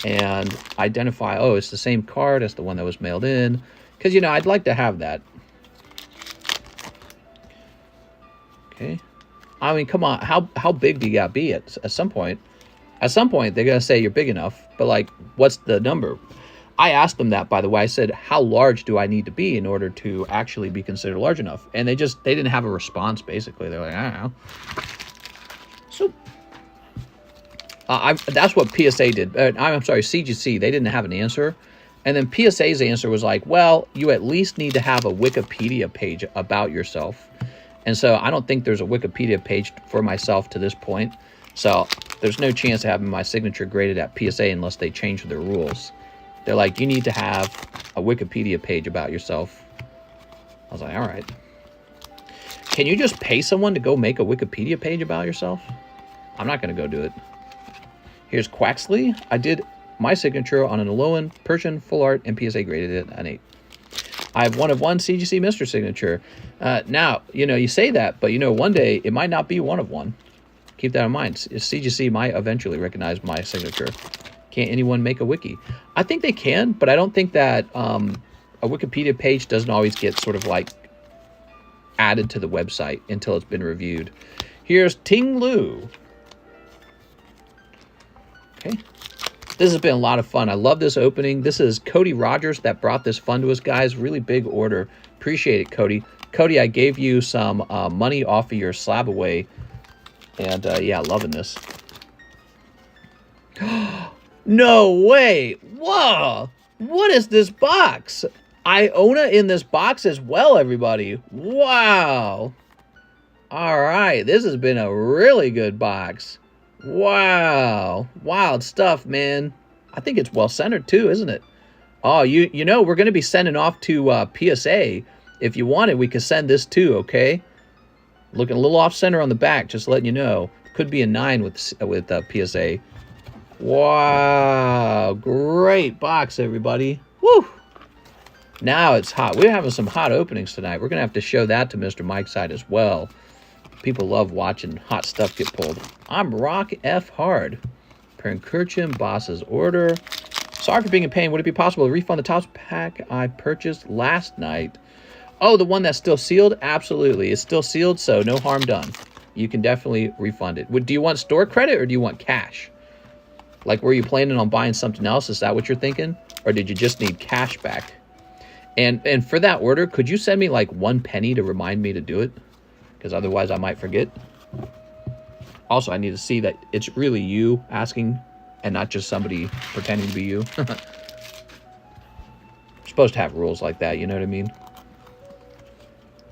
and identify, oh, it's the same card as the one that was mailed in. Because, you know, I'd like to have that. Okay. I mean, come on. How big do you got to be at some point? At some point, they're going to say you're big enough. But, like, what's the number? I asked them that, by the way. I said, how large do I need to be in order to actually be considered large enough? And they didn't have a response, basically. They're like, I don't know. So, that's what PSA did. I'm sorry, CGC. They didn't have an answer. And then PSA's answer was like, well, you at least need to have a Wikipedia page about yourself. And so I don't think there's a Wikipedia page for myself to this point. So there's no chance of having my signature graded at PSA unless they change their rules. They're like, you need to have a Wikipedia page about yourself. I was like, all right. Can you just pay someone to go make a Wikipedia page about yourself? I'm not going to go do it. Here's Quaxley. I did my signature on an Alolan Persian full art and PSA graded it an 8. I have 1/1 CGC Mr. signature. Now, you know, you say that, but, you know, one day it might not be 1/1. Keep that in mind. CGC might eventually recognize my signature. Can't anyone make a wiki? I think they can, but I don't think that a Wikipedia page doesn't always get sort of like added to the website until it's been reviewed. Here's Ting Lu. Okay. This has been a lot of fun. I love this opening. This is Cody Rogers that brought this fun to us, guys. Really big order. Appreciate it, Cody. Cody, I gave you some money off of your slab away. And, yeah, loving this. No way! Whoa! What is this box? Iona in this box as well, everybody. Wow! Alright, this has been a really good box. Wow! Wild stuff, man. I think it's well-centered, too, isn't it? Oh, you know, we're going to be sending off to PSA. If you want it, we could send this, too, okay? Looking a little off-center on the back, just letting you know. Could be a 9 with PSA. Wow, great box, everybody. Woo! Now it's hot. We're having some hot openings tonight. We're going to have to show that to Mr. Mike's side as well. People love watching hot stuff get pulled. I'm Rock F. Hard. Perncurchin, Boss's Order. Sorry for being in pain. Would it be possible to refund the Topps pack I purchased last night? Oh, the one that's still sealed? Absolutely. It's still sealed, so no harm done. You can definitely refund it. Do you want store credit or do you want cash? Like, were you planning on buying something else? Is that what you're thinking? Or did you just need cash back? And for that order, could you send me like 1 penny to remind me to do it? Because otherwise I might forget. Also, I need to see that it's really you asking and not just somebody pretending to be you. You're supposed to have rules like that, you know what I mean?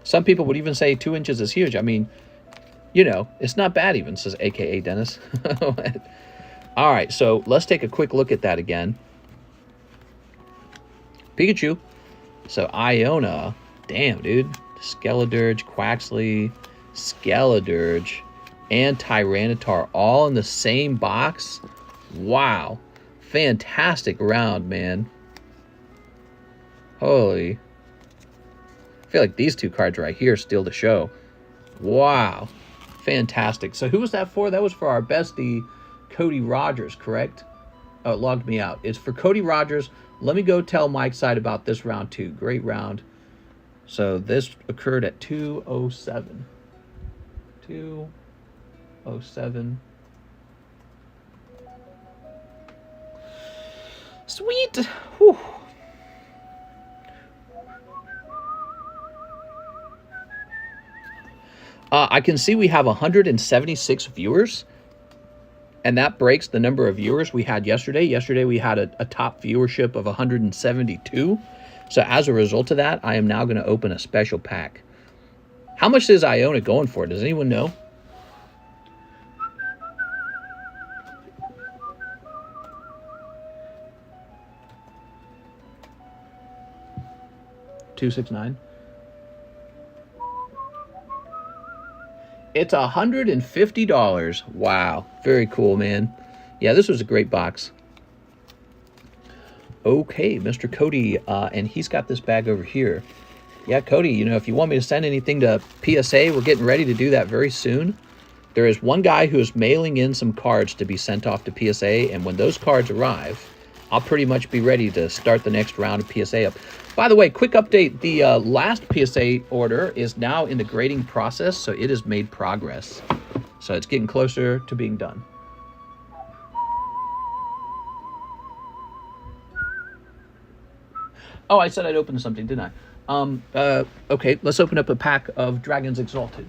Some people would even say 2 inches is huge. I mean, you know, it's not bad even, says AKA Dennis. All right, so let's take a quick look at that again. Pikachu. So Iona. Damn, dude. Skeledirge, Quaxley, Skeledirge, and Tyranitar all in the same box. Wow. Fantastic round, man. Holy. I feel like these 2 cards right here steal the show. Wow. Fantastic. So who was that for? That was for our bestie, Cody Rogers, correct? Oh, it logged me out. It's for Cody Rogers. Let me go tell Mike's side about this round, too. Great round. So this occurred at 2:07. 2:07. Sweet. Whew. I can see we have 176 viewers. And that breaks the number of viewers we had yesterday. Yesterday we had a top viewership of 172. So as a result of that, I am now going to open a special pack. How much is Iona going for? Does anyone know? $269. It's $150. Wow. Very cool, man. Yeah, this was a great box. Okay, Mr. Cody, and he's got this bag over here. Yeah, Cody, you know, if you want me to send anything to PSA, we're getting ready to do that very soon. There is one guy who is mailing in some cards to be sent off to PSA, and when those cards arrive, I'll pretty much be ready to start the next round of PSA up. By the way, quick update. The last PSA order is now in the grading process, so it has made progress. So it's getting closer to being done. Oh, I said I'd open something, didn't I? Okay, let's open up a pack of Dragons Exalted.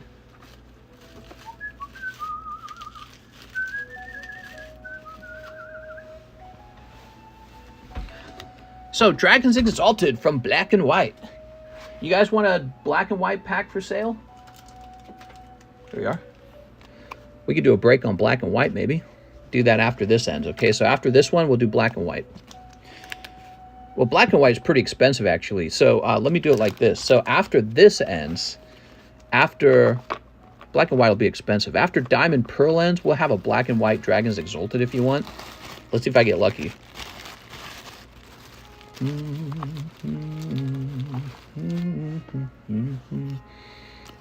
So, Dragons Exalted from Black and White. You guys want a Black and White pack for sale? There we are. We could do a break on Black and White, maybe. Do that after this ends, okay? So, after this one, we'll do Black and White. Well, Black and White is pretty expensive, actually. So, let me do it like this. So, after this ends, after... Black and White will be expensive. After Diamond Pearl ends, we'll have a Black and White Dragons Exalted if you want. Let's see if I get lucky.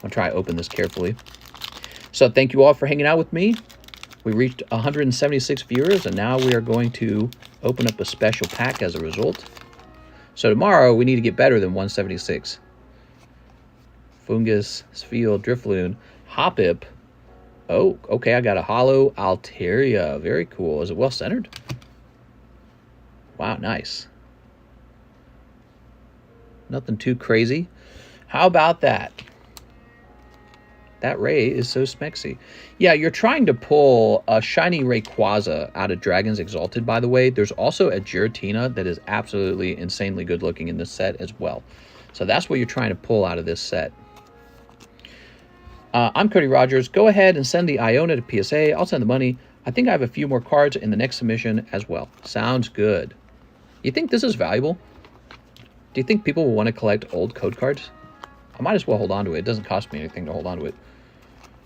I'll try to open this carefully. So thank you all for hanging out with me. We reached 176 viewers, and now we are going to open up a special pack as a result. So tomorrow we need to get better than 176. Fungus, Spheal, Drifloon, Hoppip. Oh, okay, I got a hollow Altaria. Very cool. Is it well centered? Wow, nice. Nothing too crazy. How about that? That Ray is so smexy. Yeah, you're trying to pull a shiny Rayquaza out of Dragon's Exalted, by the way. There's also a Giratina that is absolutely insanely good looking in this set as well. So that's what you're trying to pull out of this set. I'm Cody Rogers. Go ahead and send the Iona to PSA. I'll send the money. I think I have a few more cards in the next submission as well. Sounds good. You think this is valuable? Do you think people will want to collect old code cards? I might as well hold on to it. It doesn't cost me anything to hold on to it.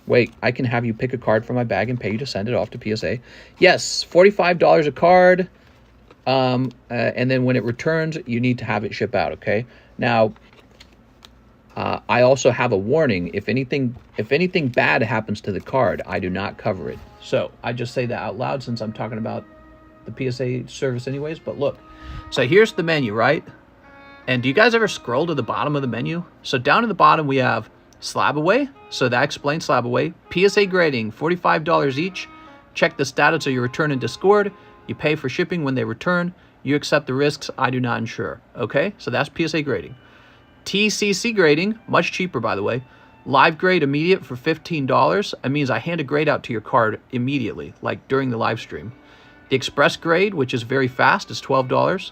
Wait, I can have you pick a card from my bag and pay you to send it off to PSA. Yes, $45 a card. And then when it returns, you need to have it ship out, okay? Now, I also have a warning. If anything bad happens to the card, I do not cover it. So I just say that out loud since I'm talking about the PSA service anyways. But look, so here's the menu, right? And do you guys ever scroll to the bottom of the menu? So down at the bottom, we have Slab Away. So that explains Slab Away. PSA grading, $45 each. Check the status of your return in Discord. You pay for shipping when they return. You accept the risks I do not insure. Okay, so that's PSA grading. TCC grading, much cheaper by the way. Live grade immediate for $15. It means I hand a grade out to your card immediately, like during the live stream. The express grade, which is very fast, is $12.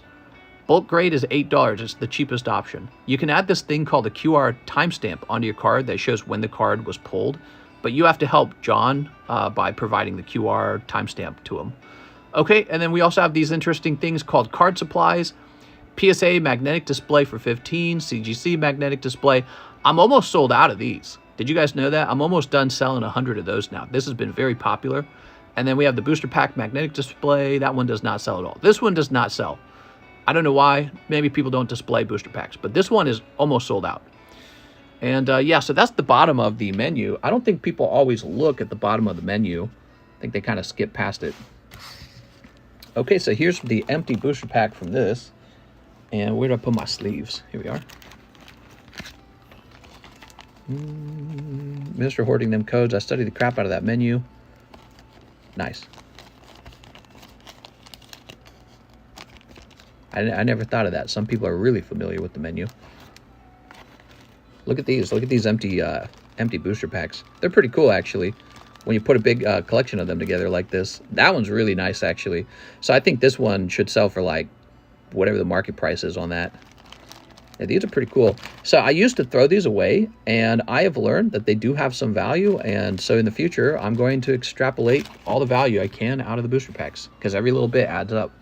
Bulk grade is $8. It's the cheapest option. You can add this thing called a QR timestamp onto your card that shows when the card was pulled, but you have to help John by providing the QR timestamp to him. Okay, and then we also have these interesting things called card supplies. PSA magnetic display for $15, CGC magnetic display. I'm almost sold out of these. Did you guys know that? I'm almost done selling 100 of those now. This has been very popular. And then we have the booster pack magnetic display. That one does not sell at all. This one does not sell. I don't know why. Maybe people don't display booster packs, but this one is almost sold out. And yeah, so that's the bottom of the menu. I don't think people always look at the bottom of the menu. I think they kind of skip past it. Okay, so here's the empty booster pack from this. And where do I put my sleeves? Here we are. Mr. Hoarding them codes. I studied the crap out of that menu. Nice. I never thought of that. Some people are really familiar with the menu. Look at these. Look at these empty booster packs. They're pretty cool, actually. When you put a big collection of them together like this. That one's really nice, actually. So I think this one should sell for like whatever the market price is on that. Yeah, these are pretty cool. So I used to throw these away, and I have learned that they do have some value. And so in the future, I'm going to extrapolate all the value I can out of the booster packs, because every little bit adds up.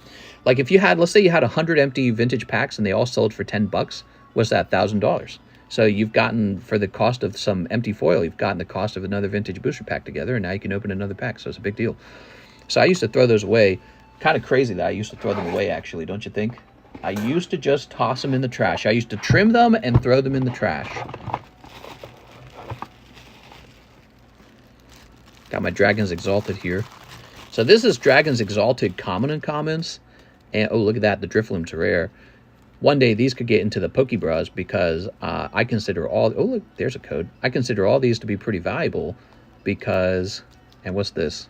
Like if you had, let's say you had 100 empty vintage packs and they all sold for $10, what's that? $1,000. So you've gotten, for the cost of some empty foil, you've gotten the cost of another vintage booster pack together, and now you can open another pack. So it's a big deal. So I used to throw those away. Kind of crazy that I used to throw them away, actually, don't you think? I used to just toss them in the trash. I used to trim them and throw them in the trash. Got my Dragon's Exalted here. So this is Dragon's Exalted common and commons. And oh, look at that. The Drifloom's rare. One day these could get into the PokeBRUHs because I consider all... Oh, look, there's a code. I consider all these to be pretty valuable because... And what's this?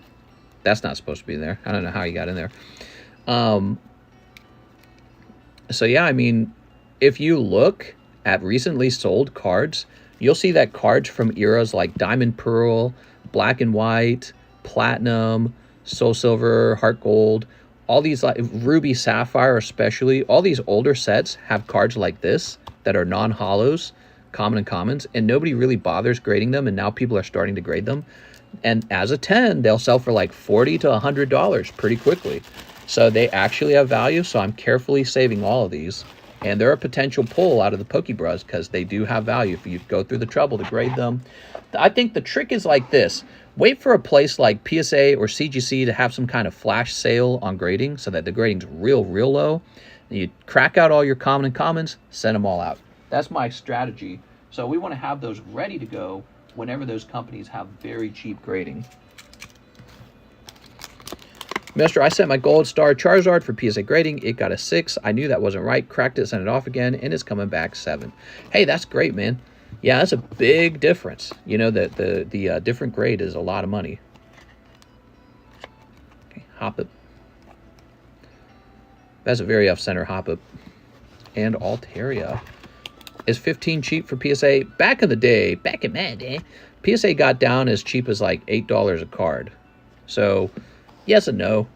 That's not supposed to be there. I don't know how you got in there. So yeah, I mean, if you look at recently sold cards, you'll see that cards from eras like Diamond Pearl, Black and White, Platinum, Soul Silver, Heart Gold, all these, like Ruby Sapphire especially, all these older sets have cards like this that are non-hollows, common and commons, and nobody really bothers grading them, and now people are starting to grade them. And as a 10, they'll sell for like $40 to $100 pretty quickly. So they actually have value, so I'm carefully saving all of these. And they're a potential pull out of the PokeBRUHs because they do have value if you go through the trouble to grade them. I think the trick is like this. Wait for a place like PSA or CGC to have some kind of flash sale on grading so that the grading's real low. And you crack out all your common and commons, send them all out. That's my strategy. So we want to have those ready to go whenever those companies have very cheap grading. Mister, I sent my gold star Charizard for PSA grading. It got a 6. I knew that wasn't right. Cracked it, sent it off again, and it's coming back 7. Hey, that's great, man. Yeah, that's a big difference. You know that the different grade is a lot of money. Okay, Hoppip. That's a very off-center Hoppip. And Altaria. Is 15 cheap for PSA? Back in the day, back in my day, PSA got down as cheap as like $8 a card. So, yes and no.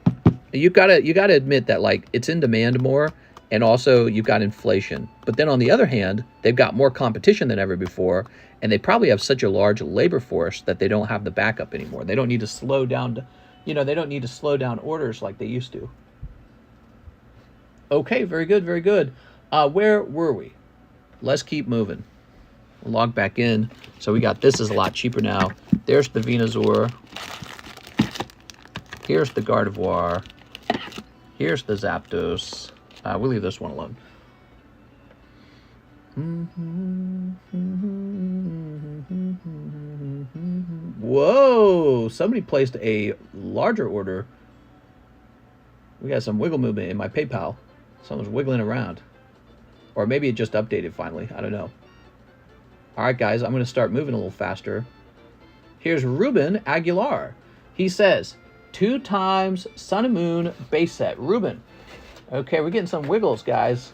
You gotta admit that like it's in demand more, and also you've got inflation. But then on the other hand, they've got more competition than ever before, and they probably have such a large labor force that they don't have the backup anymore. They don't need to slow down, they don't need to slow down orders like they used to. Okay, very good, very good. Where were we? Let's keep moving. We'll log back in. So we got this is a lot cheaper now. There's the Venusaur. Here's the Gardevoir. Here's the Zapdos. We'll leave this one alone. Whoa! Somebody placed a larger order. We got some wiggle movement in my PayPal. Someone's wiggling around. Or maybe it just updated finally. I don't know. All right, guys, I'm going to start moving a little faster. Here's Ruben Aguilar. He says, 2 times Sun and Moon base set. Ruben. Okay, we're getting some wiggles, guys.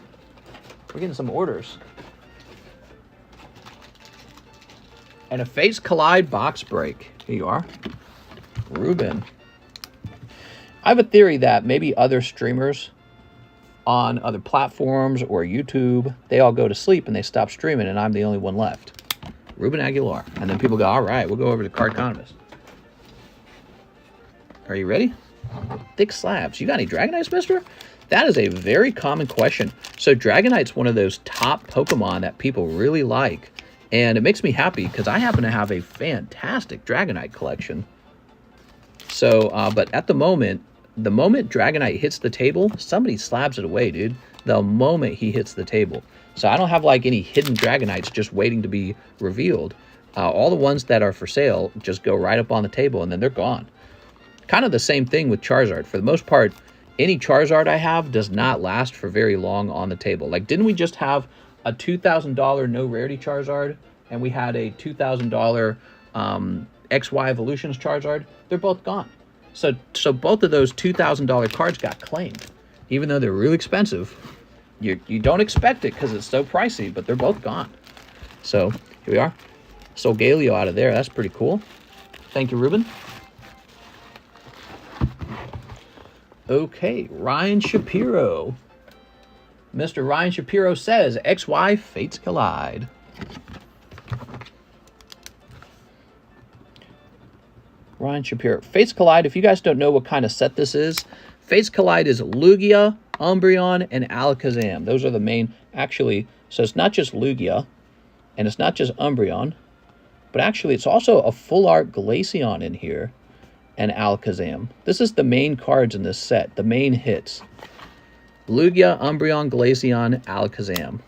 We're getting some orders. And a Fates Collide box break. Here you are. Ruben. I have a theory that maybe other streamers on other platforms or YouTube, they all go to sleep and they stop streaming, and I'm the only one left. Ruben Aguilar. And then people go, all right, we'll go over to TheCardconomist. Are you ready? Thick slabs. You got any Dragonites, mister? That is a very common question. So Dragonite's one of those top Pokemon that people really like. And it makes me happy because I happen to have a fantastic Dragonite collection. So, but at the moment Dragonite hits the table, somebody slabs it away, dude. The moment he hits the table. So I don't have like any hidden Dragonites just waiting to be revealed. All the ones that are for sale just go right up on the table and then they're gone. Kind of the same thing with Charizard. For the most part, any Charizard I have does not last for very long on the table. Like, didn't we just have a $2,000 no rarity Charizard? And we had a $2,000 XY Evolutions Charizard? They're both gone. So both of those $2,000 cards got claimed. Even though they're really expensive. You don't expect it because it's so pricey, but they're both gone. So, here we are. Solgaleo out of there. That's pretty cool. Thank you, Ruben. Okay, Ryan Shapiro. Mr. Ryan Shapiro says, XY Fates Collide. Ryan Shapiro. Fates Collide, if you guys don't know what kind of set this is, Fates Collide is Lugia, Umbreon, and Alakazam. Those are the main, actually, so it's not just Lugia, and it's not just Umbreon, but actually it's also a full art Glaceon in here, and Alakazam. This is the main cards in this set, the main hits. Lugia, Umbreon, Glaceon, Alakazam.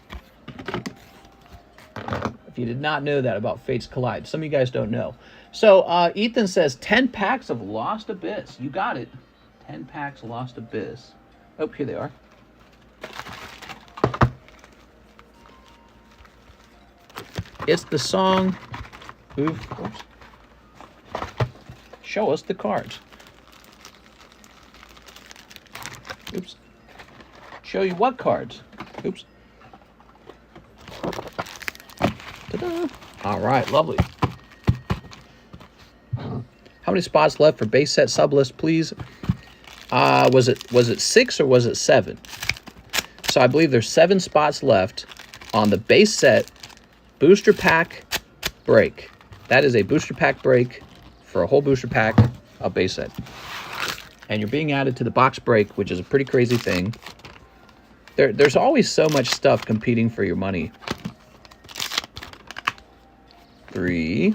If you did not know that about Fates Collide, some of you guys don't know. So, Ethan says 10 packs of Lost Abyss. You got it. 10 packs Lost Abyss. Oh, here they are. It's the song. Oops. Show us the cards. Oops. Show you what cards? Oops. Ta-da. All right, lovely. How many spots left for base set sublist, please? Was it 6 or was it 7? So I believe there's 7 spots left on the base set booster pack break. That is a booster pack break for a whole booster pack of base set. And you're being added to the box break, which is a pretty crazy thing. There's always so much stuff competing for your money. 3,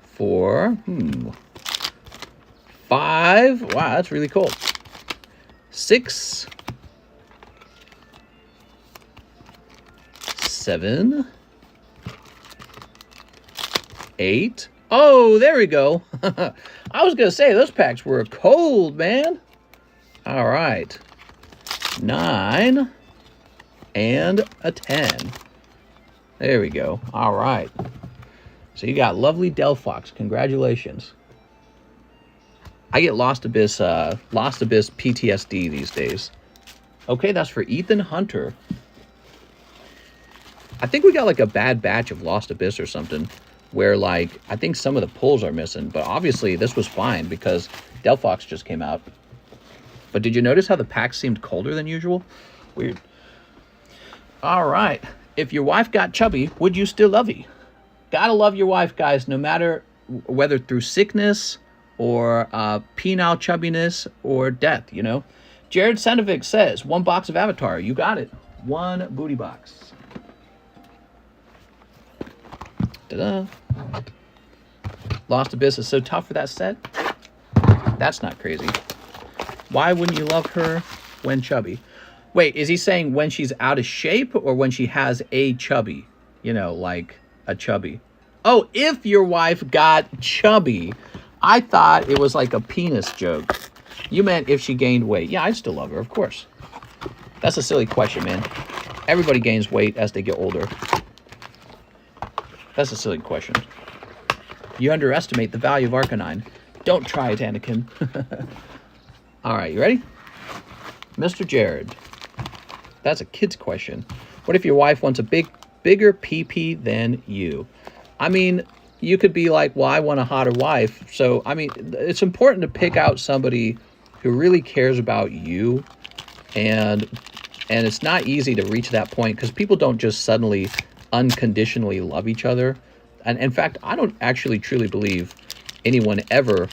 4, 5. Wow, that's really cool. 6, 7, 8. Oh, there we go. I was going to say, those packs were cold, man. All right. 9 and a 10. There we go. All right. So you got lovely Delphox. Congratulations. I get Lost Abyss PTSD these days. Okay, that's for Ethan Hunter. I think we got like a bad batch of Lost Abyss or something where like I think some of the pulls are missing, but obviously this was fine because Delphox just came out. But did you notice how the pack seemed colder than usual? Weird. All right. If your wife got chubby, would you still love her? Gotta love your wife, guys, no matter whether through sickness or penile chubbiness or death, you know? Jared Sanovic says, 1 box of Avatar. You got it. 1 booty box. Ta-da. Lost Abyss is so tough for that set. That's not crazy. Why wouldn't you love her when chubby? Wait, is he saying when she's out of shape or when she has a chubby? You know, like a chubby. Oh, if your wife got chubby. I thought it was like a penis joke. You meant if she gained weight. Yeah, I'd still love her, of course. That's a silly question, man. Everybody gains weight as they get older. That's a silly question. You underestimate the value of Arcanine. Don't try it, Anakin. All right, you ready? Mr. Jared. That's a kid's question. What if your wife wants a bigger PP than you? I mean, you could be like, well, I want a hotter wife. So, I mean, it's important to pick out somebody who really cares about you. And it's not easy to reach that point because people don't just suddenly unconditionally love each other. And in fact, I don't actually truly believe anyone ever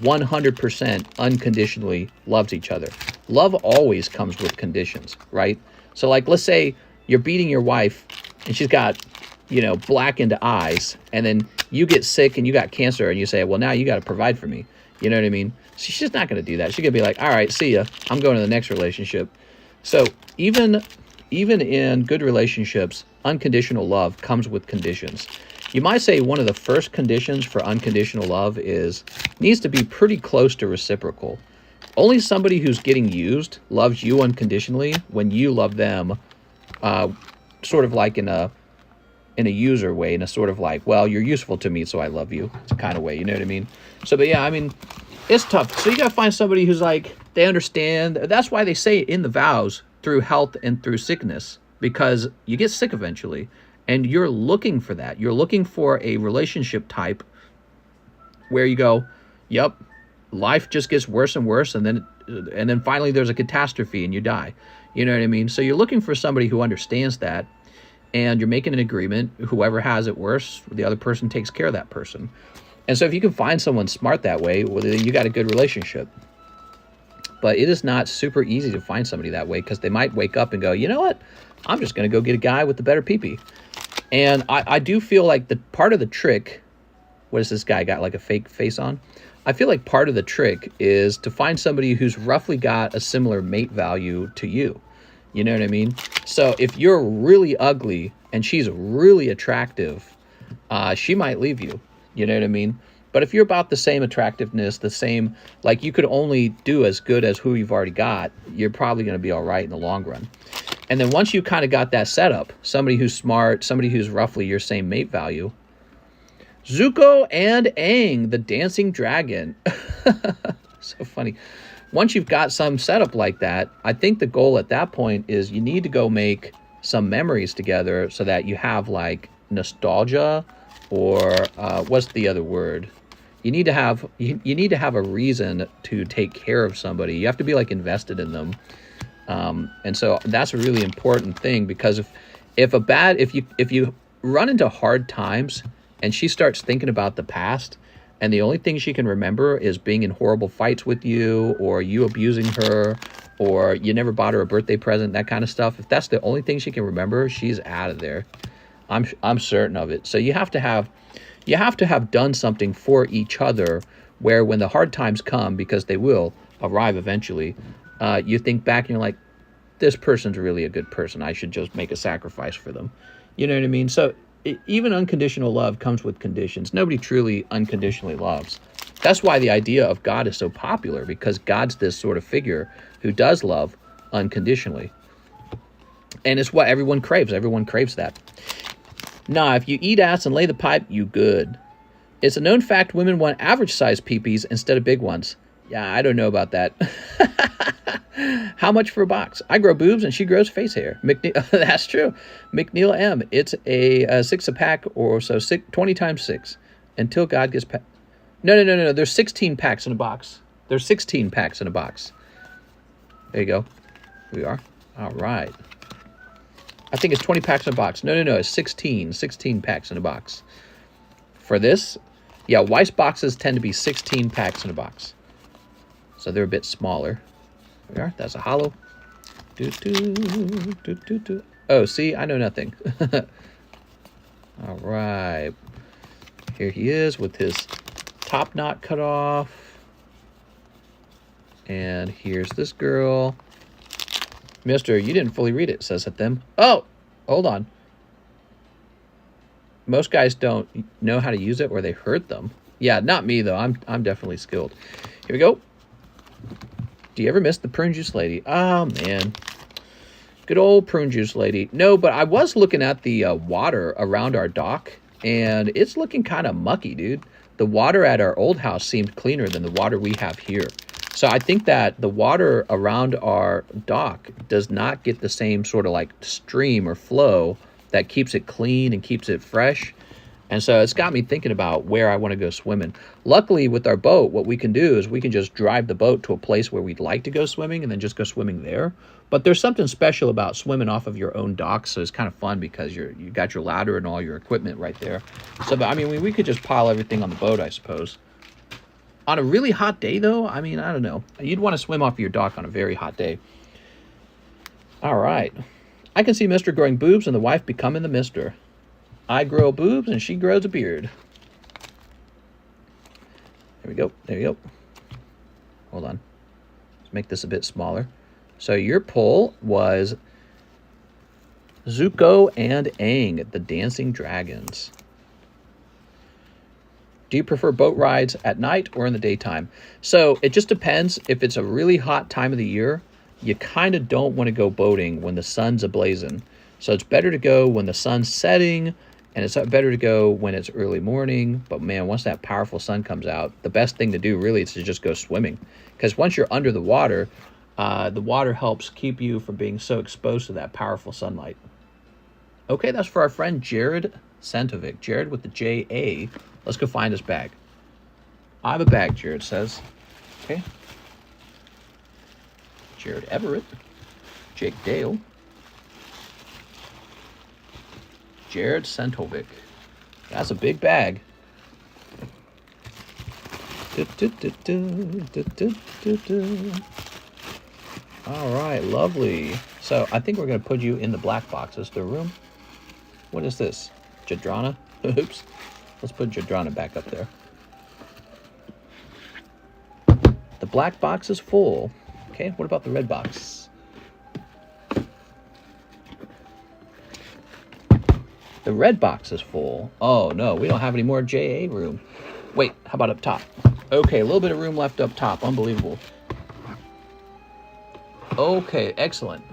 100% unconditionally loves each other. Love always comes with conditions, right? So like, let's say you're beating your wife and she's got, you know, blackened eyes, and then you get sick and you got cancer and you say, well, now you got to provide for me. You know what I mean? So she's not going to do that. She's going to be like, all right, see ya. I'm going to the next relationship. So even in good relationships, unconditional love comes with conditions. You might say one of the first conditions for unconditional love needs to be pretty close to reciprocal. Only somebody who's getting used loves you unconditionally when you love them, sort of like in a user way, in a sort of like, well, you're useful to me, so I love you. It's a kind of way, you know what I mean? So, but yeah, I mean, it's tough. So you got to find somebody who's like, they understand. That's why they say in the vows, through health and through sickness, because you get sick eventually. And you're looking for that. You're looking for a relationship type where you go, yep, life just gets worse and worse, and then finally there's a catastrophe and you die. You know what I mean? So you're looking for somebody who understands that, and you're making an agreement. Whoever has it worse, the other person takes care of that person. And so if you can find someone smart that way, well, then you got a good relationship. But it is not super easy to find somebody that way because they might wake up and go, you know what? I'm just going to go get a guy with the better pee-pee. And I do feel like the part of the trick, what is this guy got like a fake face on? I feel like part of the trick is to find somebody who's roughly got a similar mate value to you. You know what I mean? So if you're really ugly and she's really attractive, she might leave you. You know what I mean? But if you're about the same attractiveness, the same, like you could only do as good as who you've already got, you're probably going to be all right in the long run. And then once you kind of got that set up, somebody who's smart, somebody who's roughly your same mate value. Zuko and Aang, the dancing dragon. So funny. Once you've got some setup like that, I think the goal at that point is you need to go make some memories together so that you have like nostalgia or what's the other word? You need to have a reason to take care of somebody. You have to be like invested in them. And so that's a really important thing because if you run into hard times and she starts thinking about the past and the only thing she can remember is being in horrible fights with you or you abusing her or you never bought her a birthday present, that kind of stuff. If that's the only thing she can remember, she's out of there. I'm certain of it. So you have to have done something for each other where when the hard times come, because they will arrive eventually, you think back and you're like, this person's really a good person. I should just make a sacrifice for them. You know what I mean? So even unconditional love comes with conditions. Nobody truly unconditionally loves. That's why the idea of God is so popular, because God's this sort of figure who does love unconditionally. And it's what everyone craves. Everyone craves that. Nah, if you eat ass and lay the pipe, you good. It's a known fact women want average-sized peepees instead of big ones. Yeah, I don't know about that. How much for a box? I grow boobs and she grows face hair. That's true. McNeil M. It's a 6 a pack or so. 20 times 6. Until God gets... No. There's 16 packs in a box. There's 16 packs in a box. There you go. Here we are. All right. I think it's 20 packs in a box. No. It's 16. 16 packs in a box. For this, yeah, Weiss boxes tend to be 16 packs in a box. So they're a bit smaller. There we are. That's a hollow. Oh, see, I know nothing. All right. Here he is with his top knot cut off. And here's this girl. Mister, you didn't fully read it, says it them. Oh, hold on. Most guys don't know how to use it or they hurt them. Yeah, not me, though. I'm definitely skilled. Here we go. Do you ever miss the prune juice lady? Oh, man. Good old prune juice lady. No, but I was looking at the water around our dock, and it's looking kind of mucky, dude. The water at our old house seemed cleaner than the water we have here. So I think that the water around our dock does not get the same sort of like stream or flow that keeps it clean and keeps it fresh. And so it's got me thinking about where I want to go swimming. Luckily, with our boat, what we can do is we can just drive the boat to a place where we'd like to go swimming and then just go swimming there. But there's something special about swimming off of your own dock, so it's kind of fun because you got your ladder and all your equipment right there. So, but, I mean, we could just pile everything on the boat, I suppose. On a really hot day, though, I mean, I don't know. You'd want to swim off your dock on a very hot day. All right. I can see Mr. growing boobs and the wife becoming the Mr. I grow boobs and she grows a beard. There we go. There you go. Hold on. Let's make this a bit smaller. So your pull was Zuko and Aang, the Dancing Dragons. Do you prefer boat rides at night or in the daytime? So it just depends. If it's a really hot time of the year, you kind of don't want to go boating when the sun's ablazing. So it's better to go when the sun's setting, and it's better to go when it's early morning. But man, once that powerful sun comes out, the best thing to do really is to just go swimming. Because once you're under the water helps keep you from being so exposed to that powerful sunlight. Okay, that's for our friend Jared Santovic. Jared with the J-A. Let's go find his bag. I have a bag, Jared says. Okay. Jared Everett. Jake Dale. Jared Santovic. That's a big bag. All right, lovely. So I think we're going to put you in the black box. Is there room? What is this? Jadrana? Oops. Let's put Jadrana back up there. The black box is full. Okay, what about the red box? The red box is full. Oh, no, we don't have any more JA room. Wait, how about up top? Okay, a little bit of room left up top. Unbelievable. Okay, excellent.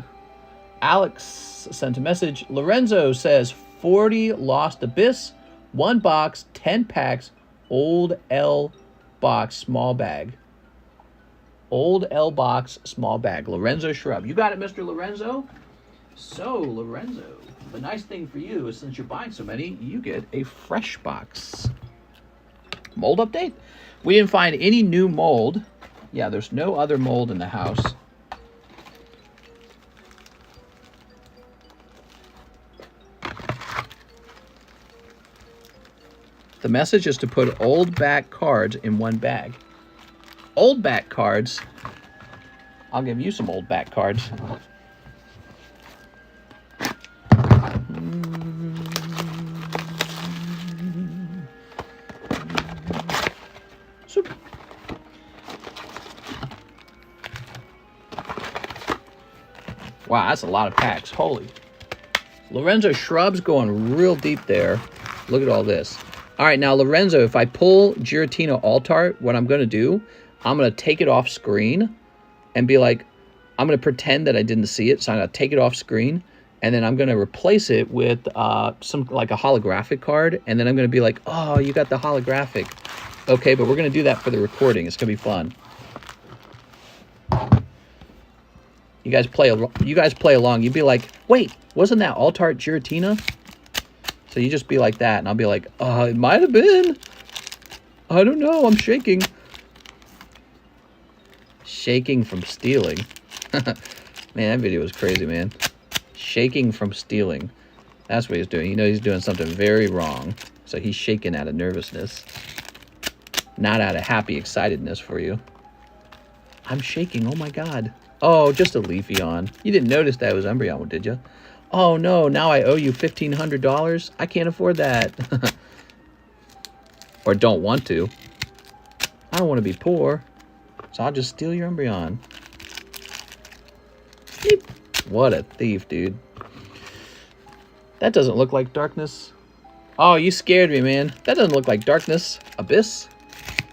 Alex sent a message. Lorenzo says 40 Lost Abyss, 1 box, 10 packs, old L box, small bag. Old L box, small bag. Lorenzo Shrub. You got it, Mr. Lorenzo? So, Lorenzo, the nice thing for you is since you're buying so many, you get a fresh box. Mold update? We didn't find any new mold. Yeah, there's no other mold in the house. The message is to put old back cards in one bag. Old back cards. I'll give you some old back cards. Soup. Wow, that's a lot of packs. Holy. Lorenzo Shrub's going real deep there. Look at all this. All right, now, Lorenzo, if I pull Giratina Altar, what I'm going to do, I'm going to take it off screen and be like, I'm going to pretend that I didn't see it. So I'm going to take it off screen and then I'm going to replace it with some like a holographic card, and then I'm going to be like, oh, you got the holographic. Okay, but we're going to do that for the recording. It's going to be fun. You guys play along. You'd be like, wait, wasn't that Alt-Art Giratina? So you just be like that, and I'll be like, it might have been. I don't know, I'm shaking. Shaking from stealing. Man, that video was crazy, man. Shaking from stealing. That's what he's doing. You know he's doing something very wrong. So he's shaking out of nervousness. Not out of happy excitedness for you. I'm shaking, oh my god. Oh, just a Leafeon. You didn't notice that it was Umbreon, did you? Oh no, now I owe you $1,500? I can't afford that. Or don't want to. I don't want to be poor. So I'll just steal your Umbreon. Beep. What a thief, dude. That doesn't look like darkness. Oh, you scared me, man. That doesn't look like darkness. Abyss?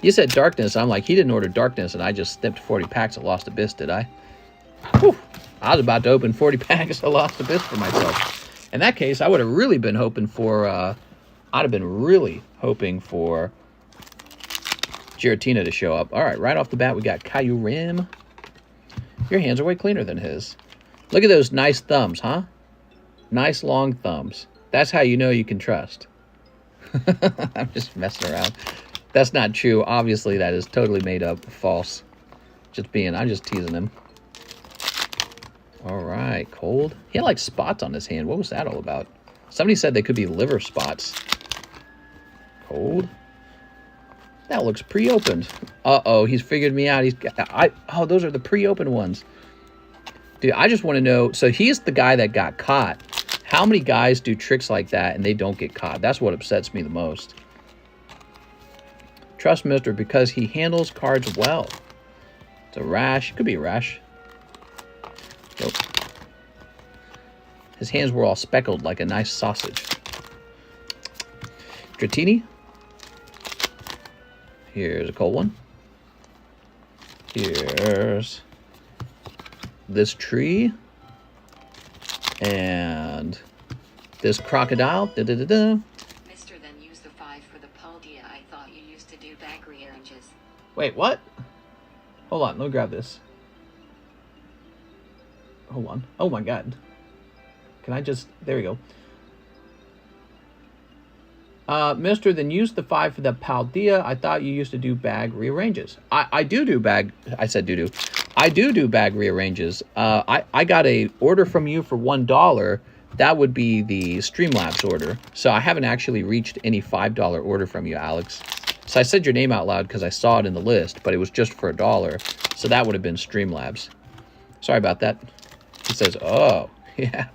You said darkness. I'm like, he didn't order darkness, and I just snipped 40 packs of Lost Abyss, did I? Whew. I was about to open 40 packs of Lost Abyss for myself. In that case, I would have really been hoping for, I'd have been really hoping for Giratina to show up. All right, right off the bat, we got Kyurem. Your hands are way cleaner than his. Look at those nice thumbs, huh? Nice long thumbs. That's how you know you can trust. I'm just messing around. That's not true. Obviously, that is totally made up. False. I'm just teasing him. All right, cold. He had like spots on his hand. What was that all about? Somebody said they could be liver spots. Cold. That looks pre-opened. Uh-oh, he's figured me out. Oh, those are the pre-opened ones. Dude, I just want to know. So he's the guy that got caught. How many guys do tricks like that and they don't get caught? That's what upsets me the most. Trust Mr. because he handles cards well. It's a rash. Could be a rash. Nope. His hands were all speckled like a nice sausage. Dratini. Here's a cold one. Here's this tree. And this crocodile. Da-da-da-da. Mister, then use the 5 for the Paldea. I thought you used to do bag rearranges. Wait, what? Hold on, let me grab this. Hold on. Oh my god. Can I just... There we go. Mister, then use the 5 for the Paldea. I thought you used to do bag rearranges. I do bag... I said do. I do bag rearranges. I got a order from you for $1. That would be the Streamlabs order. So I haven't actually reached any $5 order from you, Alex. So I said your name out loud because I saw it in the list, but it was just for $1. So that would have been Streamlabs. Sorry about that. He says, oh, yeah.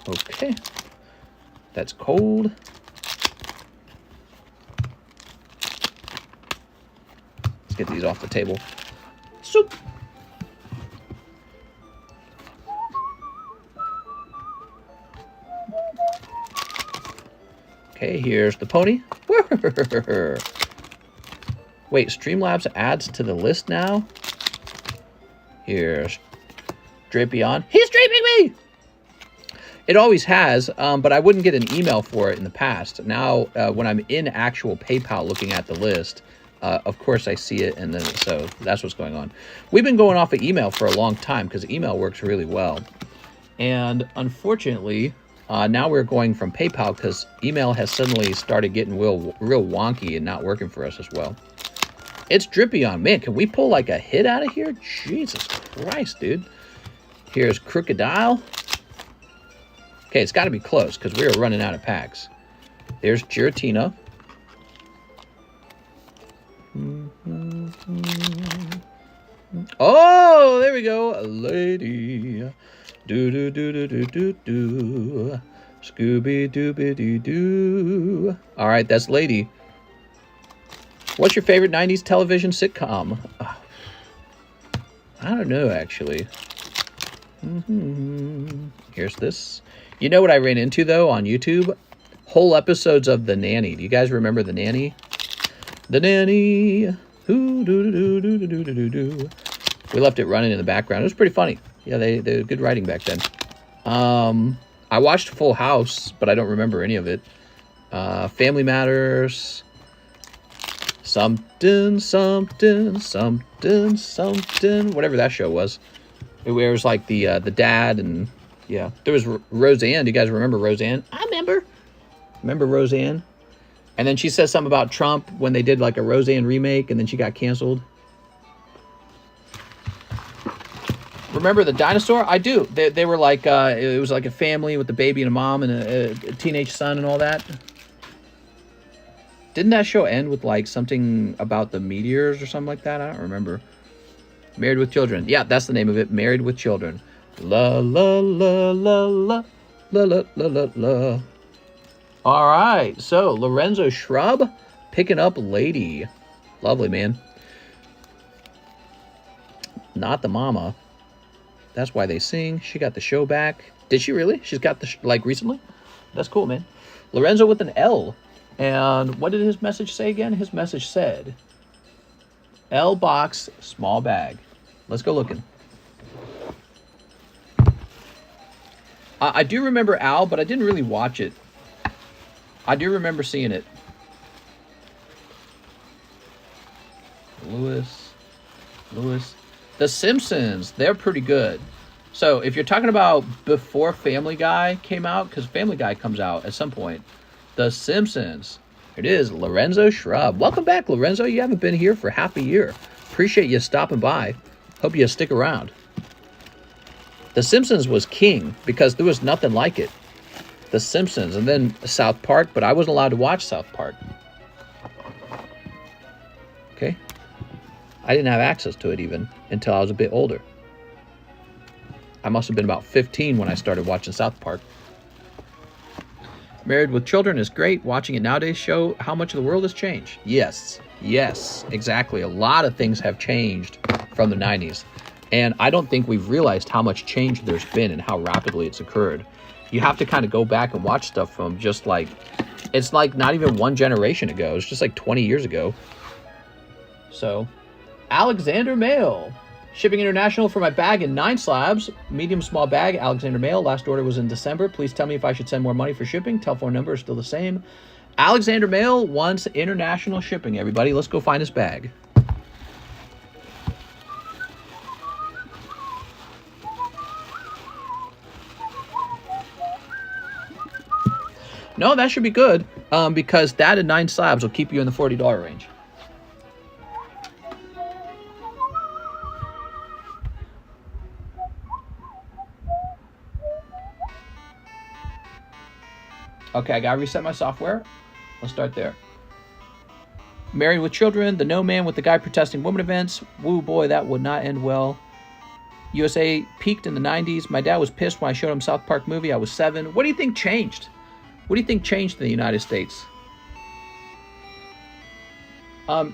Okay. That's cold. Let's get these off the table. Soup. Okay, here's the pony. Wait, Streamlabs adds to the list now? Here's Drapion. He's draping me! It always has, but I wouldn't get an email for it in the past. Now, when I'm in actual PayPal looking at the list, of course I see it, and then so that's what's going on. We've been going off of email for a long time because email works really well. And unfortunately, now we're going from PayPal because email has suddenly started getting real wonky and not working for us as well. It's Drippy-on. Man, can we pull like a hit out of here? Jesus Christ, dude. Here's Crocodile. Okay, it's got to be close because we are running out of packs. There's Giratina. Oh, there we go. A lady. Do-do-do-do-do-do-do. Scooby-Dooby-Doo. All right, that's Lady. What's your favorite 90s television sitcom? I don't know, actually. Here's this. You know what I ran into, though, on YouTube? Whole episodes of The Nanny. Do you guys remember The Nanny? The Nanny. We left it running in the background. It was pretty funny. Yeah, they did good writing back then. I watched Full House, but I don't remember any of it. Family Matters. Something, something, something, something. Whatever that show was. It was like the dad and yeah. There was Roseanne. Do you guys remember Roseanne? I remember. Remember Roseanne? And then she says something about Trump when they did like a Roseanne remake and then she got canceled. Remember the dinosaur? I do. They were like, it was like a family with a baby and a mom and a teenage son and all that. Didn't that show end with like something about the meteors or something like that? I don't remember. Married with Children. Yeah, that's the name of it. Married with Children. La la la la la la la la la la. All right, so Lorenzo Shrub picking up Lady. Lovely, man. Not the mama. That's why they sing. She got the show back. Did she really? She's got the like recently? That's cool, man. Lorenzo with an L. And what did his message say again? His message said, L box, small bag. Let's go looking. I do remember Al, but I didn't really watch it. I do remember seeing it. Lewis. The Simpsons, they're pretty good. So if you're talking about before Family Guy came out, because Family Guy comes out at some point, The Simpsons. It is Lorenzo Shrub. Welcome back, Lorenzo. You haven't been here for half a year. Appreciate you stopping by. Hope you stick around. The Simpsons was king because there was nothing like it. The Simpsons, and then South Park, but I wasn't allowed to watch South Park. Okay? I didn't have access to it even until I was a bit older. I must have been about 15 when I started watching South Park. Married with Children is great. Watching it nowadays show how much the world has changed. Yes, exactly. A lot of things have changed from the 90s. And I don't think we've realized how much change there's been and how rapidly it's occurred. You have to kind of go back and watch stuff from just like, it's like not even one generation ago. It's just like 20 years ago. So, Alexander Mail. Shipping international for my bag in 9 slabs. Medium small bag, Alexander Mail. Last order was in December. Please tell me if I should send more money for shipping. Telephone number is still the same. Alexander Mail wants international shipping, everybody. Let's go find his bag. No, that should be good, because that and 9 slabs will keep you in the $40 range. Okay, I gotta reset my software. Let's start there. Married with Children, the No Man with the guy protesting women events. Woo boy, that would not end well. USA peaked in the 90s. My dad was pissed when I showed him South Park movie. I was 7. What do you think changed? What do you think changed in the United States?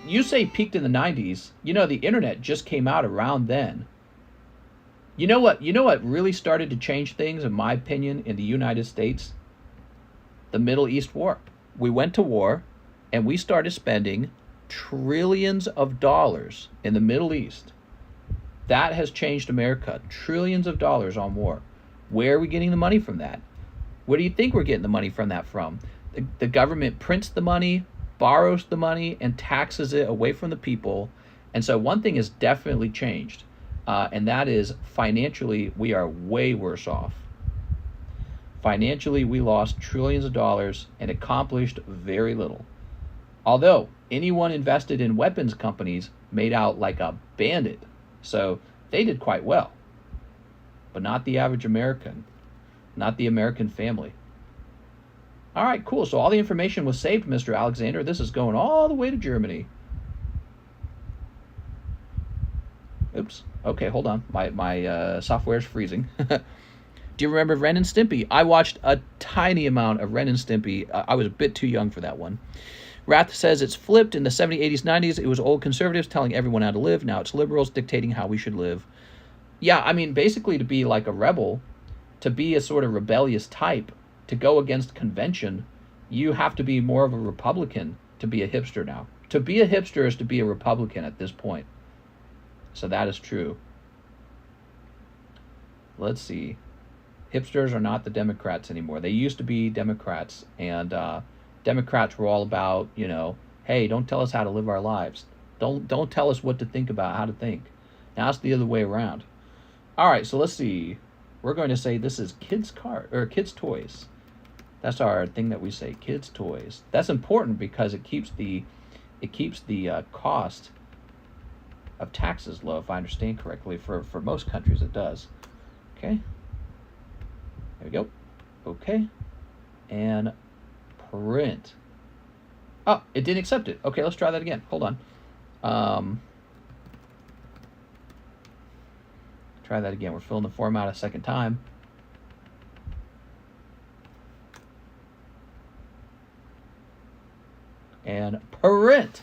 You say peaked in the 90s. You know, the internet just came out around then. You know what really started to change things, in my opinion, in the United States? The Middle East War. We went to war, and we started spending trillions of dollars in the Middle East. That has changed America. Trillions of dollars on war. Where are we getting the money from that? Where do you think we're getting the money from that from? The government prints the money, borrows the money, and taxes it away from the people. And so one thing has definitely changed, and that is financially, we are way worse off. Financially, we lost trillions of dollars and accomplished very little. Although anyone invested in weapons companies made out like a bandit. So they did quite well. But not the average American. Not the American family. All right, cool. So all the information was saved, Mr. Alexander. This is going all the way to Germany. Oops. Okay, hold on. My software is freezing. Do you remember Ren and Stimpy? I watched a tiny amount of Ren and Stimpy. I was a bit too young for that one. Wrath says it's flipped. In the 70s, 80s, 90s, it was old conservatives telling everyone how to live. Now it's liberals dictating how we should live. Yeah, I mean, basically to be like a rebel, to be a sort of rebellious type, to go against convention, you have to be more of a Republican to be a hipster now. To be a hipster is to be a Republican at this point. So that is true. Let's see. Hipsters are not the Democrats anymore. They used to be Democrats, and Democrats were all about, you know, hey, don't tell us how to live our lives. Don't tell us what to think about, how to think. Now it's the other way around. All right, so let's see. We're going to say this is kids' toys. That's our thing that we say, kids' toys. That's important because it keeps the cost of taxes low, if I understand correctly. For most countries, it does. Okay. There we go. Okay. And print. Oh, it didn't accept it. Okay, let's try that again. Hold on. Try that again. We're filling the form out a second time. And print.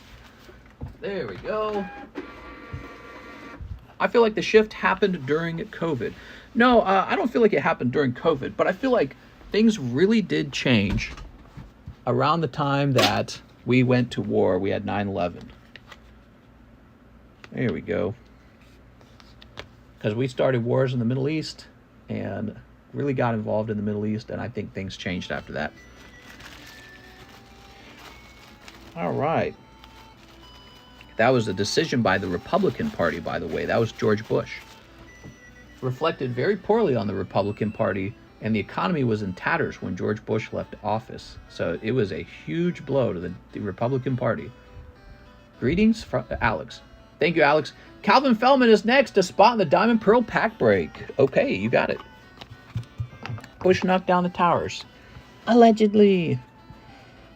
There we go. I feel like the shift happened during COVID. No, I don't feel like it happened during COVID, but I feel like things really did change around the time that we went to war. We had 9/11. There we go. Because we started wars in the Middle East and really got involved in the Middle East, and I think things changed after that. All right. That was a decision by the Republican Party, by the way. That was George Bush. Reflected very poorly on the Republican Party, and the economy was in tatters when George Bush left office. So it was a huge blow to the Republican Party. Greetings from Alex. Thank you, Alex. Calvin Fellman is next to spot in the Diamond Pearl pack break. Okay, you got it. Bush knocked down the towers. Allegedly.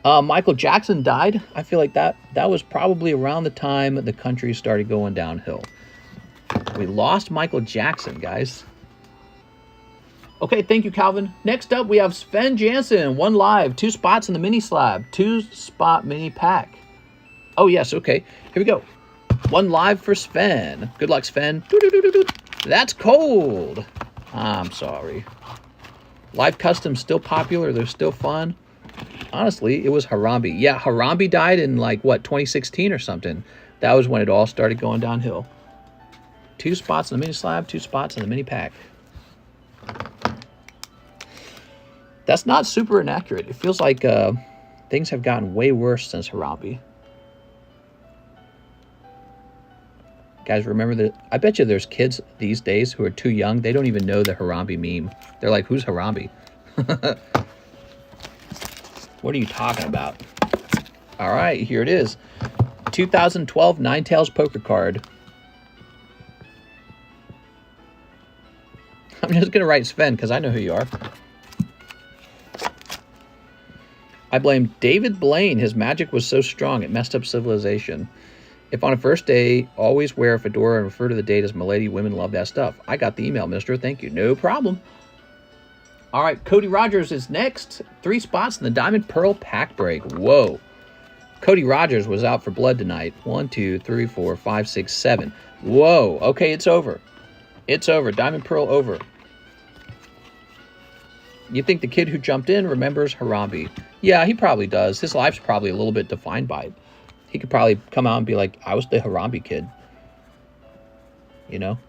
Michael Jackson died. I feel like that was probably around the time the country started going downhill. We lost Michael Jackson, guys. Okay, thank you, Calvin. Next up, we have Sven Jansen. 1 live, 2 spots in the mini slab, 2-spot mini pack. Oh, yes, okay. Here we go. 1 live for Sven. Good luck, Sven. That's cold. I'm sorry. Live customs still popular. They're still fun. Honestly, it was Harambe. Yeah, Harambe died in, like, what, 2016 or something. That was when it all started going downhill. 2 spots in the mini slab, 2 spots in the mini pack. That's not super inaccurate. It feels like things have gotten way worse since Harambe. Guys, remember that? I bet you there's kids these days who are too young. They don't even know the Harambe meme. They're like, who's Harambe? What are you talking about? All right, here it is. 2012 Ninetales poker card. I'm just going to write Sven because I know who you are. I blame David Blaine. His magic was so strong, it messed up civilization. If on a first day, always wear a fedora and refer to the date as Milady. Women love that stuff. I got the email, mister. Thank you. No problem. All right, Cody Rogers is next. 3 spots in the Diamond Pearl pack break. Whoa. Cody Rogers was out for blood tonight. 1, 2, 3, 4, 5, 6, 7. Whoa. Okay, it's over. It's over. Diamond Pearl over. You think the kid who jumped in remembers Harambe? Yeah, he probably does. His life's probably a little bit defined by it. He could probably come out and be like, I was the Harambe kid. You know?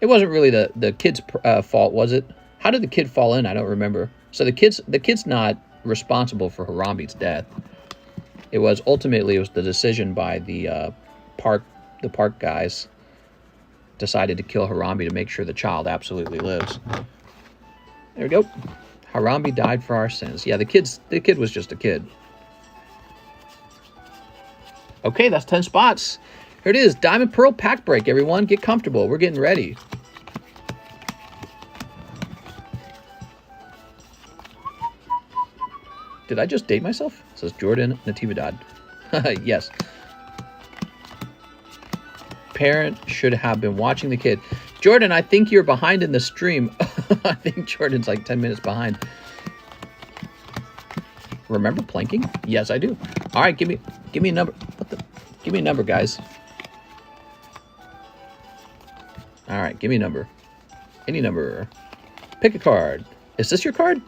It wasn't really the kid's fault, was it? How did the kid fall in? I don't remember. So the kid's not responsible for Harambe's death. It was ultimately the decision by the park guys decided to kill Harambe to make sure the child absolutely lives. There we go. Harambe died for our sins. Yeah, the kid was just a kid. Okay, that's 10 spots. Here it is. Diamond Pearl pack break, everyone. Get comfortable. We're getting ready. Did I just date myself? It says Jordan Natividad. Yes. Parent should have been watching the kid. Jordan, I think you're behind in the stream. I think Jordan's like 10 minutes behind. Remember planking? Yes, I do. All right, give me a number. Give me a number, guys. All right, give me a number. Any number. Pick a card. Is this your card?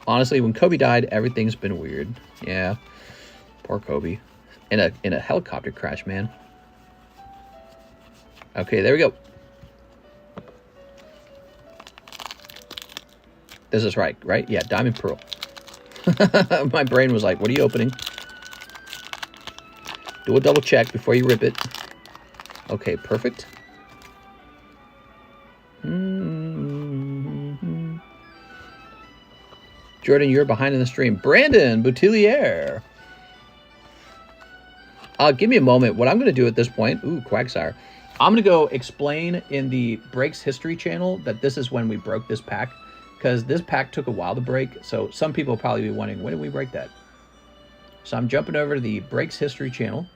Honestly, when Kobe died, everything's been weird. Yeah. Poor Kobe. In a helicopter crash, man. Okay, there we go. This is right? Yeah, Diamond Pearl. My brain was like, what are you opening? Do a double check before you rip it. Okay, perfect. Jordan, you're behind in the stream. Brandon Boutillier. Give me a moment. What I'm going to do at this point... Ooh, Quagsire. I'm going to go explain in the Breaks History channel that this is when we broke this pack. Because this pack took a while to break. So some people will probably be wondering, when did we break that? So I'm jumping over to the Breaks History channel.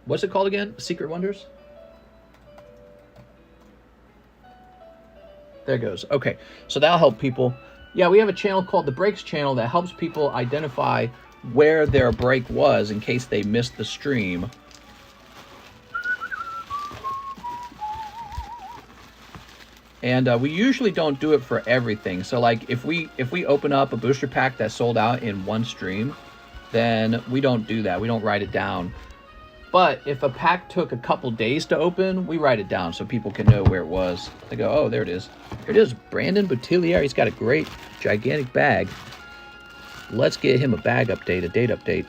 What's it called again? Secret Wonders? There it goes. Okay, so that'll help people. Yeah, we have a channel called the Breaks channel that helps people identify where their break was in case they missed the stream. And we usually don't do it for everything. So like if we open up a booster pack that sold out in one stream, then we don't do that. We don't write it down. But if a pack took a couple days to open, we write it down so people can know where it was. They go, oh, there it is. Here it is, Brandon Boutillier. He's got a great, gigantic bag. Let's get him a bag update, a date update.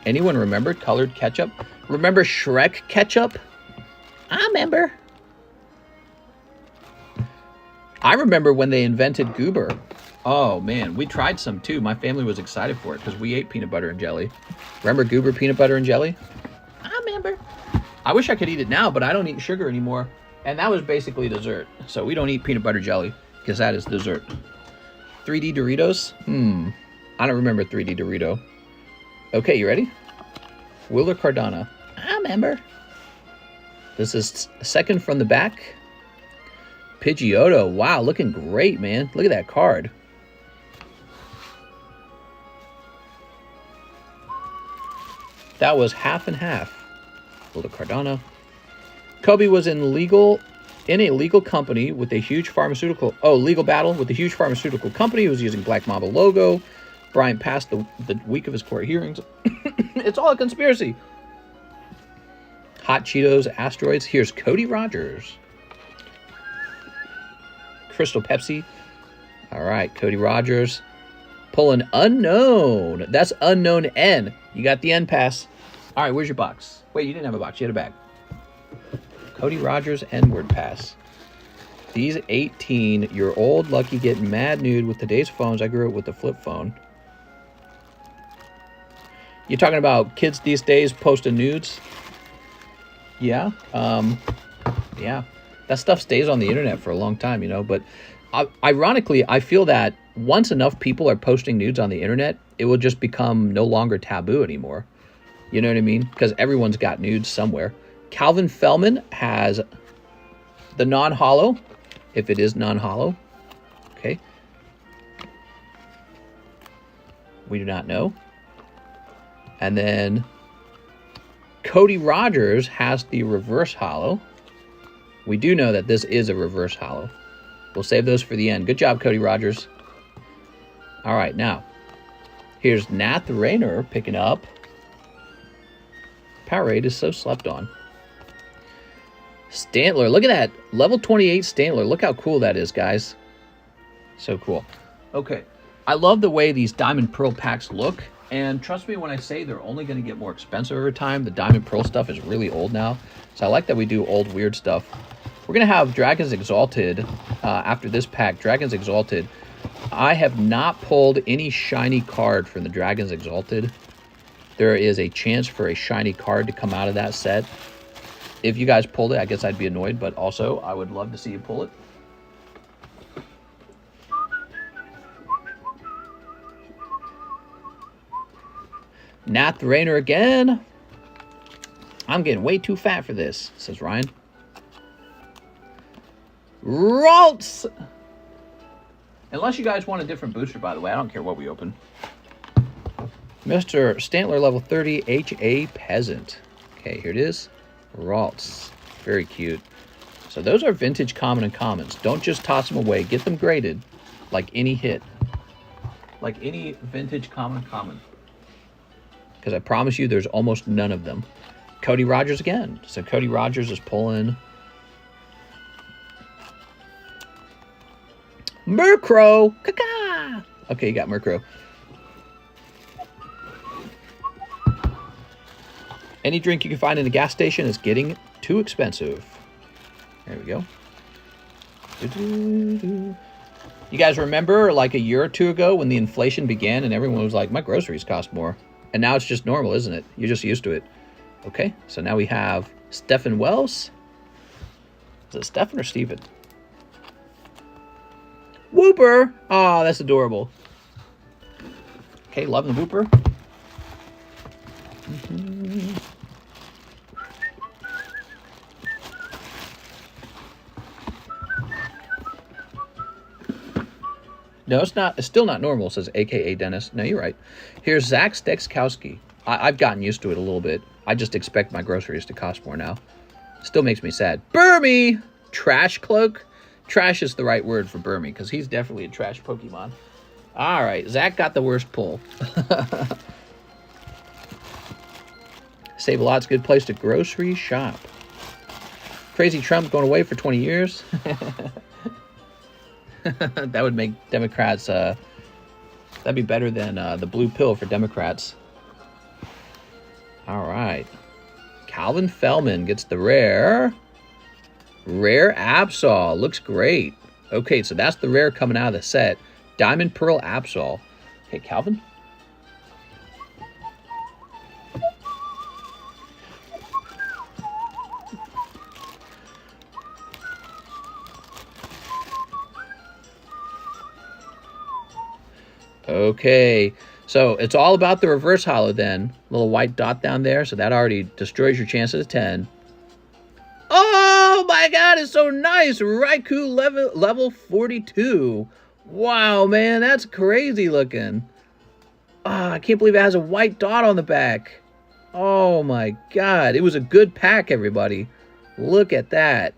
Anyone remember colored ketchup? Remember Shrek ketchup? I remember. I remember when they invented Goober. Oh, man, we tried some, too. My family was excited for it because we ate peanut butter and jelly. Remember Goober peanut butter and jelly? I remember. I wish I could eat it now, but I don't eat sugar anymore. And that was basically dessert. So we don't eat peanut butter jelly because that is dessert. 3D Doritos? I don't remember 3D Dorito. Okay, you ready? Wheeler Cardano. I remember. This is second from the back. Pidgeotto. Wow, looking great, man. Look at that card. That was half and half. Little Cardano. Kobe was in a legal company with a huge pharmaceutical... Oh, legal battle with a huge pharmaceutical company. He was using Black Mamba logo. Bryant passed the week of his court hearings. It's all a conspiracy. Hot Cheetos, asteroids. Here's Cody Rogers. Crystal Pepsi. All right, Cody Rogers. Pull an unknown. That's unknown N. You got the N pass. All right, where's your box? Wait, you didn't have a box. You had a bag. Cody Rogers N-word pass. These 18. You're old, lucky, getting mad nude with today's phones. I grew up with the flip phone. You talking about kids these days posting nudes? Yeah. Yeah. That stuff stays on the internet for a long time, you know. But ironically, I feel that once enough people are posting nudes on the internet, it will just become no longer taboo anymore. You know what I mean? Because everyone's got nudes somewhere. Calvin Fellman has the non-hollow, if it is non-hollow. Okay. We do not know. And then Cody Rogers has the reverse hollow. We do know that this is a reverse hollow. We'll save those for the end. Good job, Cody Rogers. All right, now, here's Nath Rayner picking up. Powerade is so slept on. Stantler, look at that. Level 28 Stantler. Look how cool that is, guys. So cool. Okay, I love the way these Diamond Pearl packs look. And trust me when I say they're only going to get more expensive over time. The Diamond Pearl stuff is really old now. So I like that we do old weird stuff. We're going to have Dragons Exalted after this pack. Dragons Exalted. I have not pulled any shiny card from the Dragons Exalted. There is a chance for a shiny card to come out of that set. If you guys pulled it, I guess I'd be annoyed. But also, I would love to see you pull it. Nath Rayner again. I'm getting way too fat for this, says Ryan. Ralts! Unless you guys want a different booster, by the way. I don't care what we open. Mr. Stantler, level 30, H.A. Peasant. Okay, here it is. Ralts. Very cute. So those are vintage common and commons. Don't just toss them away. Get them graded like any hit. Like any vintage common and common. because I promise you there's almost none of them. Cody Rogers again. So Cody Rogers is pulling Murkrow. Caca. Okay, you got Murkrow. Any drink you can find in a gas station is getting too expensive. There we go. You guys remember like a year or two ago when the inflation began and everyone was like, my groceries cost more. And now it's just normal, isn't it? You're just used to it. Okay, so now we have Stephen Wells. Is it Stephen or Steven? Whooper! Oh, that's adorable. Okay, loving the Whooper. No, it's not. It's still not normal, says AKA Dennis. No, you're right. Here's Zach Stekskowski. I've gotten used to it a little bit. I just expect my groceries to cost more now. Still makes me sad. Burmy! Trash cloak? Trash is the right word for Burmy, because he's definitely a trash Pokemon. All right, Zach got the worst pull. Save a Lot's a good place to grocery shop. Crazy Trump going away for 20 years. That would make Democrats, that'd be better than the blue pill for Democrats. All right. Calvin Fellman gets the rare Absol. Looks great. Okay, so that's the rare coming out of the set. Diamond Pearl Absol. Okay, Calvin. Okay, so it's all about the reverse holo then. Little white dot down there, so that already destroys your chances of 10. Oh my god, it's so nice! Raikou level 42. Wow, man, that's crazy looking. Ah, I can't believe it has a white dot on the back. Oh my god, it was a good pack, everybody. Look at that.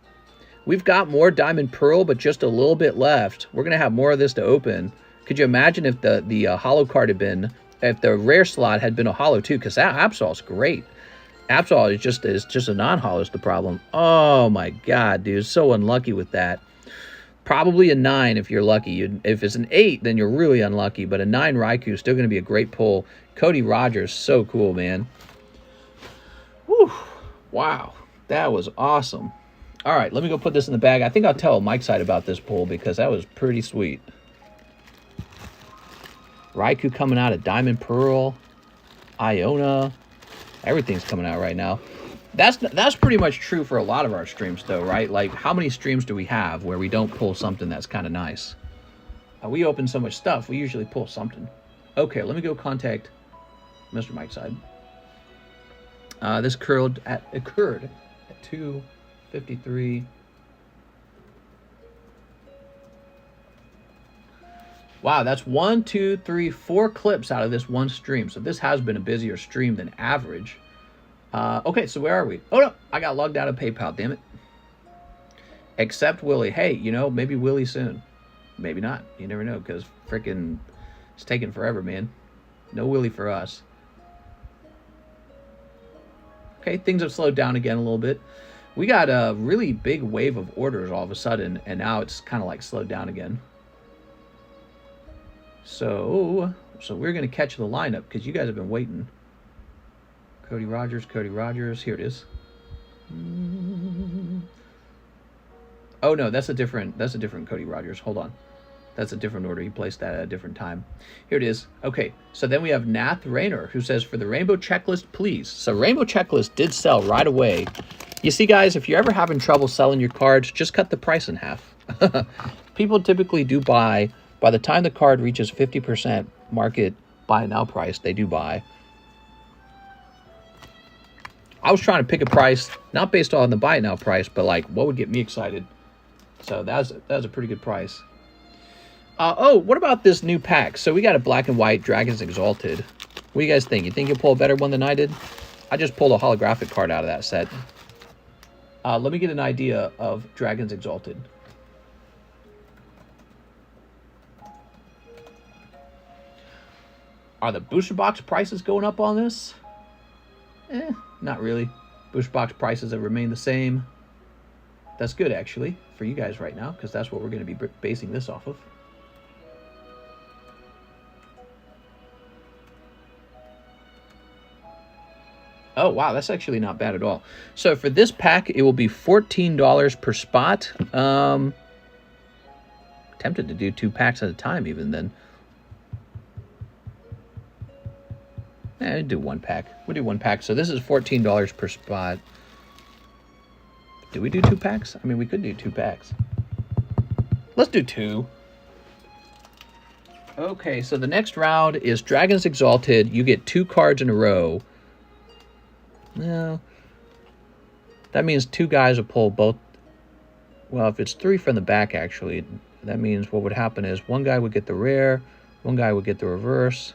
We've got more Diamond Pearl, but just a little bit left. We're going to have more of this to open. Could you imagine if the holo card had been, if the rare slot had been a holo too? Because that Absol's great. Absol is just a non-holo is the problem. Oh my god, dude, so unlucky with that. Probably a 9 if you're lucky. If it's an 8, then you're really unlucky. But a 9 Raikou is still going to be a great pull. Cody Rogers, so cool, man. Whew. Wow, that was awesome. All right, let me go put this in the bag. I think I'll tell Mike's side about this pull because that was pretty sweet. Raikou coming out of Diamond Pearl, Iona, everything's coming out right now. That's pretty much true for a lot of our streams, though, right? Like, how many streams do we have where we don't pull something that's kind of nice? We open so much stuff, we usually pull something. Okay, let me go contact Mr. Mike's side. This occurred at 2:53. Wow, that's 1, 2, 3, 4 clips out of this one stream. So this has been a busier stream than average. Okay, so where are we? Oh, no, I got logged out of PayPal, damn it. Except Willie. Hey, you know, maybe Willie soon. Maybe not. You never know, because freaking it's taking forever, man. No Willie for us. Okay, things have slowed down again a little bit. We got a really big wave of orders all of a sudden, and now it's kind of like slowed down again. So we're going to catch the lineup because you guys have been waiting. Cody Rogers, here it is. Oh no, that's a different Cody Rogers. Hold on. That's a different order. He placed that at a different time. Here it is. Okay, so then we have Nath Rayner who says for the Rainbow Checklist, please. So Rainbow Checklist did sell right away. You see, guys, if you're ever having trouble selling your cards, just cut the price in half. People typically do buy. By the time the card reaches 50% market buy now price, they do buy. I was trying to pick a price, not based on the buy now price, but like what would get me excited. So that was a pretty good price. Oh, what about this new pack? So we got a black and white Dragons Exalted. What do you guys think? You think you'll pull a better one than I did? I just pulled a holographic card out of that set. Let me get an idea of Dragons Exalted. Are the booster box prices going up on this? Not really. Booster box prices have remained the same. That's good, actually, for you guys right now, because that's what we're going to be basing this off of. Oh, wow, that's actually not bad at all. So for this pack, it will be $14 per spot. Tempted to do 2 packs at a time even then. I'd do 1 pack. We'll do 1 pack. So this is $14 per spot. Do we do 2 packs? I mean, we could do 2 packs. Let's do 2. Okay, so the next round is Dragons Exalted. You get 2 cards in a row. No. That means 2 guys will pull both. Well, if it's 3 from the back, actually, that means what would happen is 1 guy would get the rare, 1 guy would get the reverse,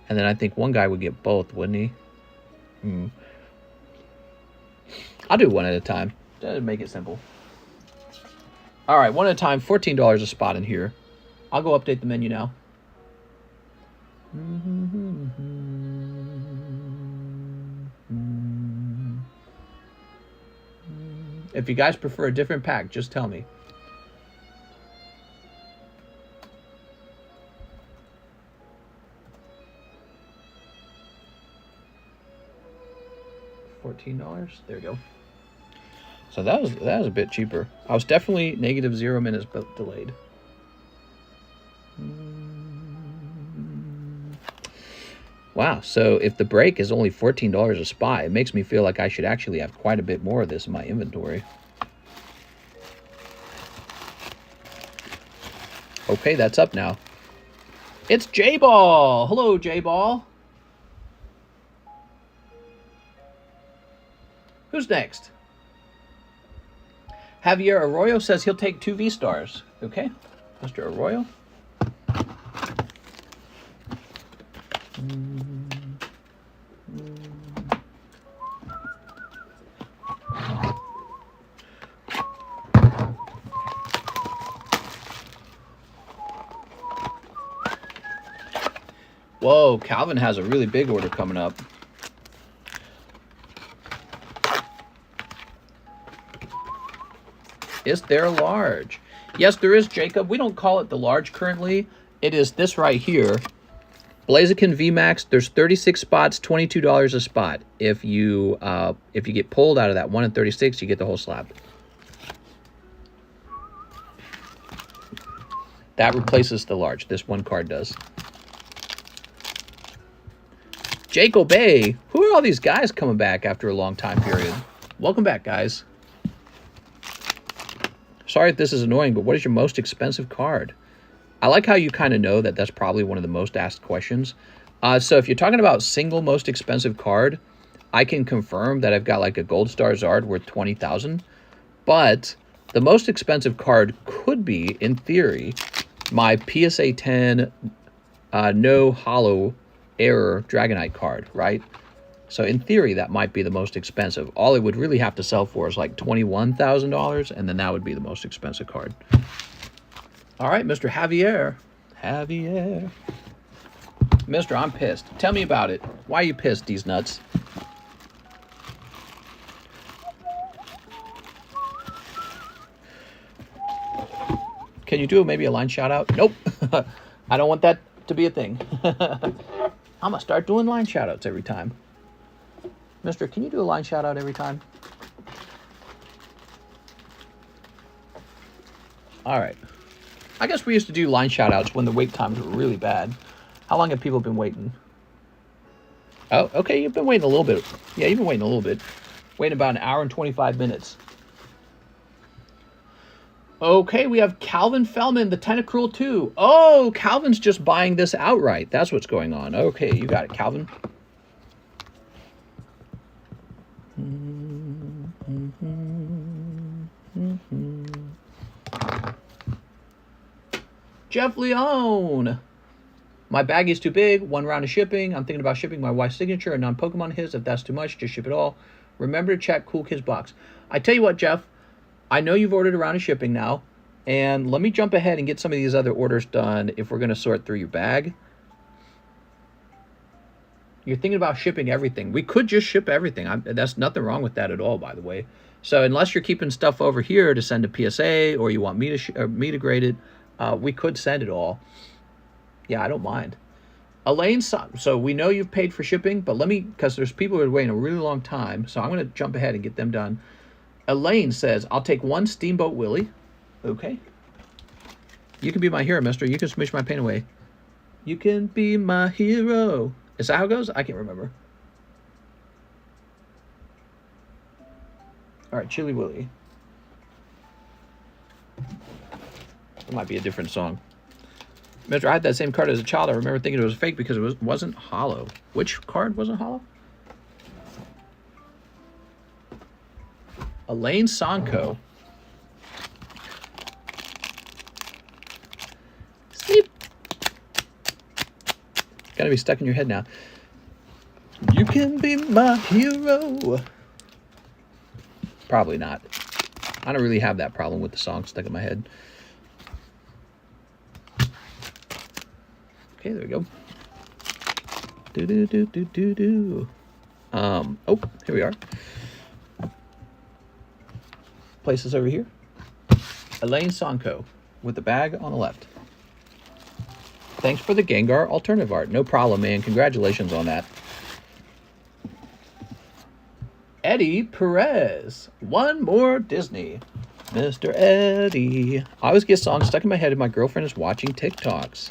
and then I think 1 guy would get both, wouldn't he? I'll do 1 at a time. That'll make it simple. All right, 1 at a time, $14 a spot in here. I'll go update the menu now. If you guys prefer a different pack, just tell me. $14. There we go. So that was a bit cheaper. I was definitely -0 minutes, but delayed. Wow, so if the break is only $14 a spot, it makes me feel like I should actually have quite a bit more of this in my inventory. Okay, that's up now. It's J-Ball! Hello, J-Ball. Who's next? Javier Arroyo says he'll take 2 V-Stars. Okay, Mr. Arroyo. Whoa, Calvin has a really big order coming up. Is there a large? Yes, there is, Jacob. We don't call it the large currently. It is this right here. Blaziken VMAX, there's 36 spots, $22 a spot. If you get pulled out of that 1 in 36, you get the whole slab. That replaces the large. This 1 card does. Jake Obey. Who are all these guys coming back after a long time period? Welcome back, guys. Sorry if this is annoying, but what is your most expensive card? I like how you kind of know that that's probably one of the most asked questions. So if you're talking about single most expensive card, I can confirm that I've got like a Gold Star Zard worth $20,000. But the most expensive card could be, in theory, my PSA 10 no hollow error Dragonite card, right? So in theory, that might be the most expensive. All it would really have to sell for is like $21,000, and then that would be the most expensive card. All right, Mr. Javier. Javier. Mister, I'm pissed. Tell me about it. Why are you pissed, these nuts? Can you do maybe a line shout out? Nope. I don't want that to be a thing. I'm going to start doing line shout outs every time. Mister, can you do a line shout out every time? All right. I guess we used to do line shout outs when the wait times were really bad. How long have people been waiting? Oh, okay, you've been waiting a little bit. Yeah, you've been waiting a little bit. Waiting about 1 hour and 25 minutes. Okay, we have Calvin Fellman, the Tentacruel 2. Oh, Calvin's just buying this outright. That's what's going on. Okay, you got it, Calvin. Jeff Leone. My bag is too big. 1 round of shipping. I'm thinking about shipping my wife's signature and non-Pokemon his. If that's too much, just ship it all. Remember to check Cool Kids box. I tell you what, Jeff. I know you've ordered a round of shipping now. And let me jump ahead and get some of these other orders done if we're going to sort through your bag. You're thinking about shipping everything. We could just ship everything. That's nothing wrong with that at all, by the way. So unless you're keeping stuff over here to send to PSA or you want me to grade it, we could send it all. Yeah, I don't mind. Elaine, so we know you've paid for shipping, but let me, because there's people who are waiting a really long time, so I'm going to jump ahead and get them done. Elaine says, I'll take 1 Steamboat Willie. Okay. You can be my hero, mister. You can smush my pain away. You can be my hero. Is that how it goes? I can't remember. All right, Chili Willy. It might be a different song. Mister, I had that same card as a child. I remember thinking it was fake because it wasn't hollow. Which card wasn't hollow? Elaine Sonko. Sleep. Gotta be stuck in your head now. You can be my hero. Probably not. I don't really have that problem with the song stuck in my head. Okay, there we go. Oh, here we are. Place this over here. Elaine Sonko with the bag on the left. Thanks for the Gengar alternative art. No problem, man. Congratulations on that. Eddie Perez. One more Disney. Mr. Eddie. I always get songs stuck in my head if my girlfriend is watching TikToks.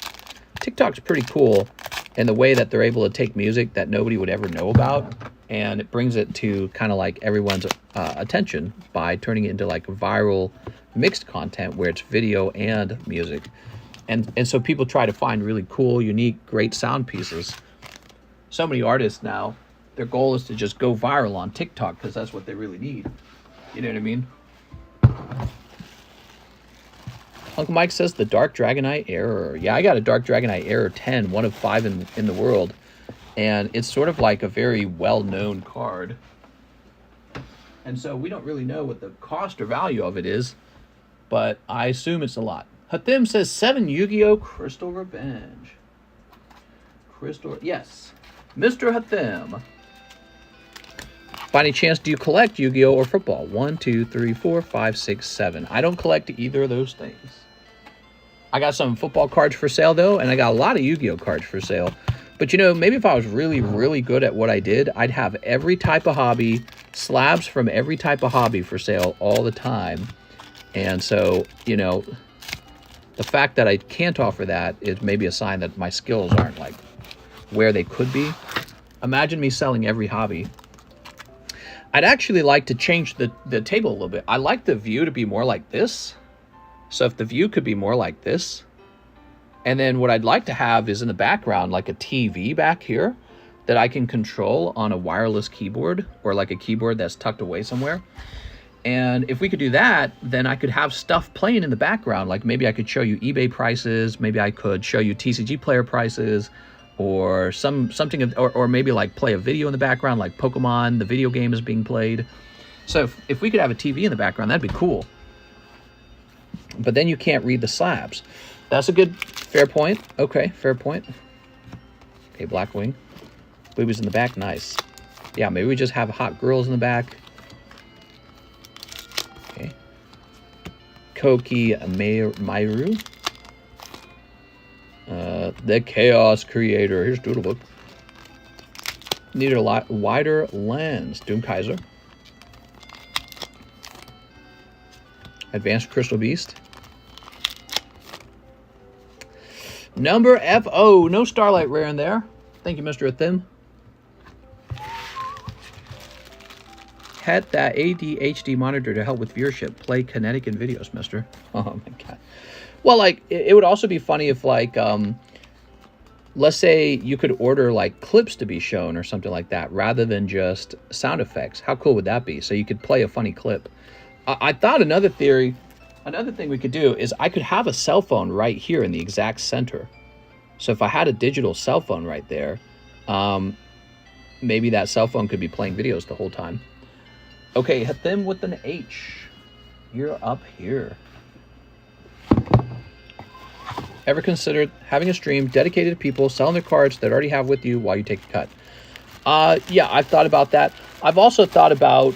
TikTok's pretty cool in the way that they're able to take music that nobody would ever know about, and it brings it to kind of like everyone's attention by turning it into like viral mixed content where it's video and music. And so people try to find really cool, unique, great sound pieces. So many artists now, their goal is to just go viral on TikTok because that's what they really need. You know what I mean? Uncle Mike says the Dark Dragonite Error. Yeah, I got a Dark Dragonite Error 10, one of 5 in the world. And it's sort of like a very well-known card. And so we don't really know what the cost or value of it is, but I assume it's a lot. Hathim says 7 Yu-Gi-Oh! Crystal Revenge. Yes. Mr. Hathim. By any chance, do you collect Yu-Gi-Oh! Or football? 1, 2, 3, 4, 5, 6, 7. I don't collect either of those things. I got some football cards for sale, though, and I got a lot of Yu-Gi-Oh! Cards for sale. But, you know, maybe if I was really, really good at what I did, I'd have every type of hobby, slabs from every type of hobby for sale all the time. And so, you know, the fact that I can't offer that is maybe a sign that my skills aren't, like, where they could be. Imagine me selling every hobby. I'd actually like to change the table a little bit. I like the view to be more like this. So if the view could be more like this. And then what I'd like to have is in the background like a TV back here that I can control on a wireless keyboard or like a keyboard that's tucked away somewhere. And if we could do that, then I could have stuff playing in the background. Like maybe I could show you eBay prices. Maybe I could show you TCG player prices. Or something, or maybe like play a video in the background, like Pokemon, the video game is being played. So if we could have a TV in the background, that'd be cool. But then you can't read the slabs. That's a good, fair point. Okay, fair point. Okay, Blackwing. Boobies in the back, nice. Yeah, maybe we just have hot girls in the back. Okay. Koki Mairu. The Chaos Creator. Here's Doodlebook. Needed a lot wider lens. Doom Kaiser. Advanced Crystal Beast. Number FO. No Starlight Rare in there. Thank you, Mr. Athim. Had that ADHD monitor to help with viewership. Play kinetic in videos, mister. Oh my god. Well, like, it would also be funny if, like, let's say you could order, like, clips to be shown or something like that, rather than just sound effects. How cool would that be? So you could play a funny clip. I thought another thing we could do is I could have a cell phone right here in the exact center. So if I had a digital cell phone right there, maybe that cell phone could be playing videos the whole time. Okay, Hathim with an H. You're up here. Ever considered having a stream dedicated to people selling their cards that already have with you while you take a cut? Yeah, I've thought about that. I've also thought about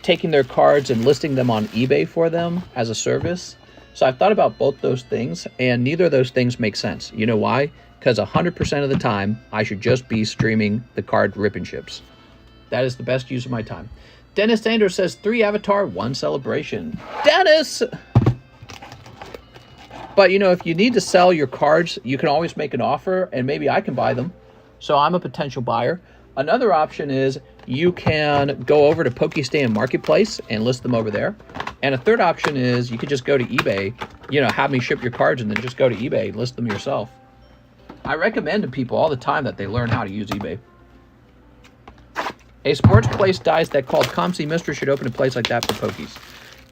taking their cards and listing them on eBay for them as a service. So I've thought about both those things, and neither of those things make sense. You know why? Because 100% of the time, I should just be streaming the card rip and ships. That is the best use of my time. Dennis Sanders says 3 Avatar, 1 Celebration. Dennis! But, you know, if you need to sell your cards, you can always make an offer, and maybe I can buy them. So I'm a potential buyer. Another option is you can go over to PokeStand Marketplace and list them over there. And a third option is you could just go to eBay, you know, have me ship your cards and then just go to eBay and list them yourself. I recommend to people all the time that they learn how to use eBay. A sports place dies that called Comsy Mister should open a place like that for Pokies.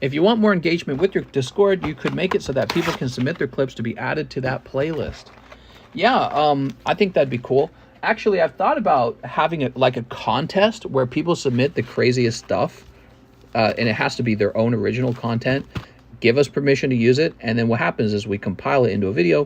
If you want more engagement with your Discord, you could make it so that people can submit their clips to be added to that playlist. Yeah, I think that'd be cool. Actually, I've thought about having a contest where people submit the craziest stuff, and it has to be their own original content. Give us permission to use it, and then what happens is we compile it into a video,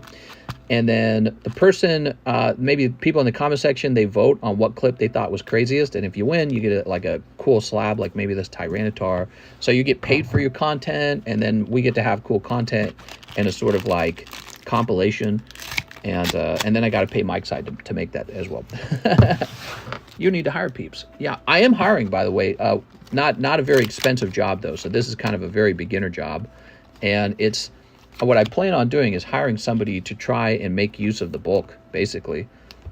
and then the person, maybe people in the comment section, they vote on what clip they thought was craziest, and if you win, you get a cool slab, like maybe this Tyranitar. So you get paid for your content, and then we get to have cool content and a sort of like compilation. And then I got to pay Mike's side to make that as well. You need to hire peeps. Yeah, I am hiring, by the way. Not a very expensive job, though. So this is kind of a very beginner job. And it's what I plan on doing is hiring somebody to try and make use of the book, basically.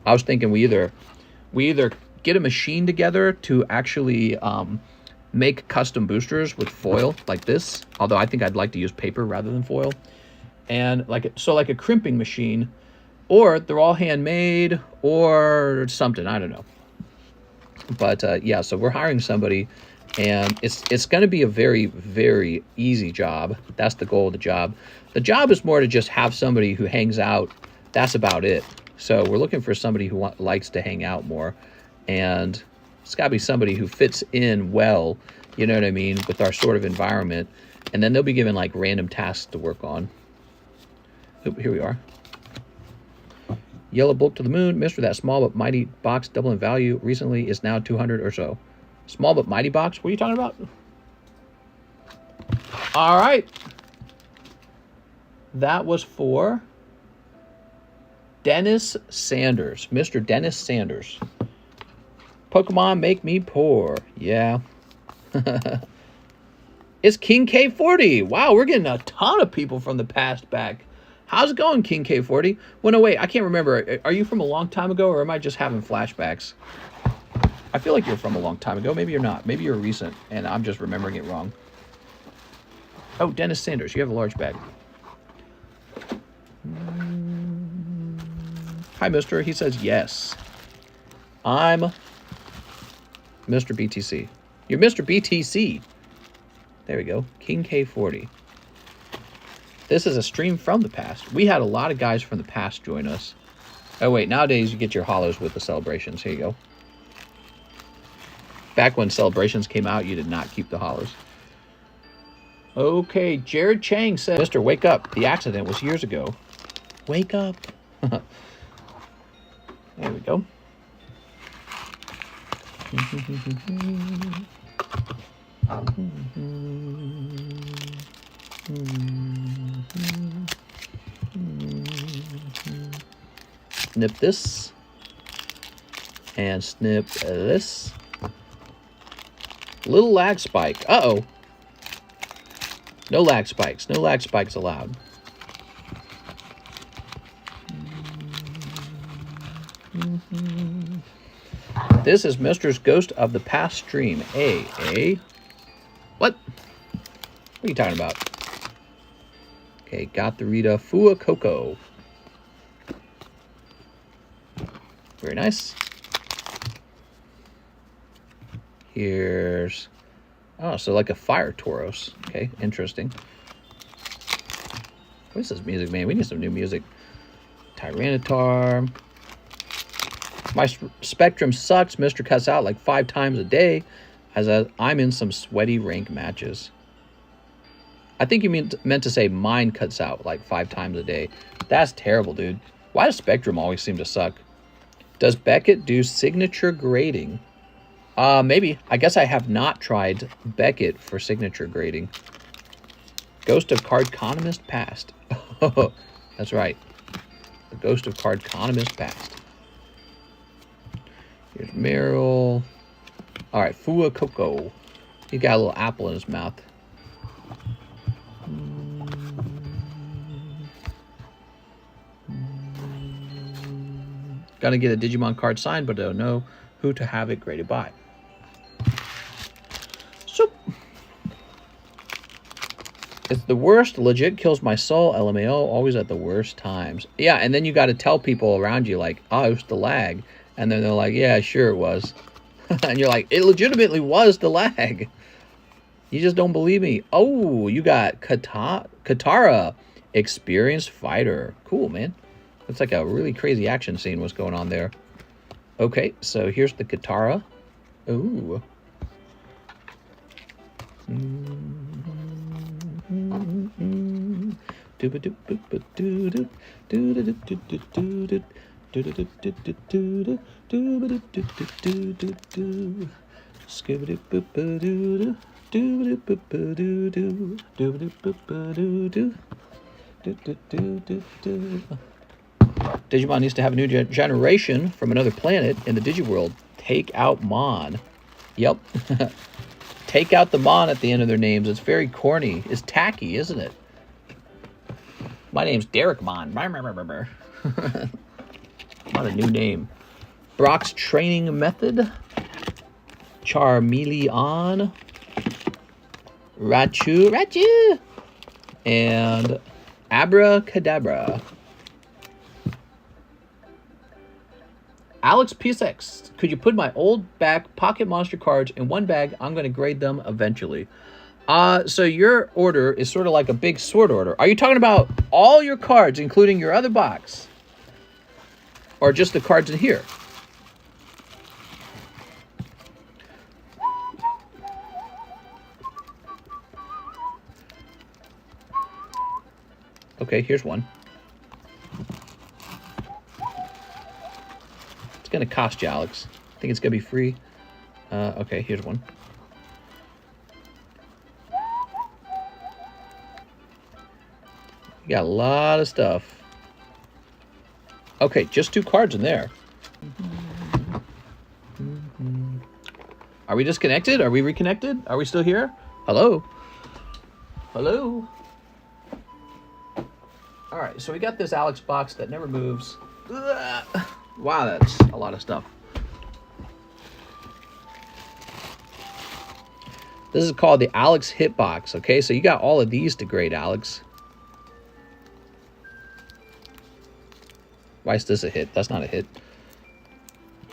I was thinking we either get a machine together to actually make custom boosters with foil like this. Although I think I'd like to use paper rather than foil. And like a crimping machine. Or they're all handmade, or something. I don't know. But yeah, so we're hiring somebody, and it's going to be a very, very easy job. That's the goal of the job. The job is more to just have somebody who hangs out. That's about it. So we're looking for somebody who likes to hang out more, and it's got to be somebody who fits in well. You know what I mean, with our sort of environment. And then they'll be given like random tasks to work on. Oop, here we are. Yellow book to the moon. Mister, that small but mighty box double in value recently is now 200 or so. Small but mighty box? What are you talking about? All right. That was for Dennis Sanders. Mr. Dennis Sanders. Pokemon make me poor. Yeah. It's King K40. Wow, we're getting a ton of people from the past back. How's it going, King K40? Well, no, wait, I can't remember. Are you from a long time ago, or am I just having flashbacks? I feel like you're from a long time ago. Maybe you're not. Maybe you're recent, and I'm just remembering it wrong. Oh, Dennis Sanders, you have a large bag. Hi, mister. He says yes. I'm Mr. BTC. You're Mr. BTC. There we go. King K40. This is a stream from the past. We had a lot of guys from the past join us. Oh, wait. Nowadays, you get your hollows with the celebrations. Here you go. Back when celebrations came out, you did not keep the hollows. Okay. Jared Chang said, Mister, wake up. The accident was years ago. Wake up. There we go. Snip this and snip this. Little lag spike. Uh-oh. No lag spikes. No lag spikes allowed. This is Mister's Ghost of the Past stream. What? What are you talking about? Okay, got the Rita Fua Coco. Very nice. Here's... Oh, so like a fire Tauros. Okay, interesting. What is this music, man? We need some new music. Tyranitar. My Spectrum sucks. Mister cuts out like 5 times a day as I'm in some sweaty rank matches. I think you meant to say mine cuts out like 5 times a day. That's terrible, dude. Why does Spectrum always seem to suck? Does Beckett do signature grading? Maybe. I guess I have not tried Beckett for signature grading. Ghost of Cardconomist Past. Oh, that's right. The Ghost of Cardconomist Past. Here's Meryl. All right, Fua Coco. He got a little apple in his mouth. Gonna get a Digimon card signed, but don't know who to have it graded by. So, it's the worst. Legit kills my soul. LMAO. Always at the worst times. Yeah, and then you got to tell people around you, like, oh, it was the lag. And then they're like, yeah, sure it was. And you're like, it legitimately was the lag. You just don't believe me. Oh, you got Katara. Experienced fighter. Cool, man. Looks like a really crazy action scene was going on there. Okay, so here's the Katara. Ooh. Digimon needs to have a new generation from another planet in the Digiworld. Take out Mon. Yep. Take out the Mon at the end of their names. It's very corny. It's tacky, isn't it? My name's Dorickcayton. Not a new name. Brock's training method. Charmeleon. Rachu. And Abracadabra. Alex PSX, could you put my old back pocket monster cards in one bag? I'm going to grade them eventually. So your order is sort of like a big sort order. Are you talking about all your cards, including your other box? Or just the cards in here? Okay, here's one. It's going to cost you, Alex. I think it's going to be free. Okay, here's one. You got a lot of stuff. Okay, just 2 cards in there. Are we disconnected? Are we reconnected? Are we still here? Hello? Hello? All right, so we got this Alex box that never moves. Ugh. Wow, that's a lot of stuff. This is called the Alex Hitbox, okay? So you got all of these to grade, Alex. Why is this a hit? That's not a hit.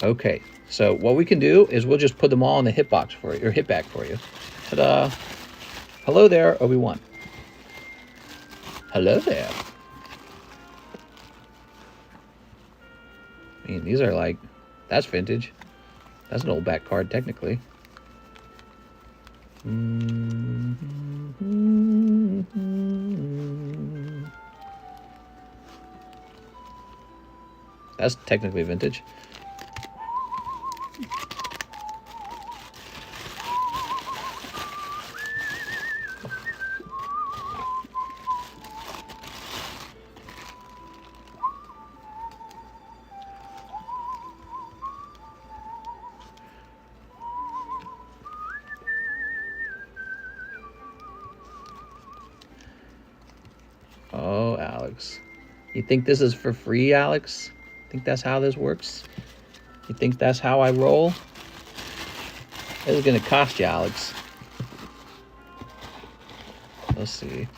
Okay, so what we can do is we'll just put them all in the hitbox for you, or hit bag for you. Ta-da! Hello there, Obi-Wan. Hello there. I mean, these are like, that's vintage. That's an old back card, technically. That's technically vintage. Oh, Alex. You think this is for free, Alex? Think that's how this works? You think that's how I roll? This is gonna cost you, Alex. Let's see.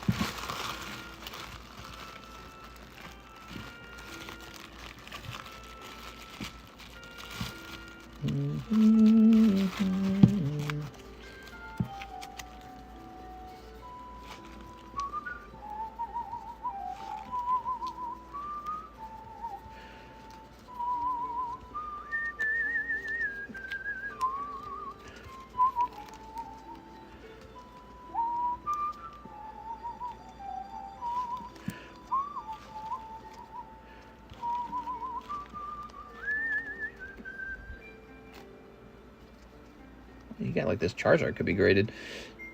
You got like this Charizard could be graded.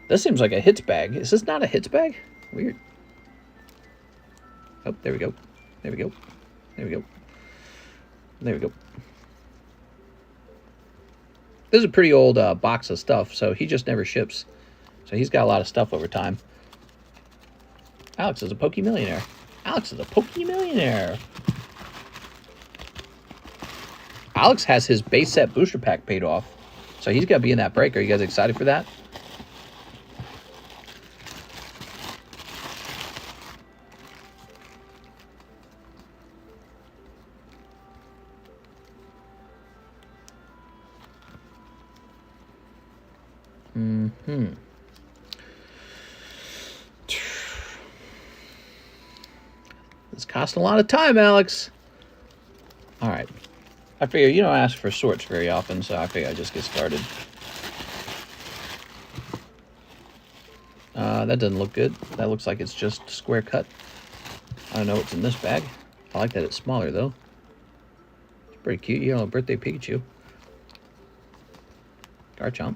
This seems like a hits bag. Is this not a hits bag? Weird. Oh, there we go. There we go. There we go. There we go. This is a pretty old box of stuff, so he just never ships. So he's got a lot of stuff over time. Alex is a Pokemillionaire. Alex is a Pokemillionaire. Alex has his base set booster pack paid off. So he's got to be in that break. Are you guys excited for that? It's costing a lot of time, Alex. All right. I figure you don't ask for sorts very often, so I figure I just get started. That doesn't look good. That looks like it's just square cut. I don't know what's in this bag. I like that it's smaller, though. It's pretty cute. You know, birthday Pikachu. Garchomp.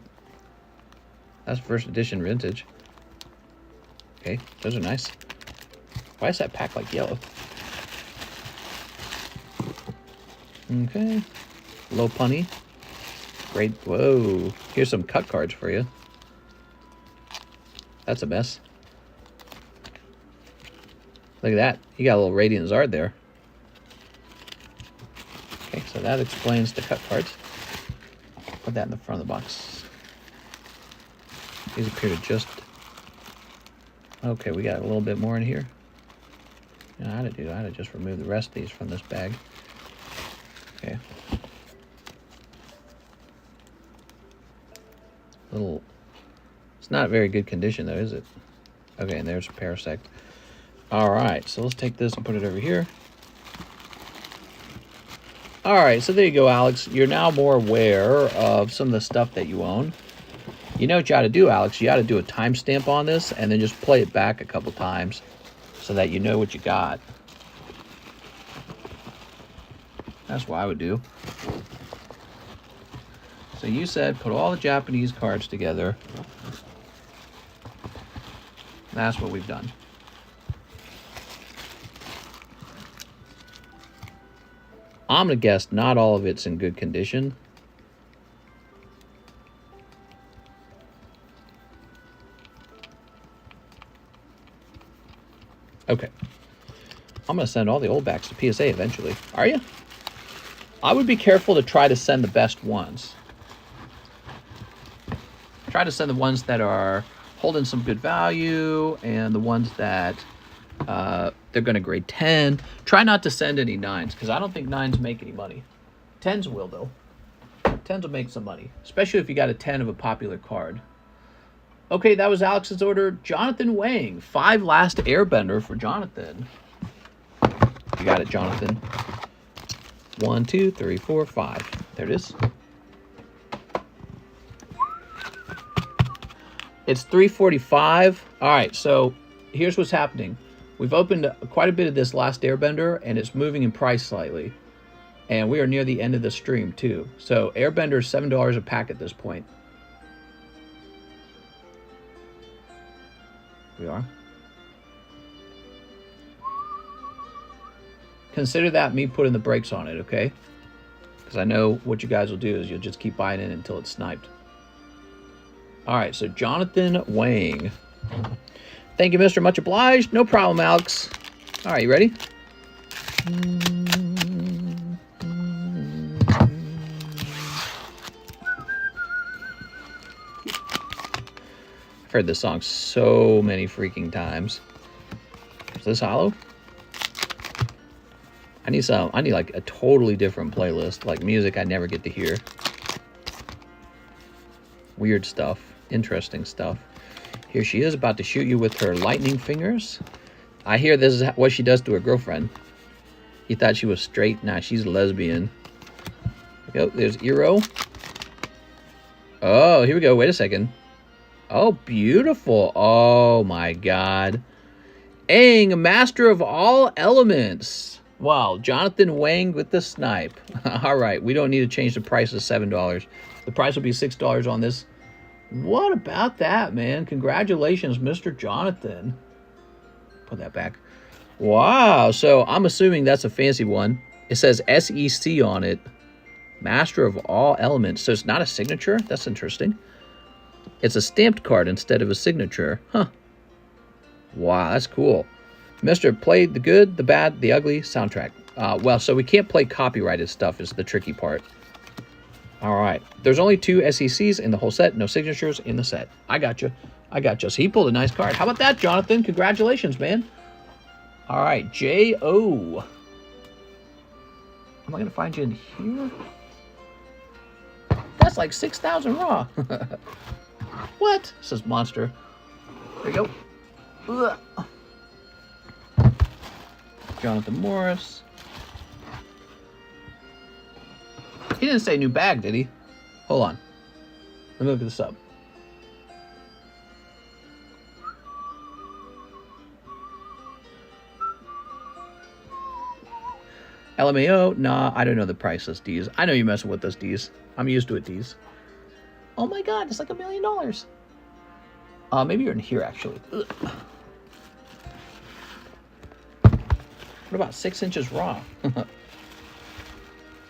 That's first edition vintage. Okay, those are nice. Why is that pack like yellow? Okay. Low punny. Great. Whoa. Here's some cut cards for you. That's a mess. Look at that. You got a little Radiant Zard there. Okay, so that explains the cut cards. Put that in the front of the box. These appear to just... Okay, we got a little bit more in here. You know, I had to just remove the rest of these from this bag. Okay. Little... It's not very good condition, though, is it? Okay, and there's Parasect. Alright, so let's take this and put it over here. Alright, so there you go, Alex. You're now more aware of some of the stuff that you own. You know what you ought to do, Alex? You ought to do a timestamp on this and then just play it back a couple times so that you know what you got. That's what I would do. So you said put all the Japanese cards together. That's what we've done. I'm going to guess not all of it's in good condition. Okay. I'm going to send all the old backs to PSA eventually. Are you? I would be careful to try to send the best ones. Try to send the ones that are holding some good value and the ones that they're going to grade 10. Try not to send any 9s because I don't think 9s make any money. 10s will, though. 10s will make some money, especially if you got a 10 of a popular card. Okay, that was Alex's order. Jonathan Wang. 5 last Airbender for Jonathan. You got it, Jonathan. 1, 2, 3, 4, 5. There it is. It's 3:45. All right, so here's what's happening. We've opened quite a bit of this last Airbender, and it's moving in price slightly. And we are near the end of the stream, too. So Airbender is $7 a pack at this point. We are. Consider that me putting the brakes on it, okay? Because I know what you guys will do is you'll just keep buying it until it's sniped. All right, so Jonathan Wang. Thank you, Mr. Much obliged. No problem, Alex. All right, you ready? I've heard this song so many freaking times. Is this hollow? I need like a totally different playlist, like music I never get to hear. Weird stuff, interesting stuff. Here she is about to shoot you with her lightning fingers. I hear this is what she does to her girlfriend. You thought she was straight? Nah, she's a lesbian. There we go, there's Eero. Oh, here we go, wait a second. Oh, beautiful. Oh my god. Aang, master of all elements. Wow, Jonathan Wang with the snipe. All right, we don't need to change the price to $7. The price will be $6 on this What about that, man? Congratulations, Mr. Jonathan. Put that back. Wow. So I'm assuming that's a fancy one. It says SEC on it. Master of all elements. So it's not a signature? That's interesting. It's a stamped card instead of a signature. Huh. Wow, that's cool. Mr. played the good, the bad, the ugly soundtrack. Well, so we can't play copyrighted stuff is the tricky part. All right. There's only 2 SECs in the whole set. No signatures in the set. I got you. I got you. So he pulled a nice card. How about that, Jonathan? Congratulations, man. All right. J.O. Am I going to find you in here? That's like 6,000 raw. What? Says monster. There you go. Ugh. Jonathan Morris. He didn't say new bag, did he? Hold on. Let me look at this up. LMAO? Nah, I don't know the priceless D's. I know you're messing with those D's. I'm used to it, D's. Oh my god, it's like $1 million. Maybe you're in here, actually. Ugh. What about 6 inches raw?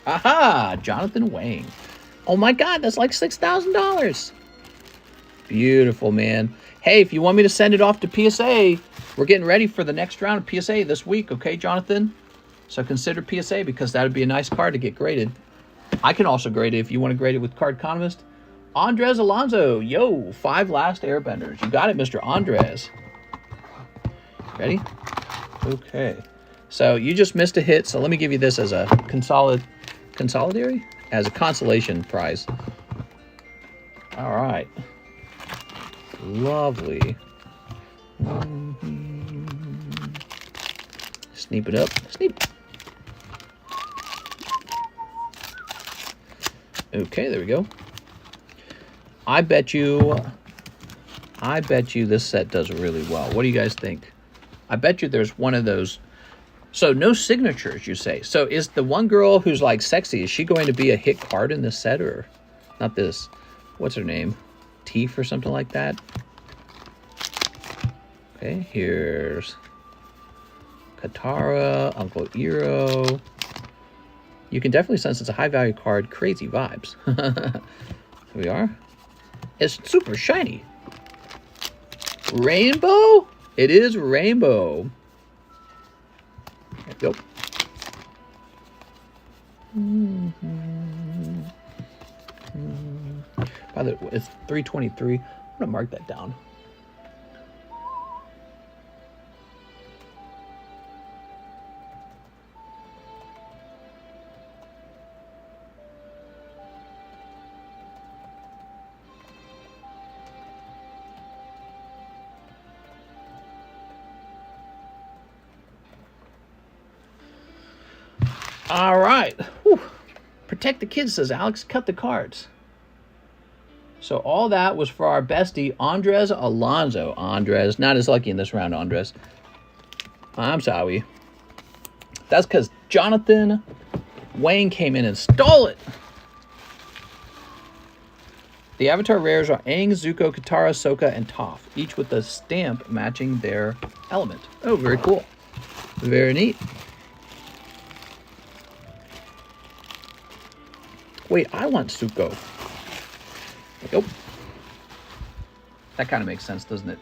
Aha! Jonathan Wang. Oh my god, that's like $6,000. Beautiful, man. Hey, if you want me to send it off to PSA, we're getting ready for the next round of PSA this week, okay, Jonathan? So consider PSA because that would be a nice card to get graded. I can also grade it if you want to grade it with TheCardconomist. Andres Alonso. Yo, 5 last Airbenders. You got it, Mr. Andres. Ready? Okay. So you just missed a hit, so let me give you this as a consolidatory? As a consolation prize. All right. Lovely. Sneep it up. Sneep. Okay, there we go. I bet you this set does really well. What do you guys think? I bet you there's one of those. So no signatures, you say. So is the one girl who's like sexy, is she going to be a hit card in this set or not this? What's her name? Teef or something like that? Okay, here's Katara, Uncle Iroh. You can definitely sense it's a high value card. Crazy vibes. Here we are. It's super shiny. Rainbow? It is rainbow. There we go. By the way, it's 323. I'm gonna mark that down. All right. Whew. Protect the kids, says Alex. Cut the cards. So all that was for our bestie, Andres Alonso. Andres. Not as lucky in this round, Andres. I'm sorry. That's because Jonathan Wang came in and stole it. The Avatar rares are Aang, Zuko, Katara, Sokka, and Toph, each with a stamp matching their element. Oh, very cool. Very neat. Wait, I want Zuko. Nope. That kind of makes sense, doesn't it?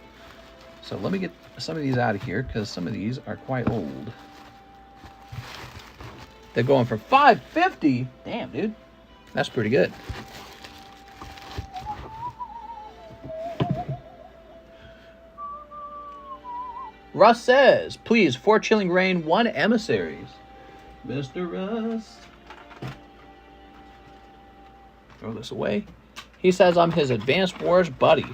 So let me get some of these out of here because some of these are quite old. They're going for $550. Damn, dude. That's pretty good. Russ says, please, 4 Chilling Reign, 1 Emissaries. Mr. Russ. Throw this away. He says I'm his Advanced Wars buddy.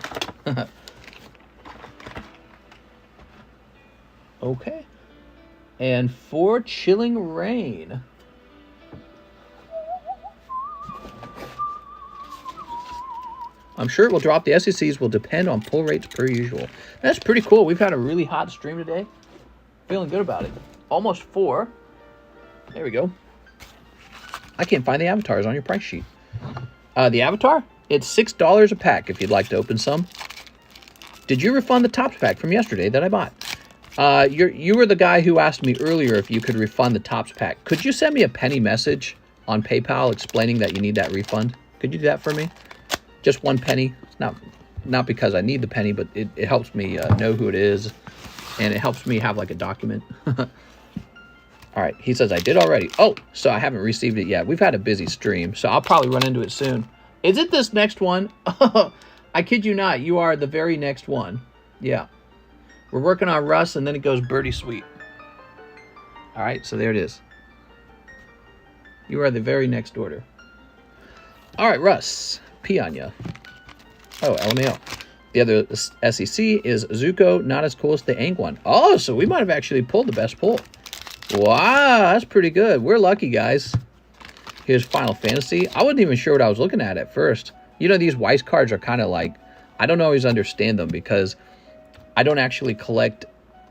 Okay. And 4 Chilling Reign. I'm sure it will drop. The SECs will depend on pull rates per usual. That's pretty cool. We've had a really hot stream today. Feeling good about it. Almost 4. There we go. I can't find the avatars on your price sheet. The avatar? It's $6 a pack if you'd like to open some. Did you refund the Topps pack from yesterday that I bought? You were the guy who asked me earlier if you could refund the Topps pack. Could you send me a penny message on PayPal explaining that you need that refund? Could you do that for me? Just 1 penny. It's not because I need the penny, but it helps me know who it is, and it helps me have like a document. All right, he says I did already. Oh, so I haven't received it yet. We've had a busy stream, so I'll probably run into it soon. Is it this next one? I kid you not, you are the very next one. Yeah. We're working on Russ, and then it goes Birdie Sweet. All right, so there it is. You are the very next order. All right, Russ. Pee on ya. Oh, LMAO. The other SEC is Zuko, not as cool as the Aang one. Oh, so we might have actually pulled the best pull. Wow, that's pretty good. We're lucky, guys. Here's Final Fantasy. I wasn't even sure what I was looking at first. You know, these Weiss cards are kind of like, I don't always understand them because I don't actually collect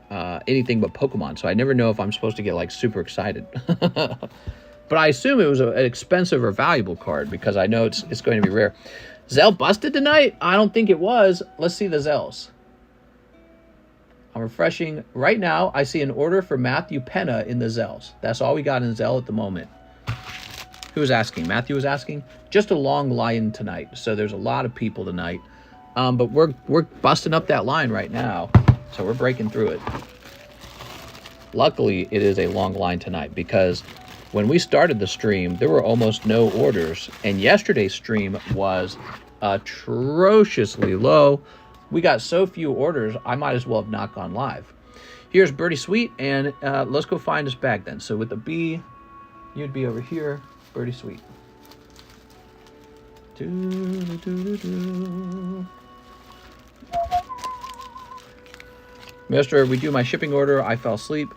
anything but Pokemon, so I never know if I'm supposed to get like super excited. But I assume it was an expensive or valuable card because I know it's going to be rare. ZELLE busted tonight? I don't think it was. Let's see the ZELLES. I'm refreshing. Right now, I see an order for Matthew Penna in the ZELLES. That's all we got in ZELLE at the moment. Who was asking? Matthew was asking? Just a long line tonight, so there's a lot of people tonight. But we're busting up that line right now, so we're breaking through it. Luckily, it is a long line tonight because when we started the stream, there were almost no orders, and yesterday's stream was atrociously low. We got so few orders, I might as well have not gone live. Here's Birdie Sweet, and let's go find this bag then. So with the B, you'd be over here, Birdie Sweet. Mister, we do my shipping order. I fell asleep.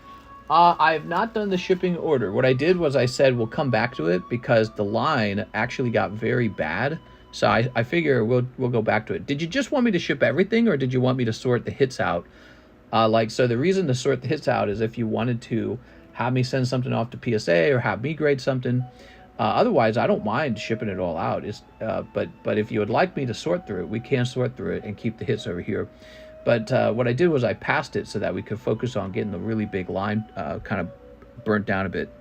I have not done the shipping order. What I did was I said we'll come back to it because the line actually got very bad. So I figure we'll go back to it. Did you just want me to ship everything, or did you want me to sort the hits out? So the reason to sort the hits out is if you wanted to have me send something off to PSA or have me grade something. Otherwise, I don't mind shipping it all out. But if you would like me to sort through it, we can sort through it and keep the hits over here. But what I did was I passed it so that we could focus on getting the really big line kind of burnt down a bit.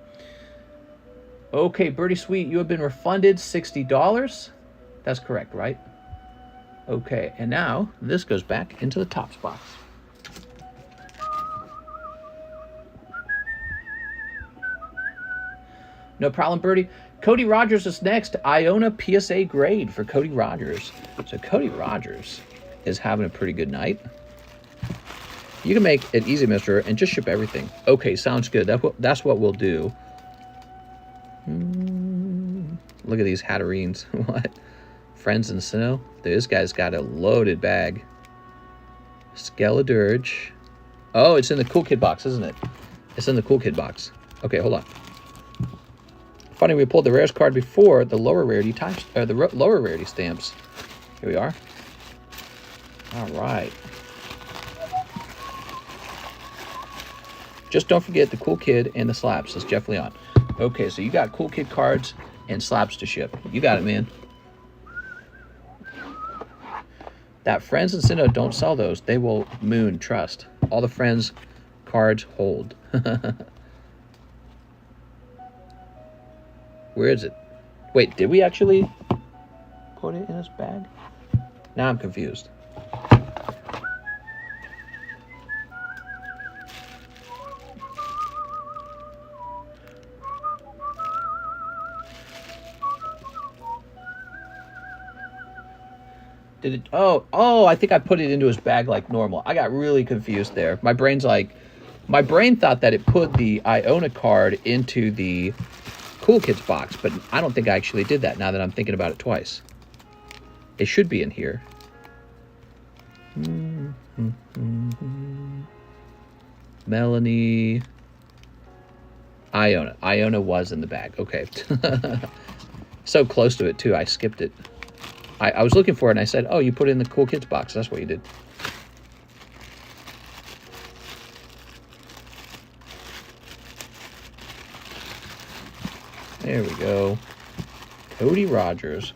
Okay, Birdie Sweet, you have been refunded $60. That's correct, right? Okay, and now this goes back into the Topps box. No problem, Birdie. Cody Rogers is next. Iona PSA grade for Cody Rogers. So Cody Rogers is having a pretty good night. You can make it easy, mister, and just ship everything. Okay, sounds good. That's what we'll do. Look at these Hatterines. What? Friends and Sinnoh? This guy's got a loaded bag. Skeledirge. Oh, it's in the Cool Kid box, isn't it? It's in the Cool Kid box. Okay, hold on. Funny, we pulled the rarest card before the lower rarity types, or the lower rarity stamps. Here we are. All right. Just don't forget the Cool Kid and the slabs. Says Jeff Leon. Okay, so you got Cool Kid cards and slabs to ship. You got it, man. That Friends and Sinnoh don't sell those. They will moon, trust. All the Friends cards hold. Where is it? Wait, did we actually put it in his bag? Now I'm confused. Did it? Oh, I think I put it into his bag like normal. I got really confused there. My brain thought that it put the Iona card into the Cool Kids box, but I don't think I actually did that now that I'm thinking about it twice. It should be in here. Melanie. Iona. Iona was in the bag. Okay. So close to it, too. I skipped it. I was looking for it, and I said, oh, you put it in the Cool Kids box. That's what you did. There we go. Cody Rogers.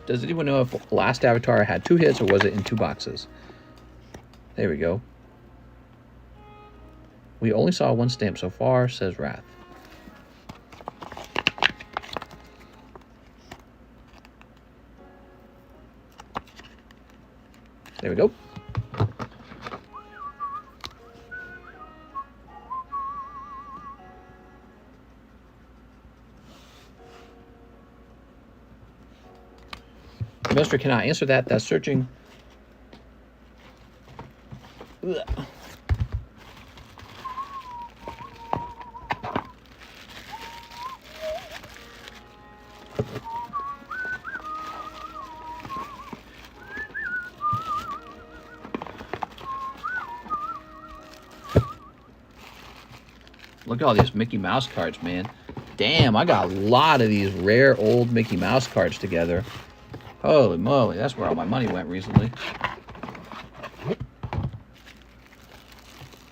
Does anyone know if last Avatar had 2 hits or was it in 2 boxes? There we go. We only saw 1 stamp so far, says Wrath. There we go. Mister cannot answer that. That's searching. Ugh. Look at all these Mickey Mouse cards, man. Damn, I got a lot of these rare old Mickey Mouse cards together. Holy moly, that's where all my money went recently.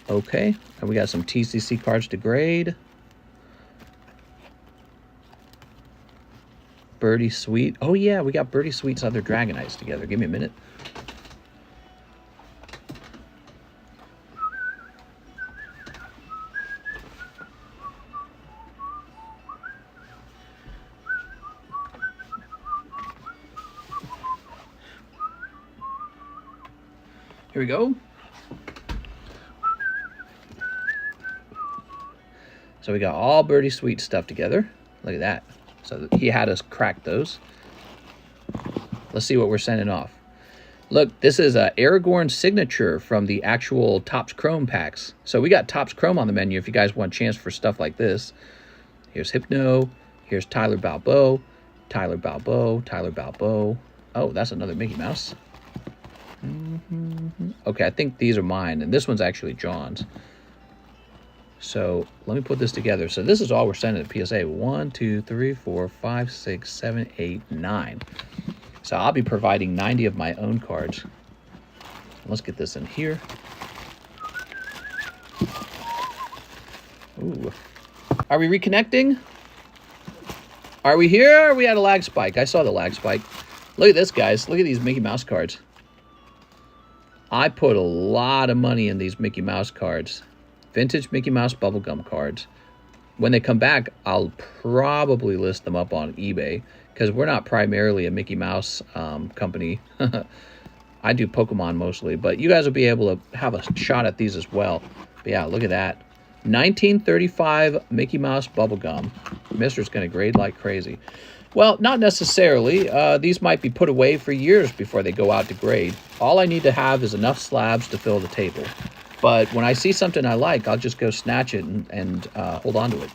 Okay, and we got some TCC cards to grade. Birdie Sweet. Oh yeah, we got Birdie Sweet's other Dragonites together. Give me a minute. Here we go. So we got all Birdie Sweet stuff together. Look at that. So he had us crack those. Let's see what we're sending off. Look, this is a Aragorn signature from the actual Topps Chrome packs. So we got Topps Chrome on the menu if you guys want a chance for stuff like this. Here's Hypno. Here's Tyler Balboa. Tyler Balboa. Tyler Balboa. Oh, that's another Mickey Mouse. Okay, I think these are mine, and this one's actually John's. So let me put this together. So this is all we're sending to PSA. 1, 2, 3, 4, 5, 6, 7, 8, 9. So I'll be providing 90 of my own cards. Let's get this in here. Ooh. Are we reconnecting? Are we here? Or are we at a lag spike? I saw the lag spike. Look at this, guys. Look at these Mickey Mouse cards. I put a lot of money in these Mickey Mouse cards. Vintage Mickey Mouse bubblegum cards. When they come back, I'll probably list them up on eBay because we're not primarily a Mickey Mouse company. I do Pokemon mostly, but you guys will be able to have a shot at these as well. But yeah, look at that. 1935 Mickey Mouse bubblegum. Mister's going to grade like crazy. Well, not necessarily. These might be put away for years before they go out to grade. All I need to have is enough slabs to fill the table. But when I see something I like, I'll just go snatch it and hold on to it.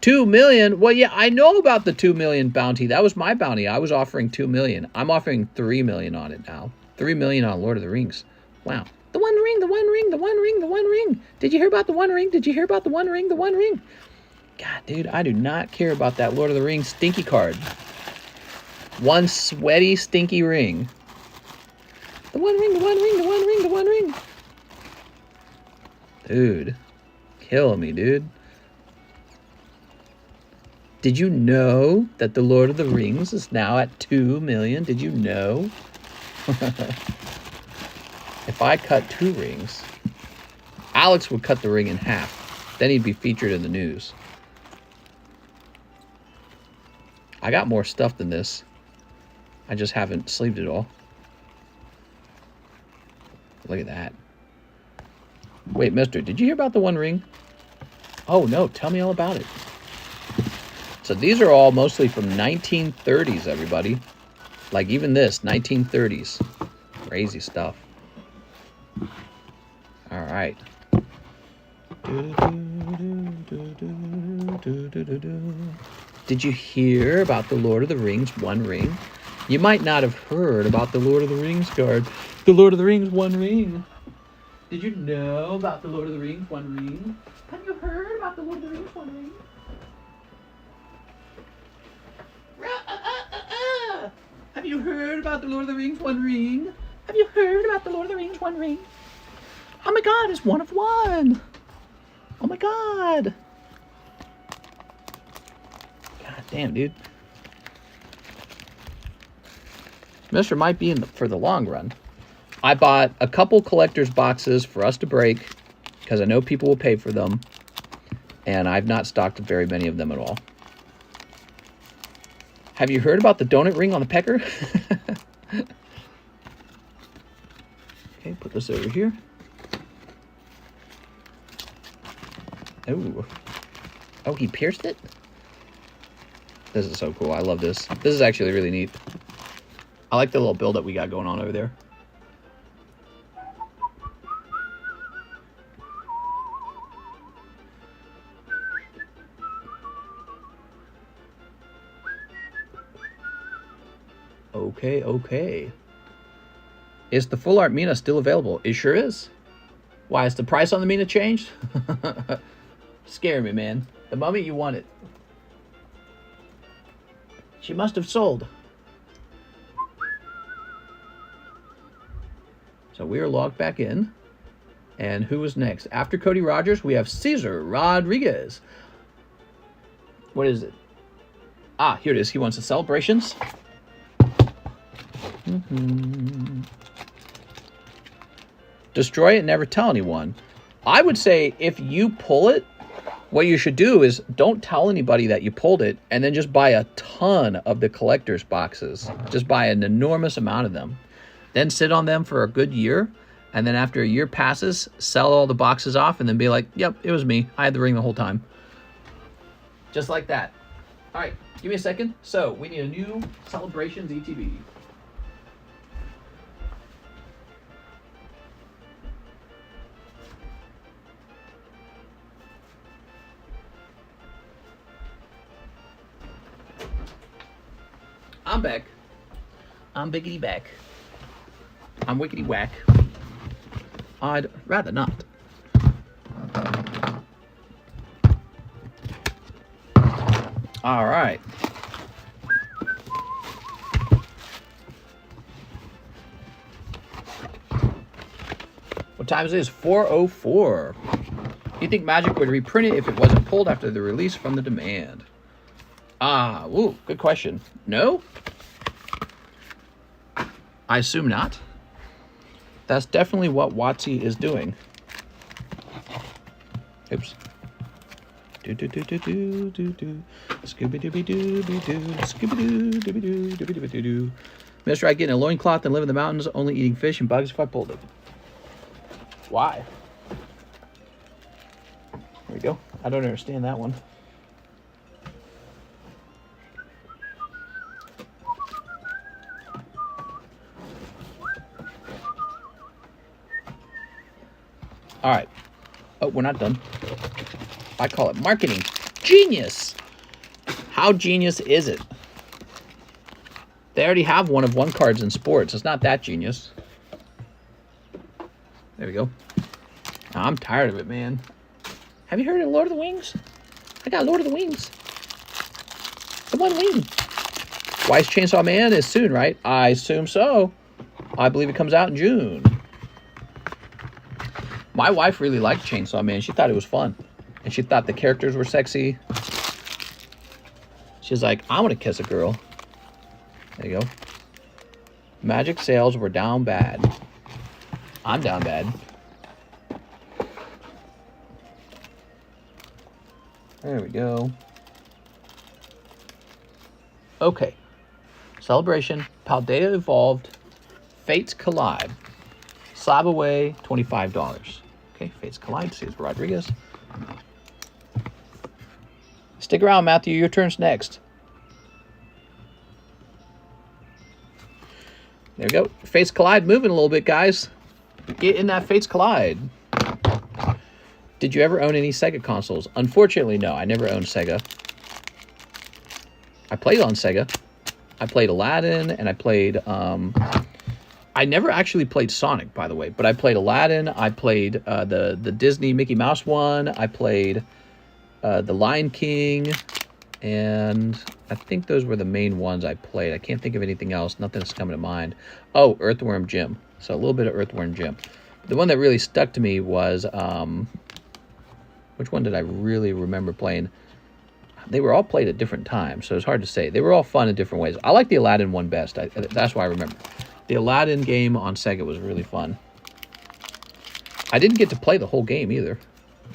2 million? Well, yeah, I know about the 2 million bounty. That was my bounty. I was offering 2 million. I'm offering 3 million on it now. 3 million on Lord of the Rings. Wow. The One Ring, the One Ring, the One Ring, the One Ring. Did you hear about the One Ring? Did you hear about the One Ring, the One Ring? God, dude, I do not care about that Lord of the Rings stinky card. One sweaty, stinky ring. The One Ring, the One Ring, the One Ring, the One Ring. Dude, killing me, dude. Did you know that the Lord of the Rings is now at 2 million? Did you know? If I cut 2 rings, Alex would cut the ring in half. Then he'd be featured in the news. I got more stuff than this. I just haven't sleeved it all. Look at that. Wait, mister, did you hear about the One Ring? Oh, no, tell me all about it. So these are all mostly from 1930s, everybody. Like even this, 1930s. Crazy stuff. All right. Did you hear about the Lord of the Rings One Ring? You might not have heard about the Lord of the Rings card. The Lord of the Rings One Ring. Did you know about the Lord of the Rings One Ring? Have you heard about the Lord of the Rings One Ring? Have you heard about the Lord of the Rings One Ring? Have you heard about the Lord of the Rings One Ring? Oh my god, it's 1 of 1. Oh my god. Damn, dude. Mister might be in for the long run. I bought a couple collector's boxes for us to break because I know people will pay for them. And I've not stocked very many of them at all. Have you heard about the donut ring on the pecker? Okay, put this over here. Oh. Oh, he pierced it? This is so cool. I love this. This is actually really neat. I like the little build-up we got going on over there. Okay, okay. Is the full art Mina still available? It sure is. Why, has the price on the Mina changed? Scare me, man. The moment you want it. She must have sold. So we are logged back in. And who is next? After Cody Rogers, we have Cesar Rodriguez. What is it? Ah, here it is. He wants the celebrations. Destroy it and never tell anyone. I would say if you pull it, what you should do is don't tell anybody that you pulled it and then just buy a ton of the collector's boxes. Just buy an enormous amount of them. Then sit on them for a good year. And then after a year passes, sell all the boxes off and then be like, yep, it was me. I had the ring the whole time. Just like that. All right, give me a second. So we need a new Celebrations ETB. I'm back. I'm biggity back. I'm wickety whack. I'd rather not. All right. What time is this? 4:04. You think Magic would reprint it if it wasn't pulled after the release from the demand? Ah, ooh, good question. No? I assume not. That's definitely what WotC is doing. Oops. Do-do-do-do-do-do-do. Scooby-dooby-dooby-doo. Scooby-doo-dooby-doo-dooby-doo-doo. Mister, I get in a loincloth and live in the mountains, only eating fish and bugs if I pulled it. Why? There we go. I don't understand that one. All right. Oh, we're not done. I call it marketing. Genius. How genius is it? They already have one of one cards in sports. It's not that genius. There we go. I'm tired of it, man. Have you heard of Lord of the Wings? I got Lord of the Wings. Come on, Wing. Weiss Chainsaw Man is soon, right? I assume so. I believe it comes out in June. My wife really liked Chainsaw Man. She thought it was fun. And she thought the characters were sexy. She's like, I want to kiss a girl. There you go. Magic sales were down bad. I'm down bad. There we go. Okay. Celebration. Paldea Evolved. Fates Collide. Slab away, $25. Okay, Fates Collide, Cesar Rodriguez. Stick around, Matthew. Your turn's next. There we go. Fates Collide moving a little bit, guys. Get in that Fates Collide. Did you ever own any Sega consoles? Unfortunately, no. I never owned Sega. I played on Sega. I played Aladdin, and I played... I never actually played Sonic, by the way, but I played Aladdin. I played the Disney Mickey Mouse one. I played the Lion King, and I think those were the main ones I played. I can't think of anything else. Nothing's coming to mind. Oh, Earthworm Jim. So a little bit of Earthworm Jim. The one that really stuck to me was, which one did I really remember playing? they were all played at different times, so it's hard to say. They were all fun in different ways. I like the Aladdin one best. That's why I remember. The Aladdin game on Sega was really fun. I didn't get to play the whole game either,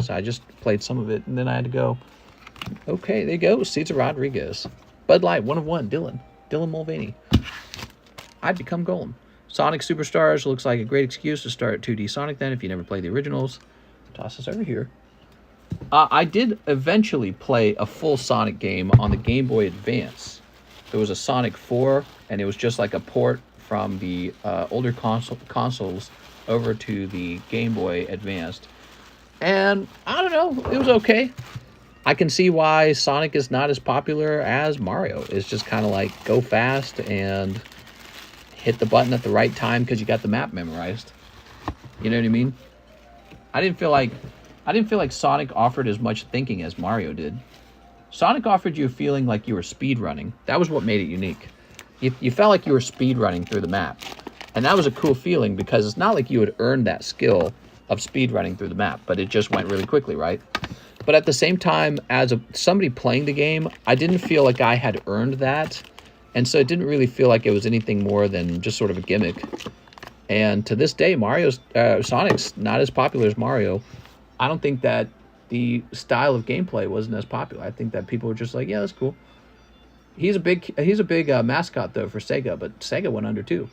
so I just played some of it, and then I had to go. Okay, there you go. Cesar Rodriguez. Bud Light, 1 of 1. Dylan Mulvaney. I'd become Golem. Sonic Superstars looks like a great excuse to start 2D Sonic then if you never played the originals. Toss us over here. I did eventually play a full Sonic game on the Game Boy Advance. There was a Sonic 4, and it was just like a port from the older consoles over to the Game Boy Advanced. And I don't know, it was okay. I can see why Sonic is not as popular as Mario. It's just kind of like go fast and hit the button at the right time because you got the map memorized. You know what I mean? I didn't feel like Sonic offered as much thinking as Mario did. Sonic offered you a feeling like you were speed running. That was what made it unique. You felt like you were speed running through the map. And that was a cool feeling because it's not like you had earned that skill of speed running through the map, but it just went really quickly, right? But at the same time, as somebody playing the game, I didn't feel like I had earned that. And so it didn't really feel like it was anything more than just sort of a gimmick. And to this day, Sonic's not as popular as Mario. I don't think that the style of gameplay wasn't as popular. I think that people were just like, yeah, that's cool. He's a big mascot though for Sega, but Sega went under too.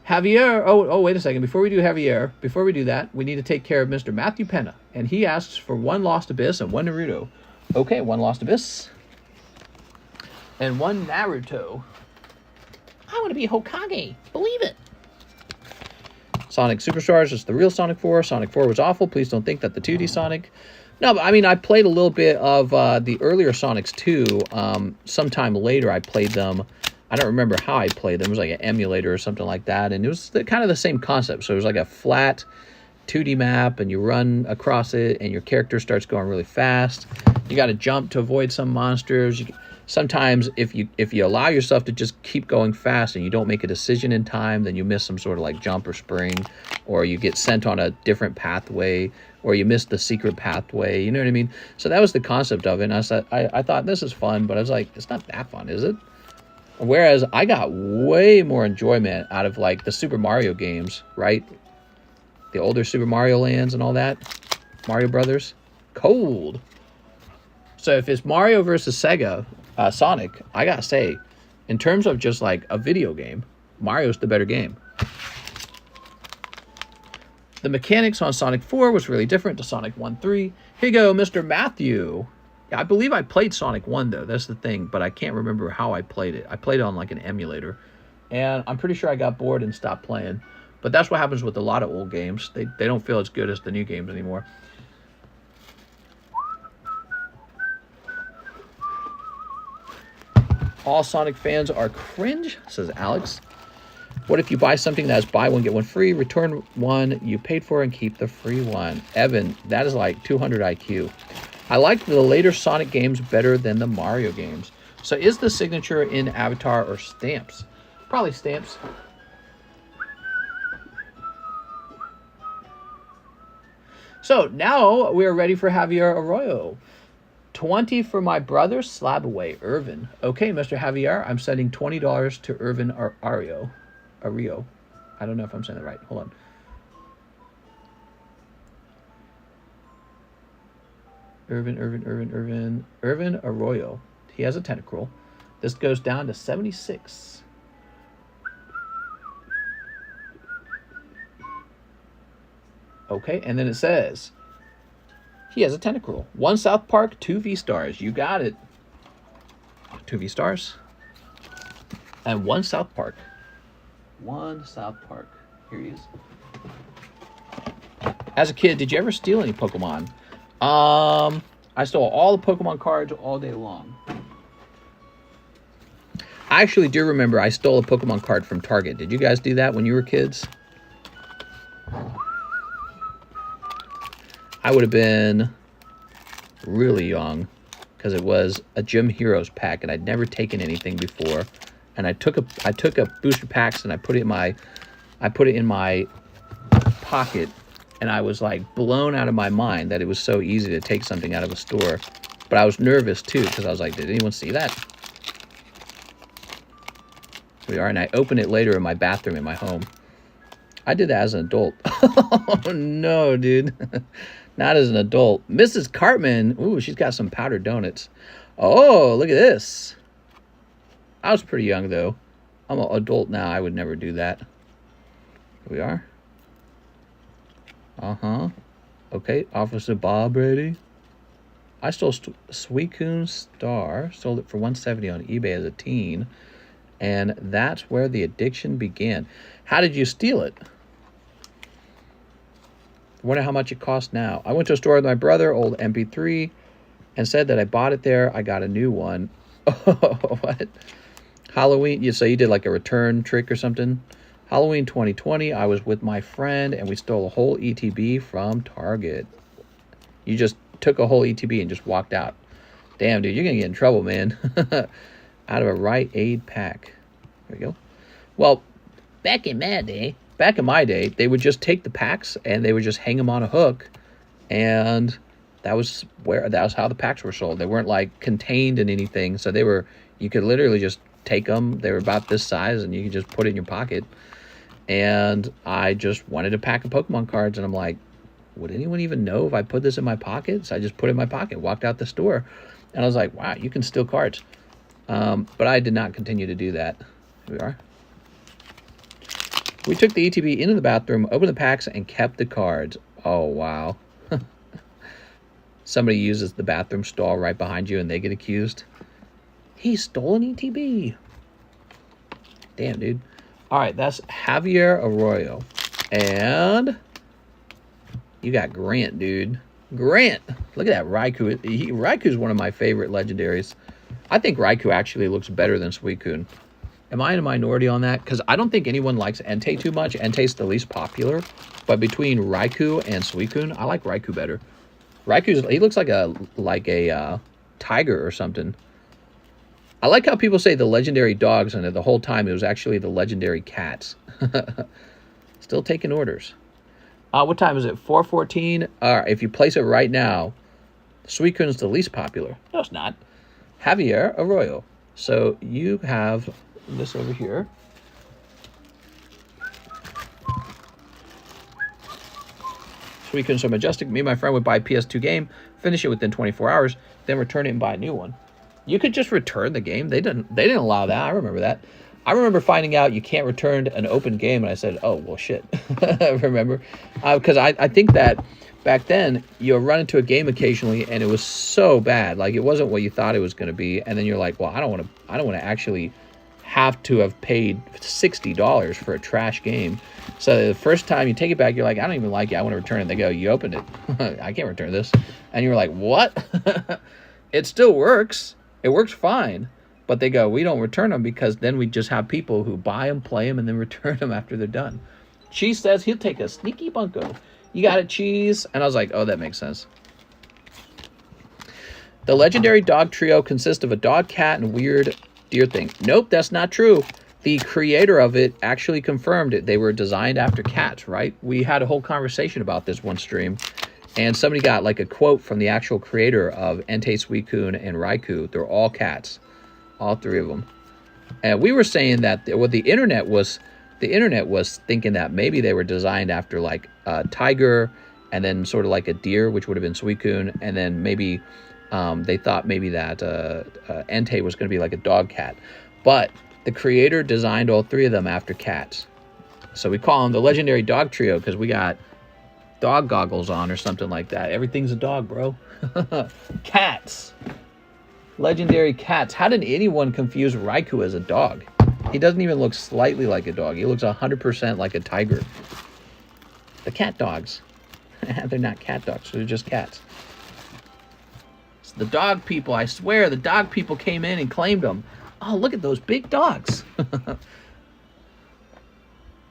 Javier, oh, wait a second. Before we do that, we need to take care of Mr. Matthew Penna, and he asks for 1 Lost Abyss and 1 Naruto. Okay, 1 Lost Abyss and 1 Naruto. I want to be Hokage. Believe it. Sonic Superstars is the real Sonic 4. Sonic 4 was awful. Please don't think that the 2D Sonic. No, but I mean, I played a little bit of the earlier Sonics too. Sometime later, I played them. I don't remember how I played them. It was like an emulator or something like that. And it was kind of the same concept. So it was like a flat 2D map, and you run across it, and your character starts going really fast. You got to jump to avoid some monsters. Sometimes if you allow yourself to just keep going fast and you don't make a decision in time, then you miss some sort of like jump or spring, or you get sent on a different pathway, or you miss the secret pathway. You know what I mean? So that was the concept of it. And I thought this is fun, but I was like, it's not that fun, is it? Whereas I got way more enjoyment out of like the Super Mario games, right? The older Super Mario Lands and all that. Mario Brothers. Cold. So if it's Mario versus Sega, Sonic, I gotta say, in terms of just like a video game, Mario's the better game. The mechanics on Sonic 4 was really different to Sonic 1-3. Here you go, Mr. Matthew. Yeah, I believe I played Sonic 1, though. That's the thing, but I can't remember how I played it. I played it on like an emulator, and I'm pretty sure I got bored and stopped playing. But that's what happens with a lot of old games. They don't feel as good as the new games anymore. All Sonic fans are cringe, says Alex. What if you buy something that has buy one, get one free, return one you paid for, and keep the free one? Evan, that is like 200 IQ. I like the later Sonic games better than the Mario games. So is the signature in Avatar or stamps? Probably stamps. So now we're ready for Javier Arroyo. 20 for my brother, slab away, Irvin. Okay, Mr. Javier, I'm sending $20 to Irvin Ario. I don't know if I'm saying that right. Hold on. Irvin Arroyo. He has a tentacruel. This goes down to 76. Okay, and then it says he has a tentacruel. 1 South Park, 2 V-Stars. You got it. 2 V-Stars. And 1 South Park. 1 South Park. Here he is. As a kid, did you ever steal any Pokemon? I stole all the Pokemon cards all day long. I actually do remember I stole a Pokemon card from Target. Did you guys do that when you were kids? I would have been really young because it was a Gym Heroes pack, and I'd never taken anything before. And I took a booster packs and I put it in my pocket, and I was like blown out of my mind that it was so easy to take something out of a store. But I was nervous too because I was like, did anyone see that? We are, and I opened it later in my bathroom in my home. I did that as an adult. Oh no, dude. Not as an adult. Mrs. Cartman. Ooh, she's got some powdered donuts. Oh, look at this. I was pretty young though. I'm an adult now. I would never do that. Here we are. Uh-huh. Okay, Officer Bob ready. I stole Suicoon's star. Sold it for $170 on eBay as a teen. And that's where the addiction began. How did you steal it? I wonder how much it costs now. I went to a store with my brother, old MP3, and said that I bought it there. I got a new one. Oh, what? Halloween. So you did like a return trick or something? Halloween 2020, I was with my friend, and we stole a whole ETB from Target. You just took a whole ETB and just walked out. Damn, dude, you're going to get in trouble, man. Out of a Rite Aid pack. There we go. Well, back in my day, they would just take the packs and they would just hang them on a hook, and that was how the packs were sold. They weren't like contained in anything, so you could literally just take them. They were about this size, and you could just put it in your pocket. And I just wanted a pack of Pokemon cards, and I'm like, would anyone even know if I put this in my pocket? So I just put it in my pocket, walked out the store, and I was like, wow, you can steal cards. But I did not continue to do that. Here we are. We took the ETB into the bathroom, opened the packs, and kept the cards. Oh, wow. Somebody uses the bathroom stall right behind you, and they get accused. He stole an ETB. Damn, dude. All right, that's Javier Arroyo. And you got Grant, dude. Grant. Look at that Raikou. Raikou's one of my favorite legendaries. I think Raikou actually looks better than Suicune. Am I in a minority on that? Because I don't think anyone likes Entei too much. Entei's the least popular. But between Raikou and Suicune, I like Raikou better. He looks like a tiger or something. I like how people say the legendary dogs, and the whole time it was actually the legendary cats. Still taking orders. What time is it? 4:14? If you place it right now, Suicune's the least popular. No, it's not. Javier Arroyo. So you have this over here. Suicune's so majestic. Me and my friend would buy a PS2 game, finish it within 24 hours, then return it and buy a new one. You could just return the game. They didn't allow that. I remember that. I remember finding out you can't return an open game, and I said, oh, well, shit. Remember? Because I think that back then, you run into a game occasionally, and it was so bad. Like, it wasn't what you thought it was going to be. And then you're like, well, I don't want to actually have to have paid $60 for a trash game. So the first time you take it back, you're like, I don't even like it. I want to return it. They go, you opened it. I can't return this. And you're like, what? It still works. It works fine. But they go, we don't return them because then we just have people who buy them, play them, and then return them after they're done. Cheese says he'll take a sneaky bunko. You got it, Cheese? And I was like, oh, that makes sense. The legendary dog trio consists of a dog, cat, and weird deer thing. Nope, that's not true. The creator of it actually confirmed it. They were designed after cats, right? We had a whole conversation about this one stream. And somebody got like a quote from the actual creator of Entei, Suicune, and Raikou. They're all cats. All three of them. And we were saying that the internet was thinking that maybe they were designed after like a tiger, and then sort of like a deer, which would have been Suicune, and then maybe they thought maybe that Entei was going to be like a dog cat. But the creator designed all three of them after cats. So we call them the legendary dog trio because we got dog goggles on or something like that. Everything's a dog, bro. Cats. Legendary cats. How did anyone confuse Raikou as a dog? He doesn't even look slightly like a dog. He looks 100% like a tiger. The cat dogs. They're not cat dogs. They're just cats. It's the dog people. I swear, the dog people came in and claimed them. Oh, look at those big dogs.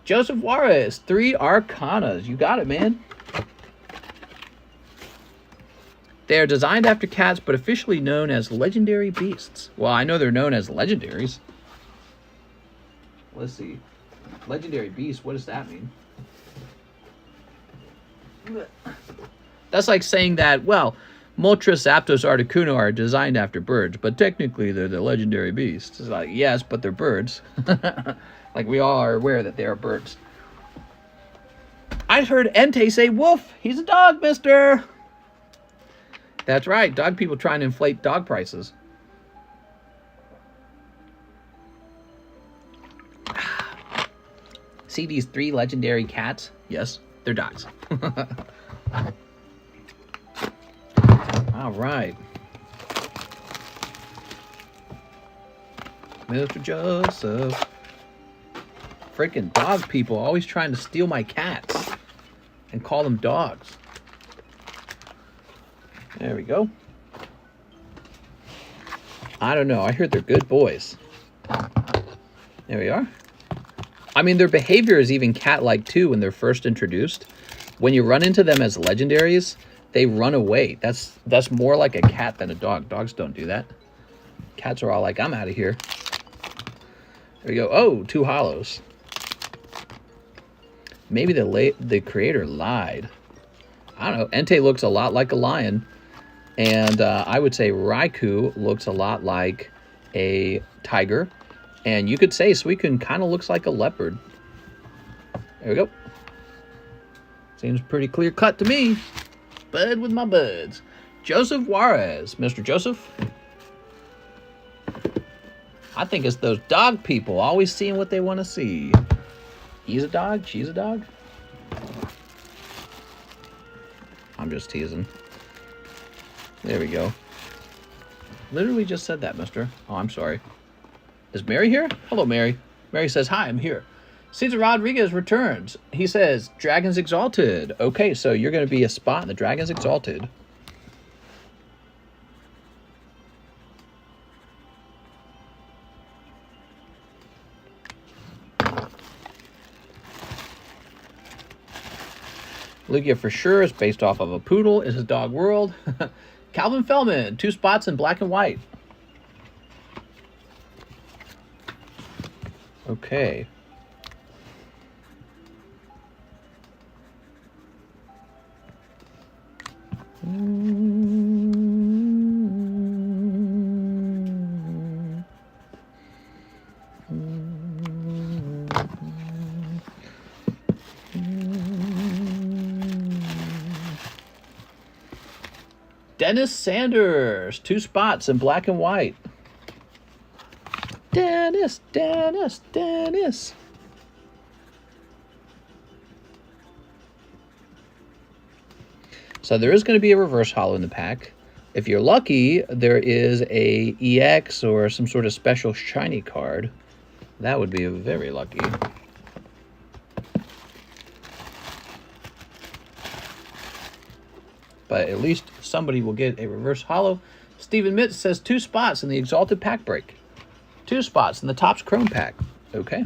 Joseph Juarez. 3 Arcanas. You got it, man. They are designed after cats, but officially known as legendary beasts. Well, I know they're known as legendaries. Let's see. Legendary beast, what does that mean? That's like saying that, well, Moltres, Zapdos, Articuno are designed after birds, but technically they're the legendary beasts. It's like, yes, but they're birds. Like, we all are aware that they are birds. I heard Entei say woof. He's a dog, mister. That's right. Dog people trying to inflate dog prices. See these 3 legendary cats? Yes, they're dogs. All right. Mr. Joseph. Freaking dog people always trying to steal my cats and call them dogs. There we go. I don't know. I heard they're good boys. There we are. I mean, their behavior is even cat-like too when they're first introduced. When you run into them as legendaries, they run away. That's more like a cat than a dog. Dogs don't do that. Cats are all like, I'm out of here. There we go. Oh, 2 hollows. Maybe the creator lied. I don't know. Entei looks a lot like a lion. And I would say Raikou looks a lot like a tiger. And you could say Suicune kind of looks like a leopard. There we go. Seems pretty clear cut to me. Bud with my buds. Joseph Juarez. Mr. Joseph. I think it's those dog people always seeing what they want to see. He's a dog. She's a dog. I'm just teasing. There we go. Literally just said that, mister. Oh, I'm sorry. Is Mary here? Hello, Mary. Mary says, hi, I'm here. Cesar Rodriguez returns. He says, Dragons Exalted. Okay, so you're going to be a spot in the Dragons Exalted. Lugia for sure is based off of a poodle. Is his dog world. Calvin Fellman, 2 spots in black and white. Okay. Dennis Sanders, 2 spots in black and white. Dennis. So there is going to be a reverse holo in the pack. If you're lucky, there is a EX or some sort of special shiny card. That would be very lucky. But at least somebody will get a reverse holo. Steven Mitz says 2 spots in the Exalted pack break. 2 spots in the Topps Chrome pack. Okay.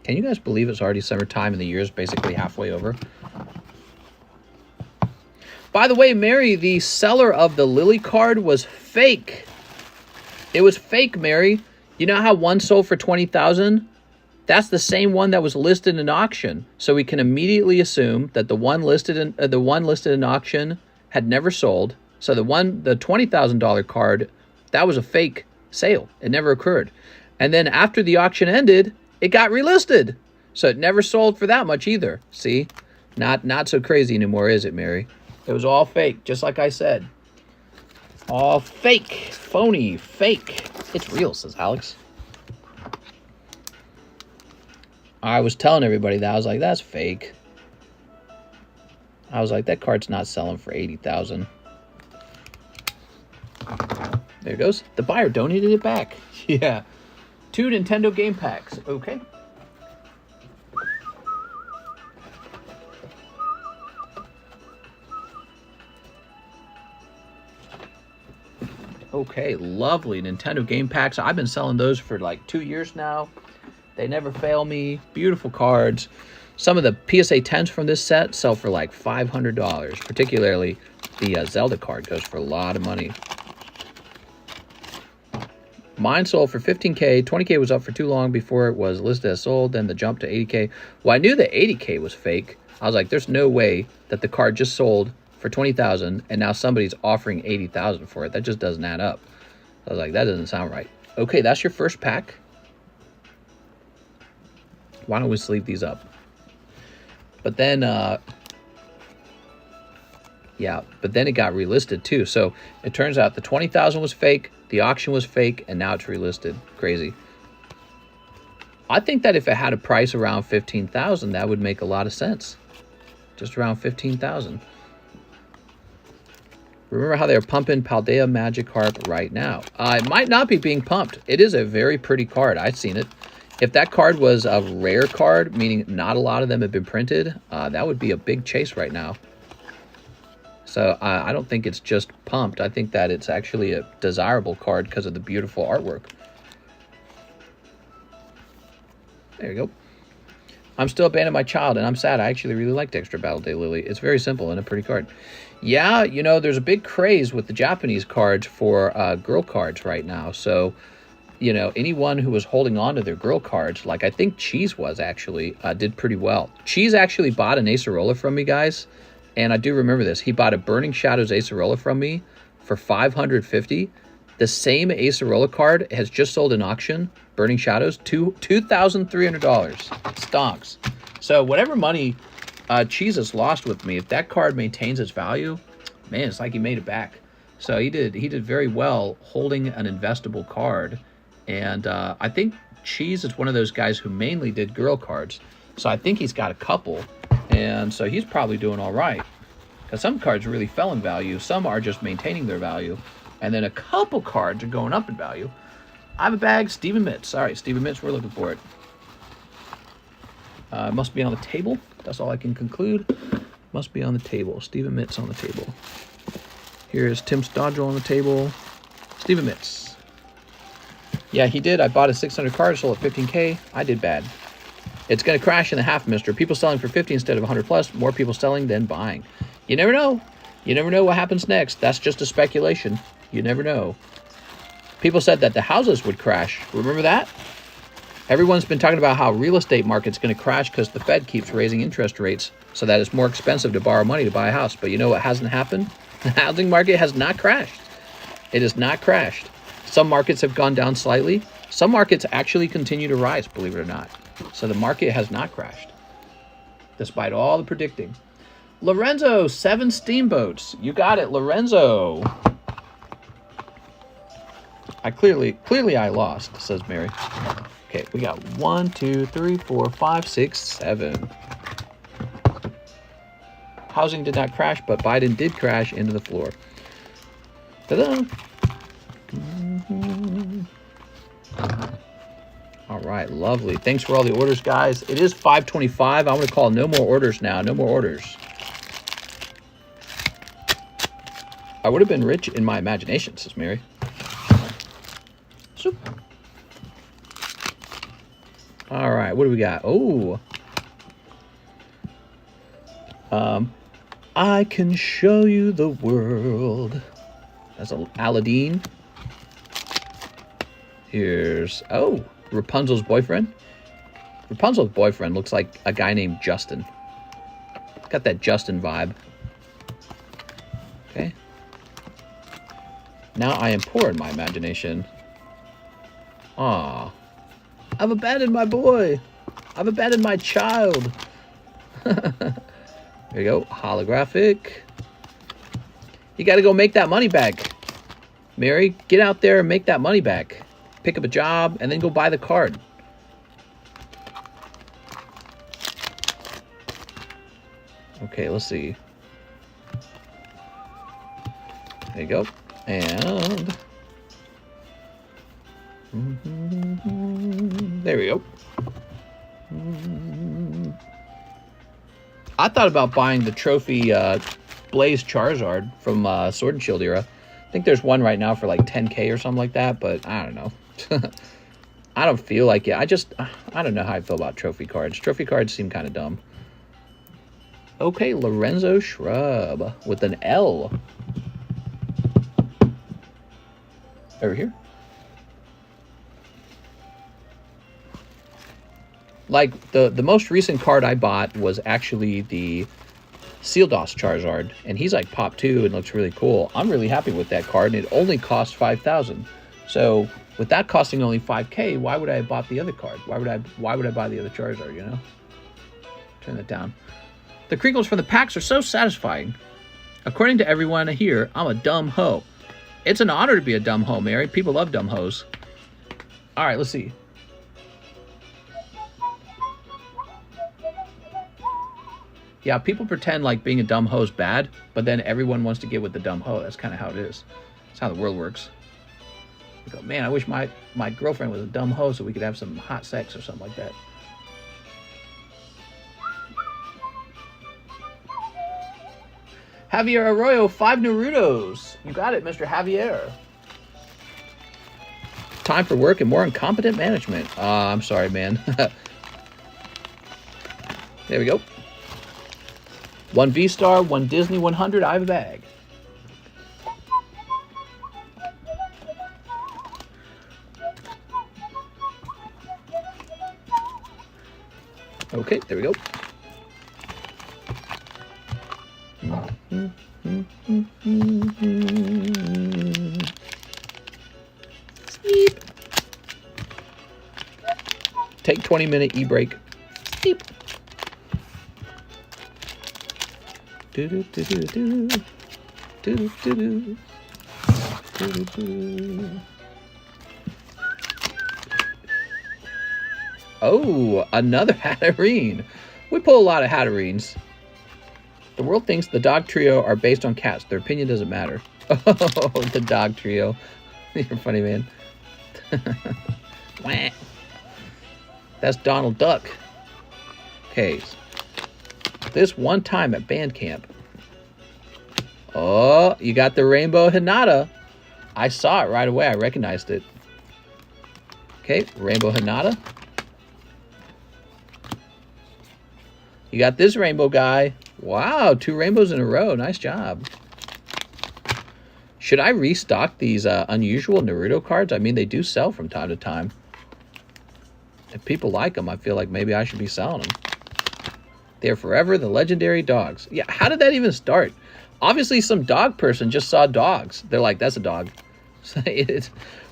Can you guys believe it's already summertime and the year is basically halfway over? By the way, Mary, the seller of the Lily card was fake. It was fake, Mary. You know how one sold for $20,000? That's the same one that was listed in auction. So we can immediately assume that the one listed in auction had never sold. So the $20,000 card, that was a fake sale. It never occurred. And then after the auction ended, it got relisted. So it never sold for that much either. See? Not so crazy anymore, is it, Mary? It was all fake, just like I said. All fake. Phony. Fake. It's real, says Alex. I was telling everybody that. I was like, that's fake. I was like, that card's not selling for $80,000. There it goes. The buyer donated it back. Yeah. 2 Nintendo game packs. Okay. Okay, lovely Nintendo game packs. I've been selling those for like 2 years now. They never fail me. Beautiful cards. Some of the PSA 10s from this set sell for like $500. Particularly the Zelda card goes for a lot of money. Mine sold for 15K. 20K was up for too long before it was listed as sold. Then the jump to 80K. Well, I knew that 80K was fake. I was like, there's no way that the card just sold for 20,000 and now somebody's offering 80,000 for it. That just doesn't add up. I was like, that doesn't sound right. Okay, that's your first pack. Why don't we sleeve these up? But then, yeah, but then it got relisted too. So it turns out the 20,000 was fake, the auction was fake, and now it's relisted. Crazy. I think that if it had a price around 15,000, that would make a lot of sense. Just around 15,000. Remember how they're pumping Paldea Magikarp right now. It might not be being pumped. It is a very pretty card. I've seen it. If that card was a rare card, meaning not a lot of them have been printed, that would be a big chase right now. So I don't think it's just pumped. I think that it's actually a desirable card because of the beautiful artwork. There you go. I'm still abandoning my child, and I'm sad. I actually really liked Extra Battle Day Lily. It's very simple and a pretty card. Yeah, you know, there's a big craze with the Japanese cards for girl cards right now. So, you know, anyone who was holding on to their girl cards, like I think Cheese was actually, did pretty well. Cheese actually bought an Acerola from me, guys. And I do remember this. He bought a Burning Shadows Acerola from me for $550. The same Acerola card has just sold in auction, Burning Shadows, $2,300. Stonks. So whatever money Cheese has lost with me, if that card maintains its value, man, it's like he made it back. So he did very well holding an investable card. And I think Cheese is one of those guys who mainly did girl cards. So I think he's got a couple. And so he's probably doing all right. Because some cards really fell in value. Some are just maintaining their value. And then a couple cards are going up in value. I have a bag, Steven Mitz. All right, Steven Mitz, we're looking for it. Must be on the table. That's all I can conclude. Must be on the table. Steven Mitz on the table. Here's Tim Stodgel on the table. Steven Mitz. Yeah, he did. I bought a 600 card, sold at 15K. I did bad. It's going to crash in the half, mister. People selling for 50 instead of 100 plus. More people selling than buying. You never know. You never know what happens next. That's just a speculation. You never know. People said that the houses would crash. Remember that? Everyone's been talking about how real estate market's going to crash because the Fed keeps raising interest rates so that it's more expensive to borrow money to buy a house. But you know what hasn't happened? The housing market has not crashed. It has not crashed. Some markets have gone down slightly. Some markets actually continue to rise, believe it or not. So the market has not crashed, despite all the predicting. Lorenzo, 7 steamboats. You got it, Lorenzo. Clearly I lost, says Mary. Okay, we got 1, 2, 3, 4, 5, 6, 7. Housing did not crash, but Biden did crash into the floor. Ta-da! All right, lovely. Thanks for all the orders, guys. It is 5:25. I'm going to call no more orders now. No more orders. I would have been rich in my imagination, says Mary. Soup. All right, what do we got? Oh. I can show you the world. That's Aladdin. Here's, oh, Rapunzel's boyfriend. Rapunzel's boyfriend looks like a guy named Justin. Got that Justin vibe. Okay. Now I am poor in my imagination. Aw. I've abandoned my boy. I've abandoned my child. There you go. Holographic. You got to go make that money back. Mary, get out there and make that money back. Pick up a job and then go buy the card. Okay, let's see. There you go. And there we go. I thought about buying the trophy Blaze Charizard from Sword and Shield era. I think there's one right now for like 10K or something like that, but I don't know. I don't feel like it. I don't know how I feel about trophy cards. Trophy cards seem kind of dumb. Okay, Lorenzo Shrub with an L. Over here. Like, the most recent card I bought was actually the Sealdos Charizard, and he's like pop 2 and looks really cool. I'm really happy with that card, and it only cost 5,000. So with that costing only 5K, why would I have bought the other card? Why would I buy the other Charizard, you know? Turn that down. The crinkles from the packs are so satisfying. According to everyone here, I'm a dumb hoe. It's an honor to be a dumb hoe, Mary. People love dumb hoes. All right, let's see. Yeah, people pretend like being a dumb hoe is bad, but then everyone wants to get with the dumb hoe. That's kind of how it is. That's how the world works. You go, man, I wish my girlfriend was a dumb hoe so we could have some hot sex or something like that. Javier Arroyo, 5 Narutos. You got it, Mr. Javier. Time for work and more incompetent management. I'm sorry, man. There we go. 1 V-Star, 1 Disney 100, I have a bag. Okay, there we go. Sleep. Take 20-minute e-break. Sleep. Oh, another Hatterene. We pull a lot of Hatterenes. The world thinks the dog trio are based on cats. Their opinion doesn't matter. Oh, the dog trio. You're funny, man. That's Donald Duck. Okay. This one time at band camp. Oh, you got the Rainbow Hinata. I saw it right away. I recognized it. Okay, Rainbow Hinata. You got this rainbow guy. Wow, 2 rainbows in a row. Nice job. Should I restock these unusual Naruto cards? I mean, they do sell from time to time. If people like them, I feel like maybe I should be selling them. They're forever the legendary dogs. Yeah, how did that even start? Obviously, some dog person just saw dogs. They're like, that's a dog.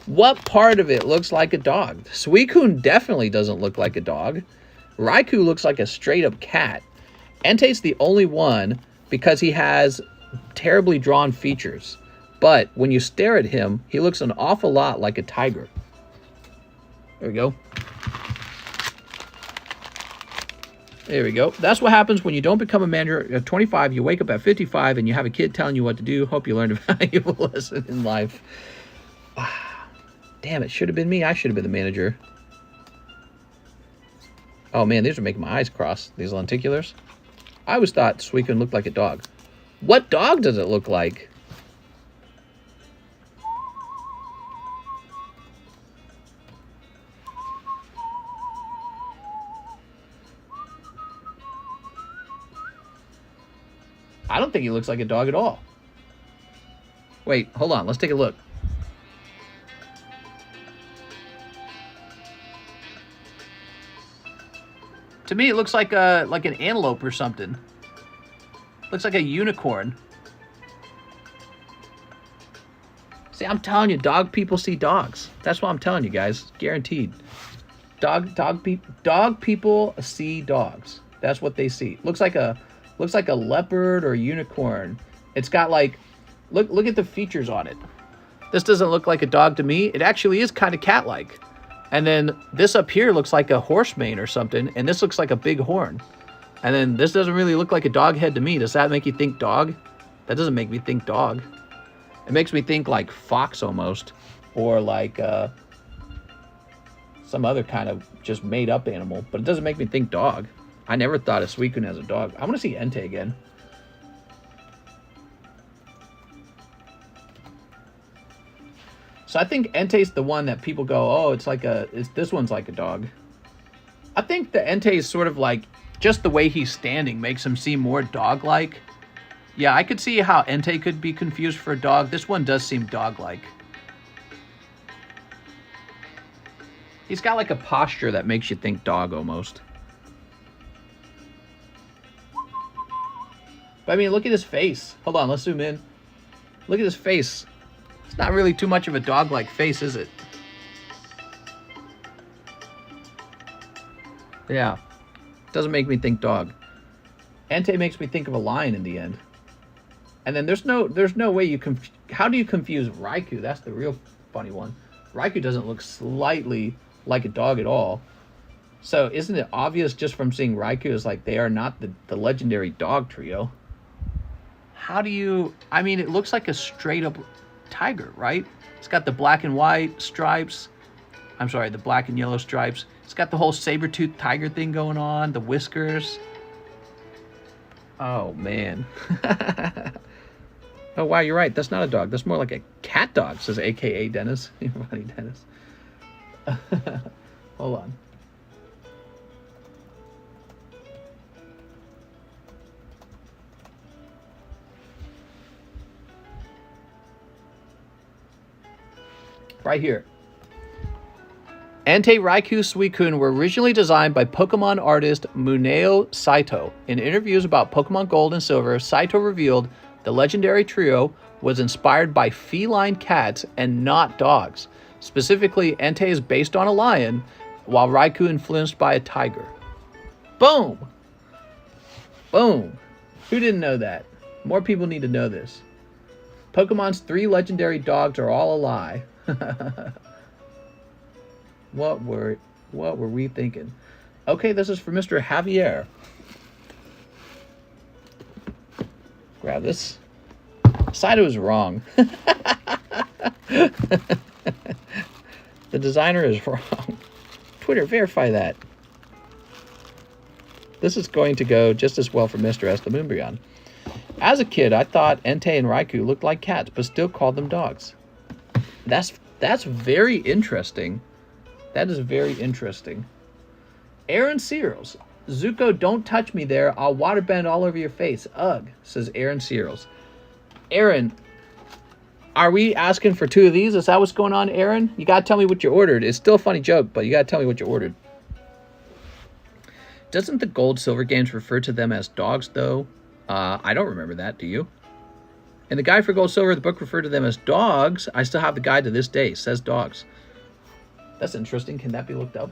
What part of it looks like a dog? Suicune definitely doesn't look like a dog. Raikou looks like a straight-up cat. Entei's the only one because he has terribly drawn features. But when you stare at him, he looks an awful lot like a tiger. There we go. There we go. That's what happens when you don't become a manager at 25. You wake up at 55 and you have a kid telling you what to do. Hope you learned a valuable lesson in life. Damn, it should have been me. I should have been the manager. Oh man, these are making my eyes cross. These lenticulars. I always thought Suicune looked like a dog. What dog does it look like? I don't think he looks like a dog at all. Wait, hold on. Let's take a look. To me, it looks like an antelope or something. Looks like a unicorn. See, I'm telling you, dog people see dogs. That's what I'm telling you guys. Guaranteed. Dog people see dogs. That's what they see. Looks like a leopard or a unicorn. It's got like, look at the features on it. This doesn't look like a dog to me. It actually is kind of cat-like. And then this up here looks like a horse mane or something, and this looks like a big horn. And then this doesn't really look like a dog head to me. Does that make you think dog? That doesn't make me think dog. It makes me think like fox almost, or like some other kind of just made up animal, but it doesn't make me think dog. I never thought of Suicune as a dog. I want to see Entei again. So I think Entei's the one that people go, oh, this one's like a dog. I think the Entei is sort of like, just the way he's standing makes him seem more dog-like. Yeah, I could see how Entei could be confused for a dog. This one does seem dog-like. He's got like a posture that makes you think dog almost. But I mean, look at his face. Hold on, let's zoom in. Look at his face. It's not really too much of a dog-like face, is it? Yeah. Doesn't make me think dog. Entei makes me think of a lion in the end. And then there's no way you can... How do you confuse Raikou? That's the real funny one. Raikou doesn't look slightly like a dog at all. So isn't it obvious just from seeing Raikou is like they are not the legendary dog trio? How do you... I mean, it looks like a straight-up tiger, right? It's got the black and white stripes. I'm sorry, the black and yellow stripes. It's got the whole saber-toothed tiger thing going on, the whiskers. Oh, man. Oh, wow, you're right. That's not a dog. That's more like a cat dog, says AKA Dennis. You're funny, Dennis. Hold on. Right here. Entei, Raikou, Suicune were originally designed by Pokemon artist Muneo Saito. In interviews about Pokemon Gold and Silver, Saito revealed the legendary trio was inspired by feline cats and not dogs. Specifically, Entei is based on a lion, while Raikou influenced by a tiger. Boom! Boom! Who didn't know that? More people need to know this. Pokemon's 3 legendary dogs are all a lie. What were we thinking? Okay, this is for Mr. Javier. Grab this. Saito is wrong. The designer is wrong. Twitter, verify that. This is going to go just as well for Mr. S. the Moonbreon. As a kid, I thought Entei and Raikou looked like cats, but still called them dogs. That's very interesting. That is very interesting. Aaron Searles. Zuko, don't touch me there. I'll waterbend all over your face. Ugh, says Aaron Searles. Aaron, are we asking for 2 of these? Is that what's going on, Aaron? You got to tell me what you ordered. It's still a funny joke, but you got to tell me what you ordered. Doesn't the Gold Silver games refer to them as dogs, though? I don't remember that. Do you? And the guide for Gold Silver, the book referred to them as dogs. I still have the guide to this day. It says dogs. That's interesting. Can that be looked up?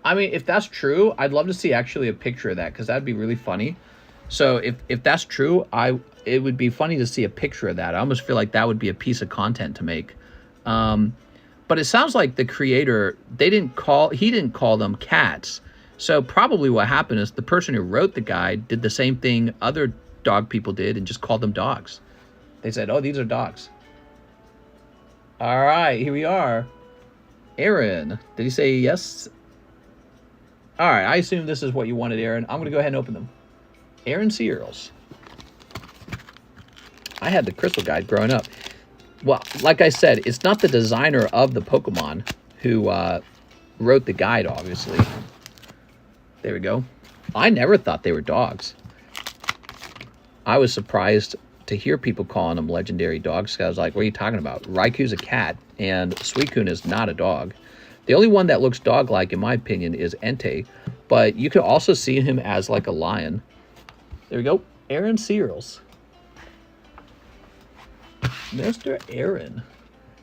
I mean, if that's true, I'd love to see actually a picture of that, because that'd be really funny. So if that's true, it would be funny to see a picture of that. I almost feel like that would be a piece of content to make. But it sounds like the creator, he didn't call them cats. So probably what happened is the person who wrote the guide did the same thing other dog people did and just called them dogs. They said, oh, these are dogs. All right, here we are. Aaron, did he say yes? All right, I assume this is what you wanted, Aaron. I'm going to go ahead and open them. Aaron Searles. I had the Crystal Guide growing up. Well, like I said, it's not the designer of the Pokemon who wrote the guide, obviously. There we go. I never thought they were dogs. I was surprised to hear people calling them legendary dogs, because I was like, what are you talking about? Raikou's a cat, and Suicune is not a dog. The only one that looks dog-like, in my opinion, is Entei, but you could also see him as like a lion. There we go. Aaron Searles. Mr. Aaron.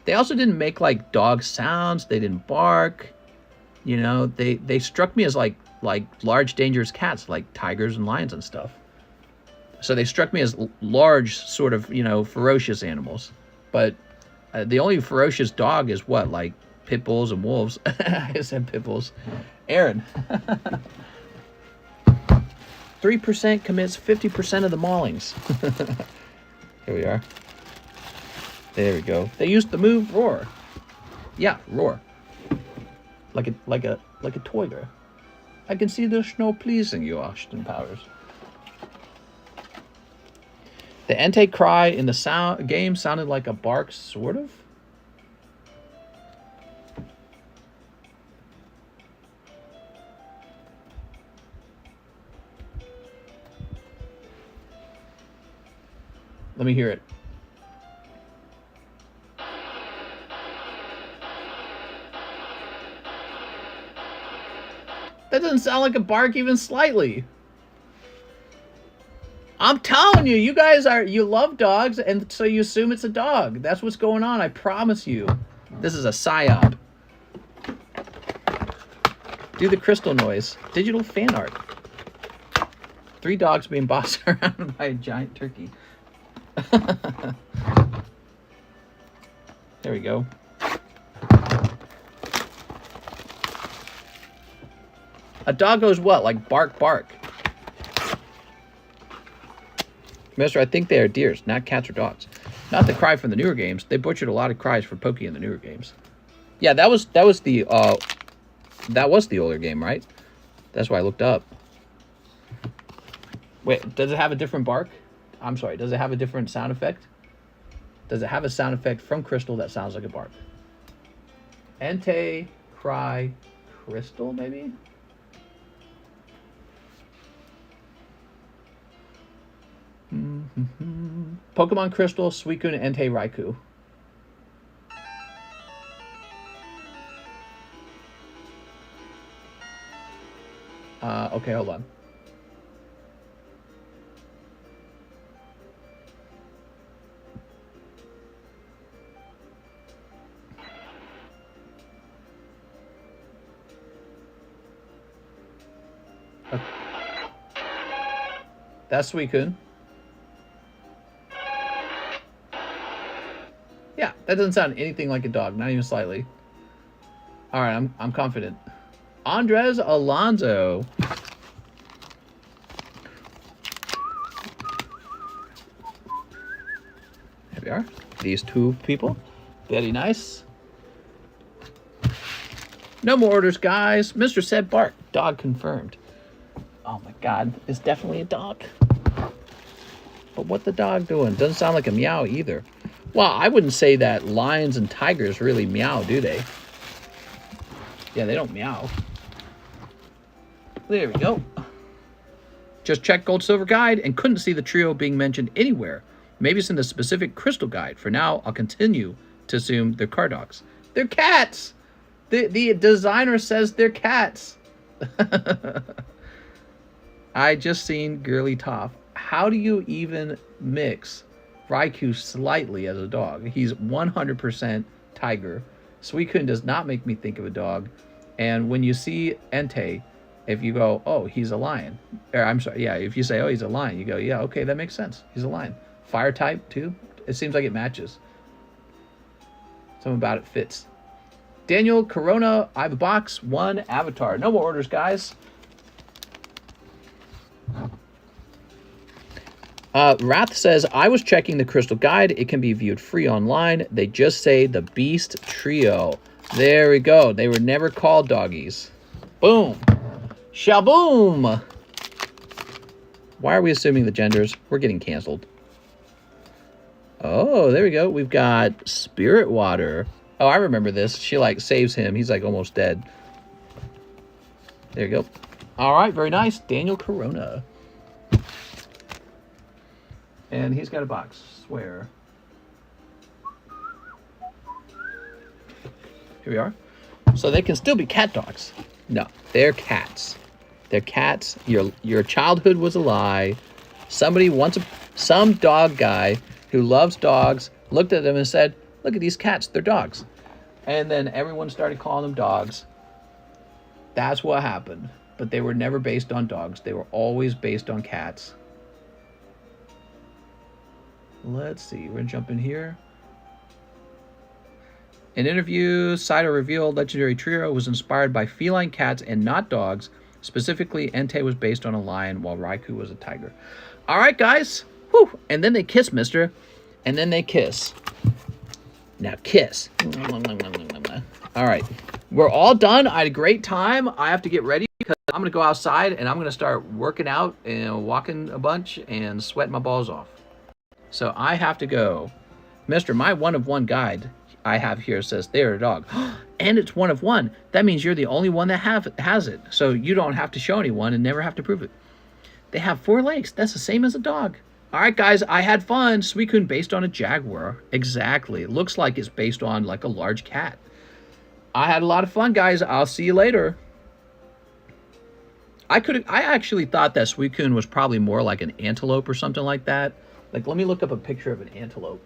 They also didn't make like dog sounds. They didn't bark. You know, they struck me as like large dangerous cats, like tigers and lions and stuff. So they struck me as large, sort of, you know, ferocious animals. But the only ferocious dog is what, like pit bulls and wolves. I said pit bulls. Aaron. 3% commits 50% of the maulings. Here we are. There we go. They used the move roar. Yeah, roar. Like a tiger. I can see there's no pleasing you, Austin Powers. The Entei cry in the game sounded like a bark, sort of. Let me hear it. That doesn't sound like a bark even slightly. I'm telling you, you guys you love dogs, and so you assume it's a dog. That's what's going on, I promise you. This is a psyop. Do the crystal noise. Digital fan art. 3 dogs being bossed around by a giant turkey. There we go. A dog goes what? Like bark, bark. Mister, I think they are deers, not cats or dogs. Not the cry from the newer games. They butchered a lot of cries for Pokey in the newer games. Yeah, that was the older game, right? That's why I looked up. Wait, does it have a different bark? I'm sorry, does it have a different sound effect? Does it have a sound effect from Crystal that sounds like a bark? Entei cry Crystal, maybe? Pokemon Crystal, Suicune, Entei, Raikou. Okay, hold on. Okay. That's Suicune. Yeah, that doesn't sound anything like a dog, not even slightly. All right, I'm confident. Andres Alonso. There we are. These 2 people. Very nice. No more orders, guys. Mr. said bark. Dog confirmed. Oh my god, it's definitely a dog. But what the dog doing? Doesn't sound like a meow either. Well, I wouldn't say that lions and tigers really meow, do they? Yeah, they don't meow. There we go. Just checked Gold Silver Guide and couldn't see the trio being mentioned anywhere. Maybe it's in the specific Crystal Guide. For now, I'll continue to assume they're car dogs. They're cats! The designer says they're cats. I just seen Girly Top. How do you even mix Raikou slightly as a dog? He's 100% tiger. Suicune does not make me think of a dog. And when you see Entei, if you go, oh, he's a lion. Or, I'm sorry, yeah, if you say, oh, he's a lion, you go, yeah, okay, that makes sense. He's a lion. Fire type, too. It seems like it matches. Something about it fits. Daniel Corona, I have a box, 1 avatar. No more orders, guys. Wrath says, I was checking the Crystal Guide. It can be viewed free online. They just say the Beast Trio. There we go. They were never called doggies. Boom. Shaboom. Why are we assuming the genders? We're getting canceled. Oh, there we go. We've got Spirit Water. Oh, I remember this. She, like, saves him. He's, like, almost dead. There you go. All right, very nice. Daniel Corona. And he's got a box. Swear. Here we are. So they can still be cat dogs. No, they're cats. They're cats. Your childhood was a lie. Somebody some dog guy who loves dogs looked at them and said, look at these cats, they're dogs. And then everyone started calling them dogs. That's what happened. But they were never based on dogs. They were always based on cats. Let's see. We're going to jump in here. In interview, Saito revealed Legendary Trio was inspired by feline cats and not dogs. Specifically, Entei was based on a lion, while Raikou was a tiger. All right, guys. Whew. And then they kiss, mister. And then they kiss. Now kiss. All right. We're all done. I had a great time. I have to get ready because I'm going to go outside and I'm going to start working out and walking a bunch and sweating my balls off. So I have to go. Mister, my one of one guide I have here says they're a dog. And it's one of one. That means you're the only one that has it. So you don't have to show anyone and never have to prove it. They have 4 legs. That's the same as a dog. All right, guys, I had fun. Suicune based on a jaguar. Exactly. It looks like it's based on like a large cat. I had a lot of fun, guys. I'll see you later. I actually thought that Suicune was probably more like an antelope or something like that. Like, let me look up a picture of an antelope.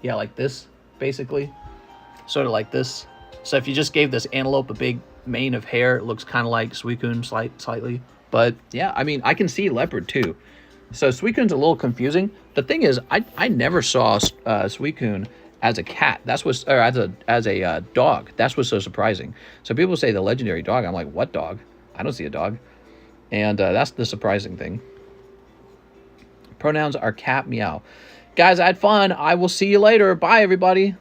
Yeah, like this, basically. Sort of like this. So if you just gave this antelope a big mane of hair, it looks kind of like Suicune slightly. But yeah, I mean, I can see leopard too. So Suicune's a little confusing. The thing is, I never saw Suicune as a cat. That's what's, or as a dog. That's what's so surprising. So people say the legendary dog. I'm like, what dog? I don't see a dog. And that's the surprising thing. Pronouns are cat, meow. Guys, I had fun. I will see you later. Bye, everybody.